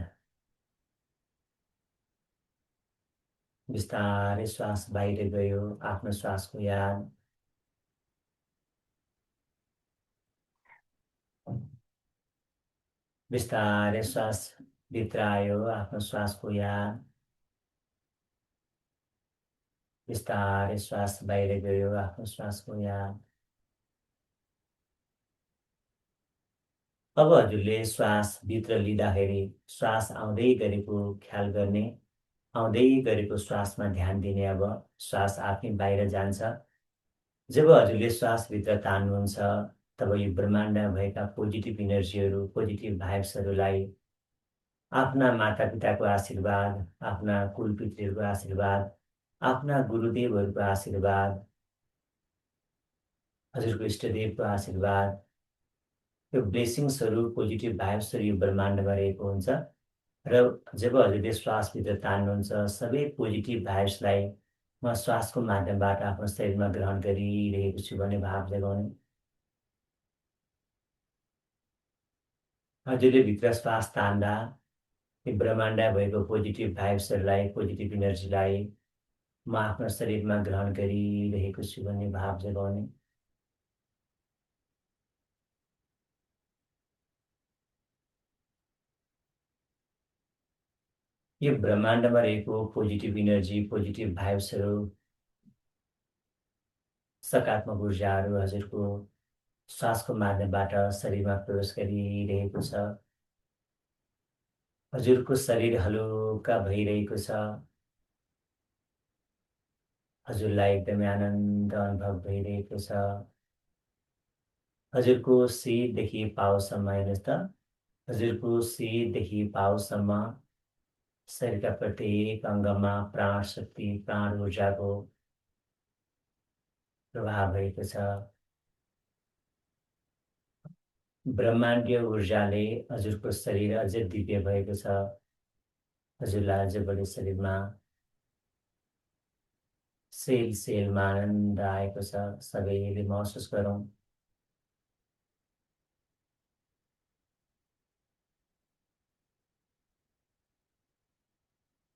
बिस्तारै श्वास बाहिर गयो। आफ्नो श्वासको याद बिस्तारै श्वास भित्र आयो। आफ्नो श्वासको याद बिस्तारै श्वास बाहिर गयो। आफ्नो श्वासको याद। अब हजुरले श्वास भित्र लिँदाखेरि श्वास आउँदै गरेको ख्याल गर्ने, आउँदै गरेको श्वासमा ध्यान दिने। अब श्वास आफै बाहिर जान्छ। जब हजुरले श्वासभित्र तान्नुहुन्छ तब यो ब्रह्माण्डमा भएका पोजिटिभ इनर्जीहरू पोजिटिभ भाइब्सहरूलाई आफ्ना मातापिताको आशीर्वाद, आफ्ना कुलपितृहरूको आशीर्वाद, आफ्ना गुरुदेवहरूको आशीर्वाद, हजुरको इष्टदेवको आशीर्वाद, यो ब्लेसिङ्सहरू पोजिटिभ भाइब्सहरू यो ब्रह्माण्डमा रहेको हुन्छ। र जब हजुरले श्वासभित्र तान्नुहुन्छ सबै पोजिटिभ भाइब्सलाई म श्वासको माध्यमबाट आफ्नो शरीरमा ग्रहण गरिरहेको छु भन्ने भाव जगाउने। हजुरले भित्र श्वास तान्दा यो ब्रह्माण्ड भएको पोजिटिभ भाइब्सहरूलाई पोजिटिभ इनर्जीलाई म आफ्नो शरीरमा ग्रहण गरिरहेको छु भन्ने भाव जगाउने। यो ब्रह्माण्डमा रहेको पोजिटिभ इनर्जी पोजिटिभ भाइब्सहरू सकारात्मक ऊर्जाहरू हजुरको श्वासको माध्यमबाट शरीरमा प्रवेश गरिरहेको छ। हजुरको शरीर हलुका भइरहेको छ। हजुरलाई एकदमै आनन्द अनुभव भइरहेको छ। हजुरको शिरदेखि पाउसम्म हेर्नुहोस् त, हजुरको शिरदेखि पाउसम्म शरीरका प्रत्येक अङ्गमा प्राण शक्ति प्राण ऊर्जाको प्रभाव भएको छ। ब्रह्माण्डीय ऊर्जाले हजुरको शरीर अझै दिव्य भएको छ। हजुरलाई अझ बढी शरीरमा सेल सेलमा आनन्द आएको छ। सबैले महसुस गरौँ।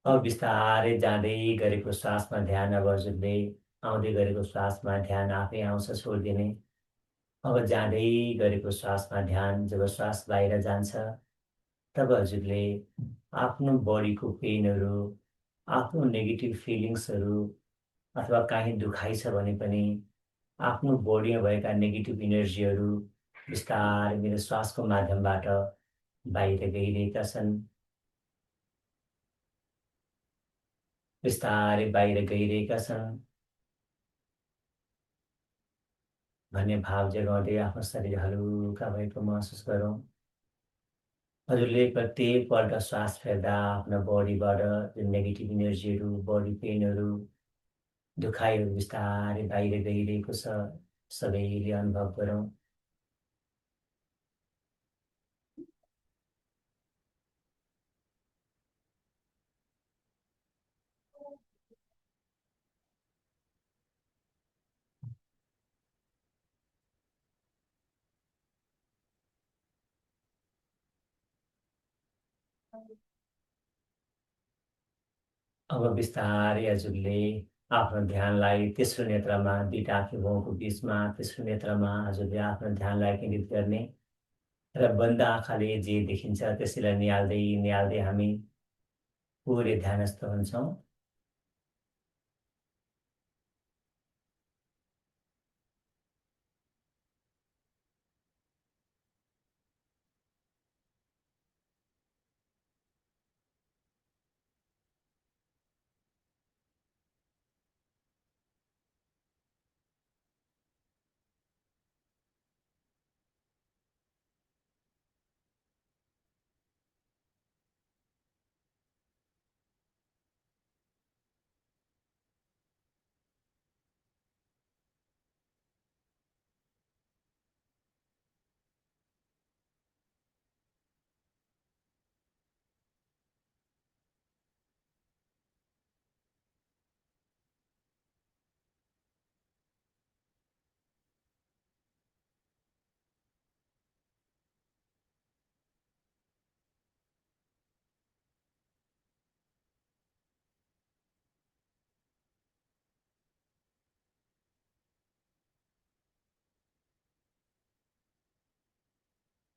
अब बिस्तारै जाँदै गरेको श्वासमा ध्यान, अब हजुरले आउँदै गरेको श्वासमा ध्यान आफै आउँछ, छोडिदिने। अब जाँदै गरेको श्वासमा ध्यान, जब श्वास बाहिर जान्छ तब हजुरले आफ्नो बडीको पेनहरू, आफ्नो नेगेटिभ फिलिङ्सहरू अथवा काहीँ दुखाइ छ भने पनि आफ्नो बडीमा भएका नेगेटिभ इनर्जीहरू बिस्तारै मेरो श्वासको माध्यमबाट बाहिर गइरहेका छन्। बिस्तारै बाहिर गइरहेका छन् भन्ने भाव जगाउँदै आफ्नो शरीर हलुका भएको महसुस गरौँ। हजुरले प्रत्येक पल्ट श्वास फेर्दा आफ्नो बडीबाट जुन नेगेटिभ इनर्जीहरू, बडी पेनहरू, दुखाइहरू बिस्तारै बाहिर गइरहेको छ, सबैले अनुभव गरौँ। अब बिस्तारै हजुरले आफ्नो ध्यानलाई तेस्रो नेत्रमा, दुईटा आँखी भौँको बिचमा तेस्रो नेत्रमा हजुरले आफ्नो ध्यानलाई केन्द्रित गर्ने र बन्द आँखाले जे देखिन्छ त्यसैलाई निहाल्दै निहाल्दै हामी पुरै ध्यानस्थ हुन्छौँ।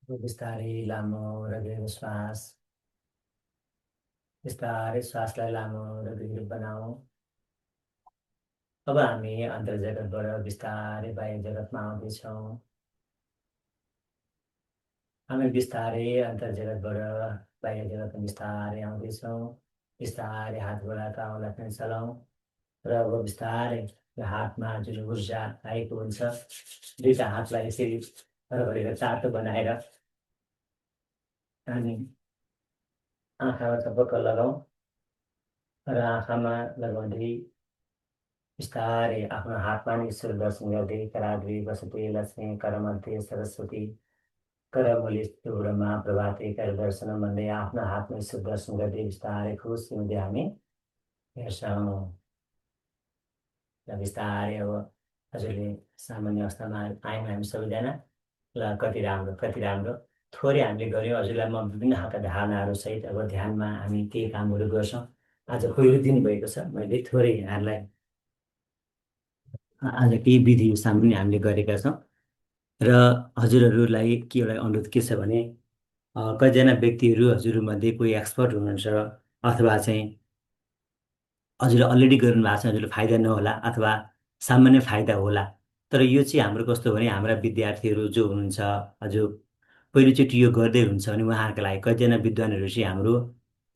बिस्तारै लामो र गहिरो श्वास, बिस्तारै श्वासलाई लामो र गहिरो बनाऊ। अब हामी अन्तर्जगतबाट बिस्तारै बाह्य जगतमा आउँदैछौँ। हामी बिस्तारै अन्तर्जगतबाट बाह्य जगतमा बिस्तारै आउँदैछौँ। बिस्तारै हात गोडाका औँला पनि चलाउँ र अब बिस्तारै हातमा जुन ऊर्जा आएको हुन्छ, दुईटा हातलाई यसरी गरेर चाटो बनाएर हामी आँखामा चपक्क लगाउँ र आँखामा लगाउँदै बिस्तारै आफ्नो हातमा नि ईश्वर दर्शन गर्दै कराग्रे वसते लक्ष्मी करमध्ये सरस्वती करमुली ब्रह्मा प्रभाते कर दर्शन भन्दै आफ्नो हातमा ईश्वर दर्शन गर्दै बिस्तारै खुसी हुँदै हामी हेर्छौँ। र बिस्तारै अब हजुरले सामान्य अवस्थामा आयौँ हामी सबैजना। ल कति राम्रो कति राम्रो, थोरै हामीले गऱ्यौँ। हजुरलाई म विभिन्न खालका धारणाहरू सहित अब ध्यानमा हामी केही कामहरू गर्छौँ। आज पहिलो दिन भएको छ, मैले थोरै यहाँहरूलाई आज केही विधि सामान्य हामीले गरेका छौँ। र हजुरहरूलाई के एउटा अनुरोध के छ भने कतिजना व्यक्तिहरू हजुरमध्ये कोही एक्सपर्ट हुनुहुन्छ, अथवा चाहिँ हजुरले अलरेडी गर्नु भएको छ हजुरले फाइदा नहोला अथवा सामान्य फाइदा होला। तर यो चाहिँ हाम्रो कस्तो भने हाम्रा विद्यार्थीहरू जो हुनुहुन्छ हजुर पहिलोचोटि यो गर्दै हुन्छ भने उहाँहरूको लागि कतिजना विद्वानहरू चाहिँ हाम्रो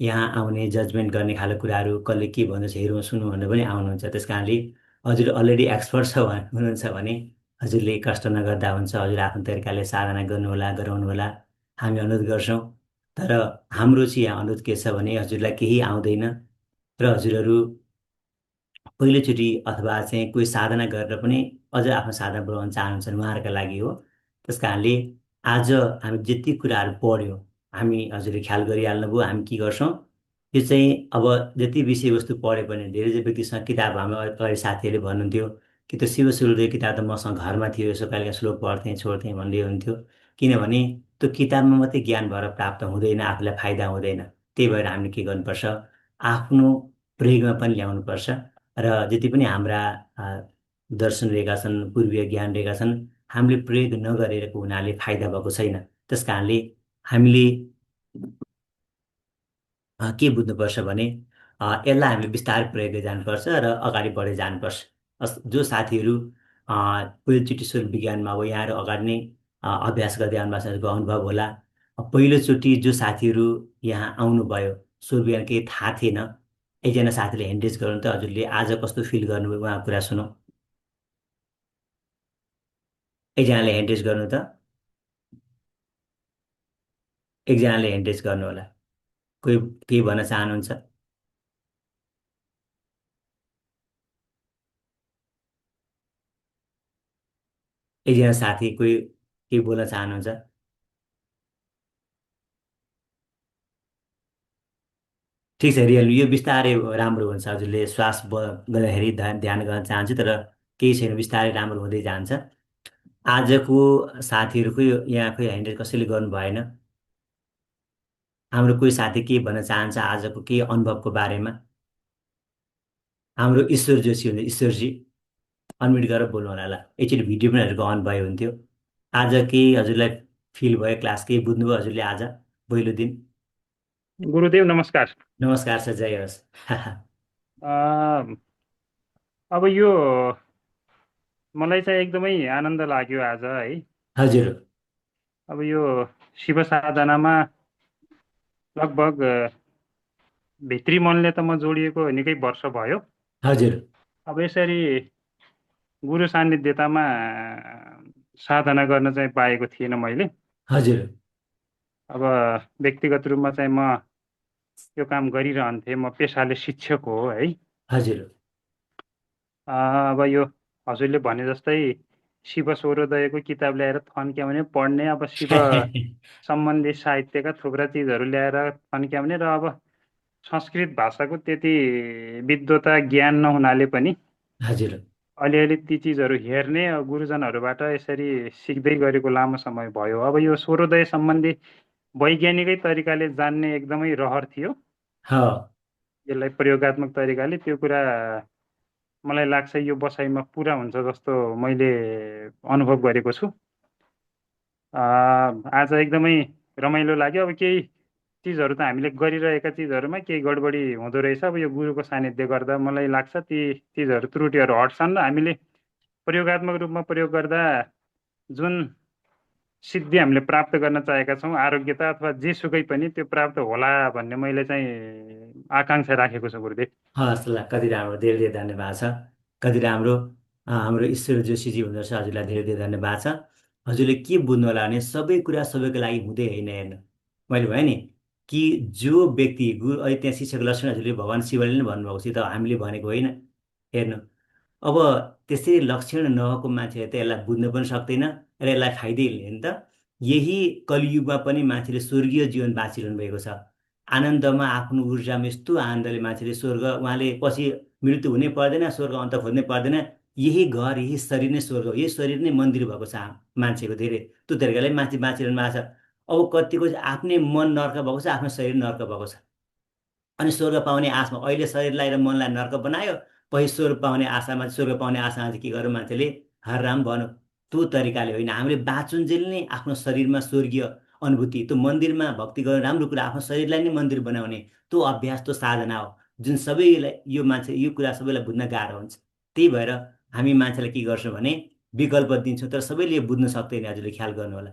यहाँ आउने जजमेन्ट गर्ने खालको कुराहरू कसले के भन्दछ हेरौँ सुनौँ भनेर पनि आउनुहुन्छ। त्यस कारणले हजुर अलरेडी एक्सपर्ट हुनुहुन्छ भने हजुरले कष्ट नगर्दा हुन्छ। हजुर आफ्नो तरिकाले साधना गर्नुहोला गराउनुहोला हामी अनुरोध गर्छौँ। तर हाम्रो चाहिँ यहाँ अनुरोध के छ भने हजुरलाई केही आउँदैन र हजुरहरू पहिलोचोटि अथवा चाहिँ कोही साधना गरेर पनि अझ आफ्नो साधना बढाउन चाहनुहुन्छ भने उहाँहरूका लागि हो। त्यस कारणले आज हामी जति कुराहरू पढ्यौँ हामी हजुरले ख्याल गरिहाल्नुभयो हामी के गर्छौँ यो चाहिँ अब जति विषयवस्तु पढ्यो भने धेरै चाहिँ व्यक्तिसँग किताब हाम्रो अगाडि साथीहरूले भन्नुहुन्थ्यो कि त्यो शिव सूर्योदय किताब त मसँग घरमा थियो यसो कहिलेकाहीँ श्लोक पढ्थेँ छोड्थेँ भन्दै हुन्थ्यो। किनभने त्यो किताबमा मात्रै ज्ञान भएर प्राप्त हुँदैन आफूलाई फाइदा हुँदैन। त्यही भएर हामीले के गर्नुपर्छ आफ्नो प्रयोगमा पनि ल्याउनुपर्छ। र जति पनि हाम्रा दर्शन रहेका छन् पूर्वीय ज्ञान रहेका छन् हामीले प्रयोग नगरेको हुनाले फाइदा भएको छैन। त्यस कारणले हामीले के बुझ्नुपर्छ भने यसलाई हामीले बिस्तारै प्रयोग गर्दै जानुपर्छ र अगाडि बढ्दै जानुपर्छ। जो साथीहरू पहिलोचोटि स्वर विज्ञानमा अब यहाँहरू अगाडि नै अभ्यास गर्दै आउनुभएको छ अनुभव होला। पहिलोचोटि जो साथीहरू यहाँ आउनुभयो स्वर विज्ञान केही थाहा थिएन एकजना साथीले ह्यान्डरेज गर्नु त हजुरले आज कस्तो फिल गर्नुभयो उहाँको कुरा सुनौ। एकजनाले ह्यान्डरेज गर्नु त एकजनाले ह्यान्डरेज गर्नु होला। कोही केही भन्न चाहनुहुन्छ? एकजना साथी कोही केही बोल्न चाहनुहुन्छ? ठिक छ रियल यो बिस्तारै राम्रो हुन्छ। हजुरले श्वास गर्दाखेरि ध्यान गर्न चाहन्छु तर केही छैन बिस्तारै राम्रो हुँदै जान्छ। आजको साथीहरूको यहाँ खोइ ह्यान्डल कसैले गर्नु भएन। हाम्रो कोही साथी के भन्न चाहन्छ आजको केही अनुभवको बारेमा? हाम्रो ईश्वर जोशी हुन्छ ईश्वरजी अनम्युट गरेर बोल्नु होला ल एकचोटि भिडियो पनि हजुरको अन भयो हुन्थ्यो। आज केही हजुरलाई फिल भयो क्लास केही बुझ्नुभयो हजुरले आज पहिलो दिन? गुरुदेव नमस्कार। नमस्कार सर जय होस्। अब यो मलाई चाहिँ एकदमै आनन्द लाग्यो आज है। हजुर अब यो शिव साधनामा लगभग भित्री मनले त म जोडिएको निकै वर्ष भयो। हजुर अब यसरी गुरु सान्निध्यतामा साधना गर्न चाहिँ पाएको थिएन मैले। हजुर अब व्यक्तिगत रूपमा चाहिँ म यो काम गरिरहन्थेँ। म पेसाले शिक्षक हो है। हजुर अब यो हजुरले भने जस्तै शिव सूर्योदयको किताब ल्याएर थन्क्याउने पढ्ने अब शिव सम्बन्धी साहित्यका थुप्रा चिजहरू ल्याएर थन्क्याउने र अब संस्कृत भाषाको त्यति विद्वता ज्ञान नहुनाले पनि हजुर अलिअलि ती चिजहरू हेर्ने गुरुजनहरूबाट यसरी सिक्दै गरेको लामो समय भयो। अब यो सूर्योदय सम्बन्धी वैज्ञानिकै तरिकाले जान्ने एकदमै रहर थियो। यसलाई प्रयोगात्मक तरिकाले त्यो कुरा मलाई लाग्छ यो बसाइमा पुरा हुन्छ जस्तो मैले अनुभव गरेको छु। आज एकदमै रमाइलो लाग्यो। अब केही चिजहरू त हामीले गरिरहेका चिजहरूमा केही गडबडी हुँदो रहेछ। अब यो गुरुको सानिध्य गर्दा मलाई लाग्छ ती चिजहरू त्रुटिहरू हट्छन् र हामीले प्रयोगात्मक रूपमा प्रयोग गर्दा जुन सिद्धि हामीले प्राप्त गर्न चाहेका छौँ आरोग्यता अथवा जेसुकै पनि त्यो प्राप्त होला भन्ने मैले चाहिँ आकाङ्क्षा राखेको छु गुरुदेव। हस् ल कति राम्रो धेरै धेरै धन्यवाद छ। कति राम्रो हाम्रो ईश्वर जोशीजी हुँदो रहेछ हजुरलाई धेरै धेरै धन्यवाद छ। हजुरले के बुझ्नु होला भने सबै कुरा सबैको लागि हुँदै होइन हेर्नु मैले भने नि कि जो व्यक्ति गुरु अहिले त्यहाँ शिक्षक लक्ष्मण हजुरले भगवान् शिवले नै भन्नुभएको छ त हामीले भनेको होइन। हेर्नु अब त्यसरी लक्षण नभएको मान्छेले त यसलाई बुझ्न पनि सक्दैन र यसलाई फाइदै लिने नि त। यही कलियुगमा पनि मान्छेले स्वर्गीय जीवन बाँचिरहनु भएको छ। आनन्दमा आफ्नो ऊर्जामा यस्तो आनन्दले मान्छेले स्वर्ग उहाँले पछि मृत्यु हुनै पर्दैन स्वर्ग अन्त खोज्नै पर्दैन। यही घर यही शरीर नै स्वर्ग हो यही शरीर नै मन्दिर भएको छ मान्छेको धेरै त्यो तरिकाले मान्छे बाँचिरहनु भएको छ। अब कतिको चाहिँ आफ्नै मन नर्क भएको छ आफ्नो शरीर नर्क भएको छ। अनि स्वर्ग पाउने आशमा अहिले शरीरलाई र मनलाई नर्क बनायो पछि स्वर्ग पाउने आशामा स्वर्ग पाउने आशामा चाहिँ के गर्यो मान्छेले हर राम भन्यो। त्यो तरिकाले होइन हामीले बाँचुन्जेल नै आफ्नो शरीरमा स्वर्गीय अनुभूति, त्यो मन्दिरमा भक्ति गर्ने राम्रो कुरा, आफ्नो शरीरलाई नै मन्दिर बनाउने त्यो अभ्यास, त्यो साधना हो जुन सबैलाई यो मान्छे यो कुरा सबैलाई बुझ्न गाह्रो हुन्छ। त्यही भएर हामी मान्छेलाई के गर्छौँ भने विकल्प दिन्छौँ, तर सबैले यो बुझ्न सक्दैन, हजुरले ख्याल गर्नु होला।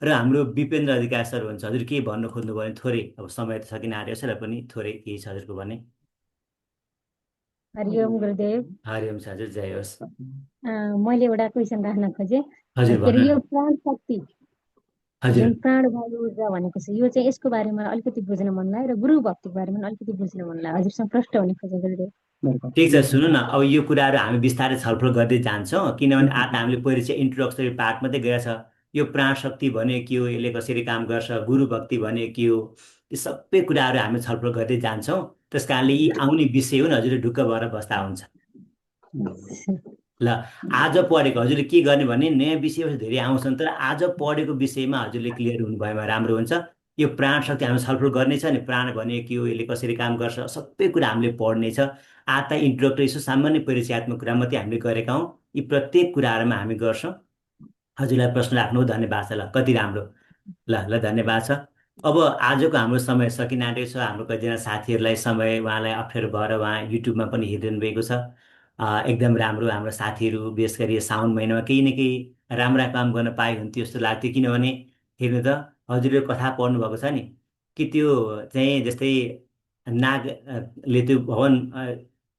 र हाम्रो विपेन्द्र अधिकार सर हुन्छ, हजुर के भन्नु खोज्नुभयो भने थोरै, अब समय त सकिन आँट्यो छ र पनि थोरै केही छ हजुरको भने। हरिओम गुरुदेव। हरिओम छ हजुर, जय होस्। मैले एउटा क्वेसन राख्न खोजेँ। हजुर के अरे भन्नु। यो प्राण शक्ति हजुर जुन प्राणवायु ऊर्जा भनेको छ, यो चाहिँ यसको बारेमा अलिकति बुझ्न मन लाग्यो र गुरु भक्तिको बारेमा अलिकति बुझ्न मन लाग्यो। हजुरसँग प्रश्न हुने खोजेँ गुरुदेव। ठिक छ, सुन्नु न, अब यो कुराहरू हामी बिस्तारै छलफल गर्दै जान्छौँ, किनभने आज हामीले पहिले चाहिँ इन्ट्रोडक्सरी पार्ट मात्रै गएको छ। यो प्राण शक्ति भने के हो, यसले कसरी काम गर्छ, गुरु भक्ति भने के हो, यो सबै कुराहरू हामी छलफल गर्दै जान्छौँ। त्यस कारणले यी आउने विषय हो नि, हजुरले ढुक्क भएर बस्दा हुन्छ। ल, आज पढेको हजुरले के गर्ने भने नयाँ विषय धेरै आउँछन्, तर आज पढेको विषयमा हजुरले क्लियर हुनुभएमा राम्रो हुन्छ। यो प्राण शक्ति हामी छलफल गर्नेछ नि, प्राण भने के हो, यसले कसरी काम गर्छ, सबै कुरा हामीले पढ्नेछ। आज त इन्ट्रोडक्टरी यसो सामान्य परिचयात्मक कुरा मात्रै हामीले गरेका हौँ, यी प्रत्येक कुराहरूमा हामी गर्छौँ। हजुरलाई प्रश्न राख्नु, धन्यवाद छ। ल, कति राम्रो। ल ल, धन्यवाद छ। अब आजको हाम्रो समय सकिन आँटेको छ। हाम्रो कतिजना साथीहरूलाई समय, उहाँलाई अप्ठ्यारो भएर उहाँ युट्युबमा पनि हेरिरहनु भएको छ। एकदम राम्रो, हाम्रो साथीहरू विशेष गरी साउन महिनामा केही न केही राम्रा काम गर्न पाए हुन्थ्यो जस्तो लाग्थ्यो। किनभने हेर्नु त, हजुरले कथा पढ्नु भएको छ नि, कि त्यो चाहिँ जस्तै नागले त्यो भवन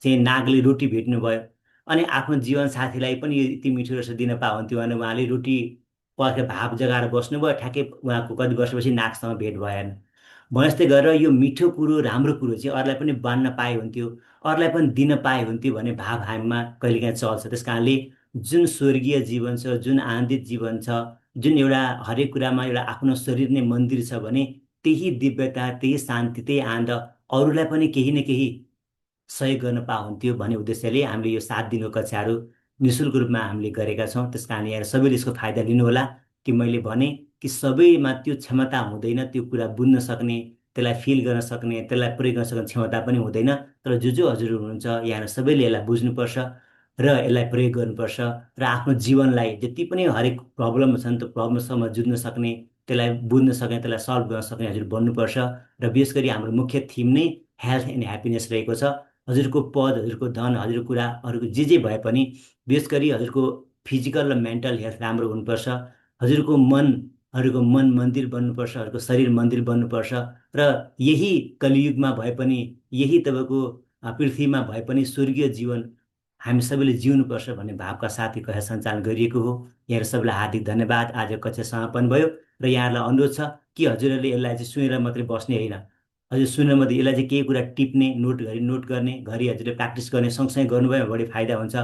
चाहिँ नागले रोटी भेट्नुभयो, अनि आफ्नो जीवन साथीलाई पनि यति मिठो रस दिन पाए हुन्थ्यो भने उहाँले रोटी पर्खेर भाव जगाएर बस्नुभयो, ठ्याक्कै उहाँको कति वर्षपछि नागसँग भेट भएन। भने जस्तै गरेर यो मिठो कुरो, राम्रो कुरो चाहिँ अरूलाई पनि बाँड्न पाए हुन्थ्यो, अरूलाई पनि दिन पाए हुन्थ्यो भन्ने भाव हामीमा कहिलेकाहीँ चल्छ। त्यस कारणले जुन स्वर्गीय जीवन छ, जुन आनन्दित जीवन छ, जुन एउटा हरेक कुरामा एउटा आफ्नो शरीर नै मन्दिर छ भने त्यही दिव्यता, त्यही शान्ति, त्यही आनन्द अरूलाई पनि केही न केही सहयोग गर्न पाउँथ्यो भन्ने उद्देश्यले हामीले यो 7 दिनको कक्षाहरू निःशुल्क रूपमा हामीले गरेका छौँ। त्यस कारण यहाँ सबैले यसको फाइदा लिनुहोला। कि मैले भने कि सबैमा त्यो क्षमता हुँदैन, त्यो कुरा बुझ्न सक्ने, त्यसलाई फिल गर्न सक्ने, त्यसलाई प्रयोग गर्न सक्ने क्षमता पनि हुँदैन। तर जो हजुर हुनुहुन्छ यहाँ सबैले यसलाई बुझ्नुपर्छ र यसलाई प्रयोग गर्नुपर्छ र आफ्नो जीवनलाई जति पनि हरेक प्रब्लम छन् त्यो प्रब्लमसँग जुझ्न सक्ने, त्यसलाई बुझ्न सक्ने, त्यसलाई सल्भ गर्न सक्ने हजुर बन्नुपर्छ। र विशेष गरी हाम्रो मुख्य थिम नै हेल्थ एन्ड ह्याप्पिनेस रहेको छ। हजुरको पद, हजुरको धन, हजुरको कुरा, अरूको जे भए पनि विशेष गरी हजुरको फिजिकल र मेन्टल हेल्थ राम्रो हुनुपर्छ। हजुरको मनहरूको मन मन्दिर बन्नुपर्छ, हजुरको शरीर मन्दिर बन्नुपर्छ। र यही कलियुगमा भए पनि, यही तपाईँको पृथ्वीमा भए पनि स्वर्गीय जीवन हामी सबैले जिउनुपर्छ भन्ने भावका साथ यो कक्षा सञ्चालन गरिएको हो। यहाँहरू सबैलाई हार्दिक धन्यवाद। आज कक्षा समापन भयो र यहाँहरूलाई अनुरोध छ कि हजुरहरूले यसलाई चाहिँ सुनेर मात्रै बस्ने होइन, हजुर सुनेर मात्रै यसलाई चाहिँ केही कुरा टिप्ने, नोट गर्ने, घरि हजुरले प्र्याक्टिस गर्ने, सँगसँगै गर्नुभयो भने बढी फाइदा हुन्छ।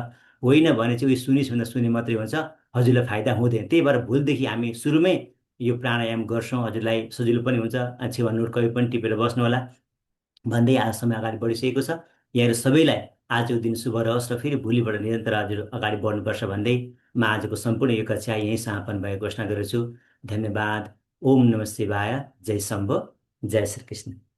होइन भने चाहिँ उयो सुनिस् भन्दा सुने मात्रै हुन्छ, हजुरलाई फाइदा हुँदैन। त्यही भएर भोलिदेखि हामी सुरुमै यो प्राणायाम गर्छौँ, हजुरलाई सजिलो पनि हुन्छ। छेउमा नोट कहीँ पनि टिपेर बस्नु होला भन्दै आज समय अगाडि बढिसकेको छ। यहाँहरू सबैलाई आजको दिन शुभ रहोस् र फेरि भोलिबाट निरन्तर हजुर अगाडि बढ्नुपर्छ भन्दै म आजको सम्पूर्ण यो कक्षा यहीँ समापन भएको घोषणा गर्छु। धन्यवाद। ओम नमः शिवाय। जय शम्भो। जय श्री कृष्ण।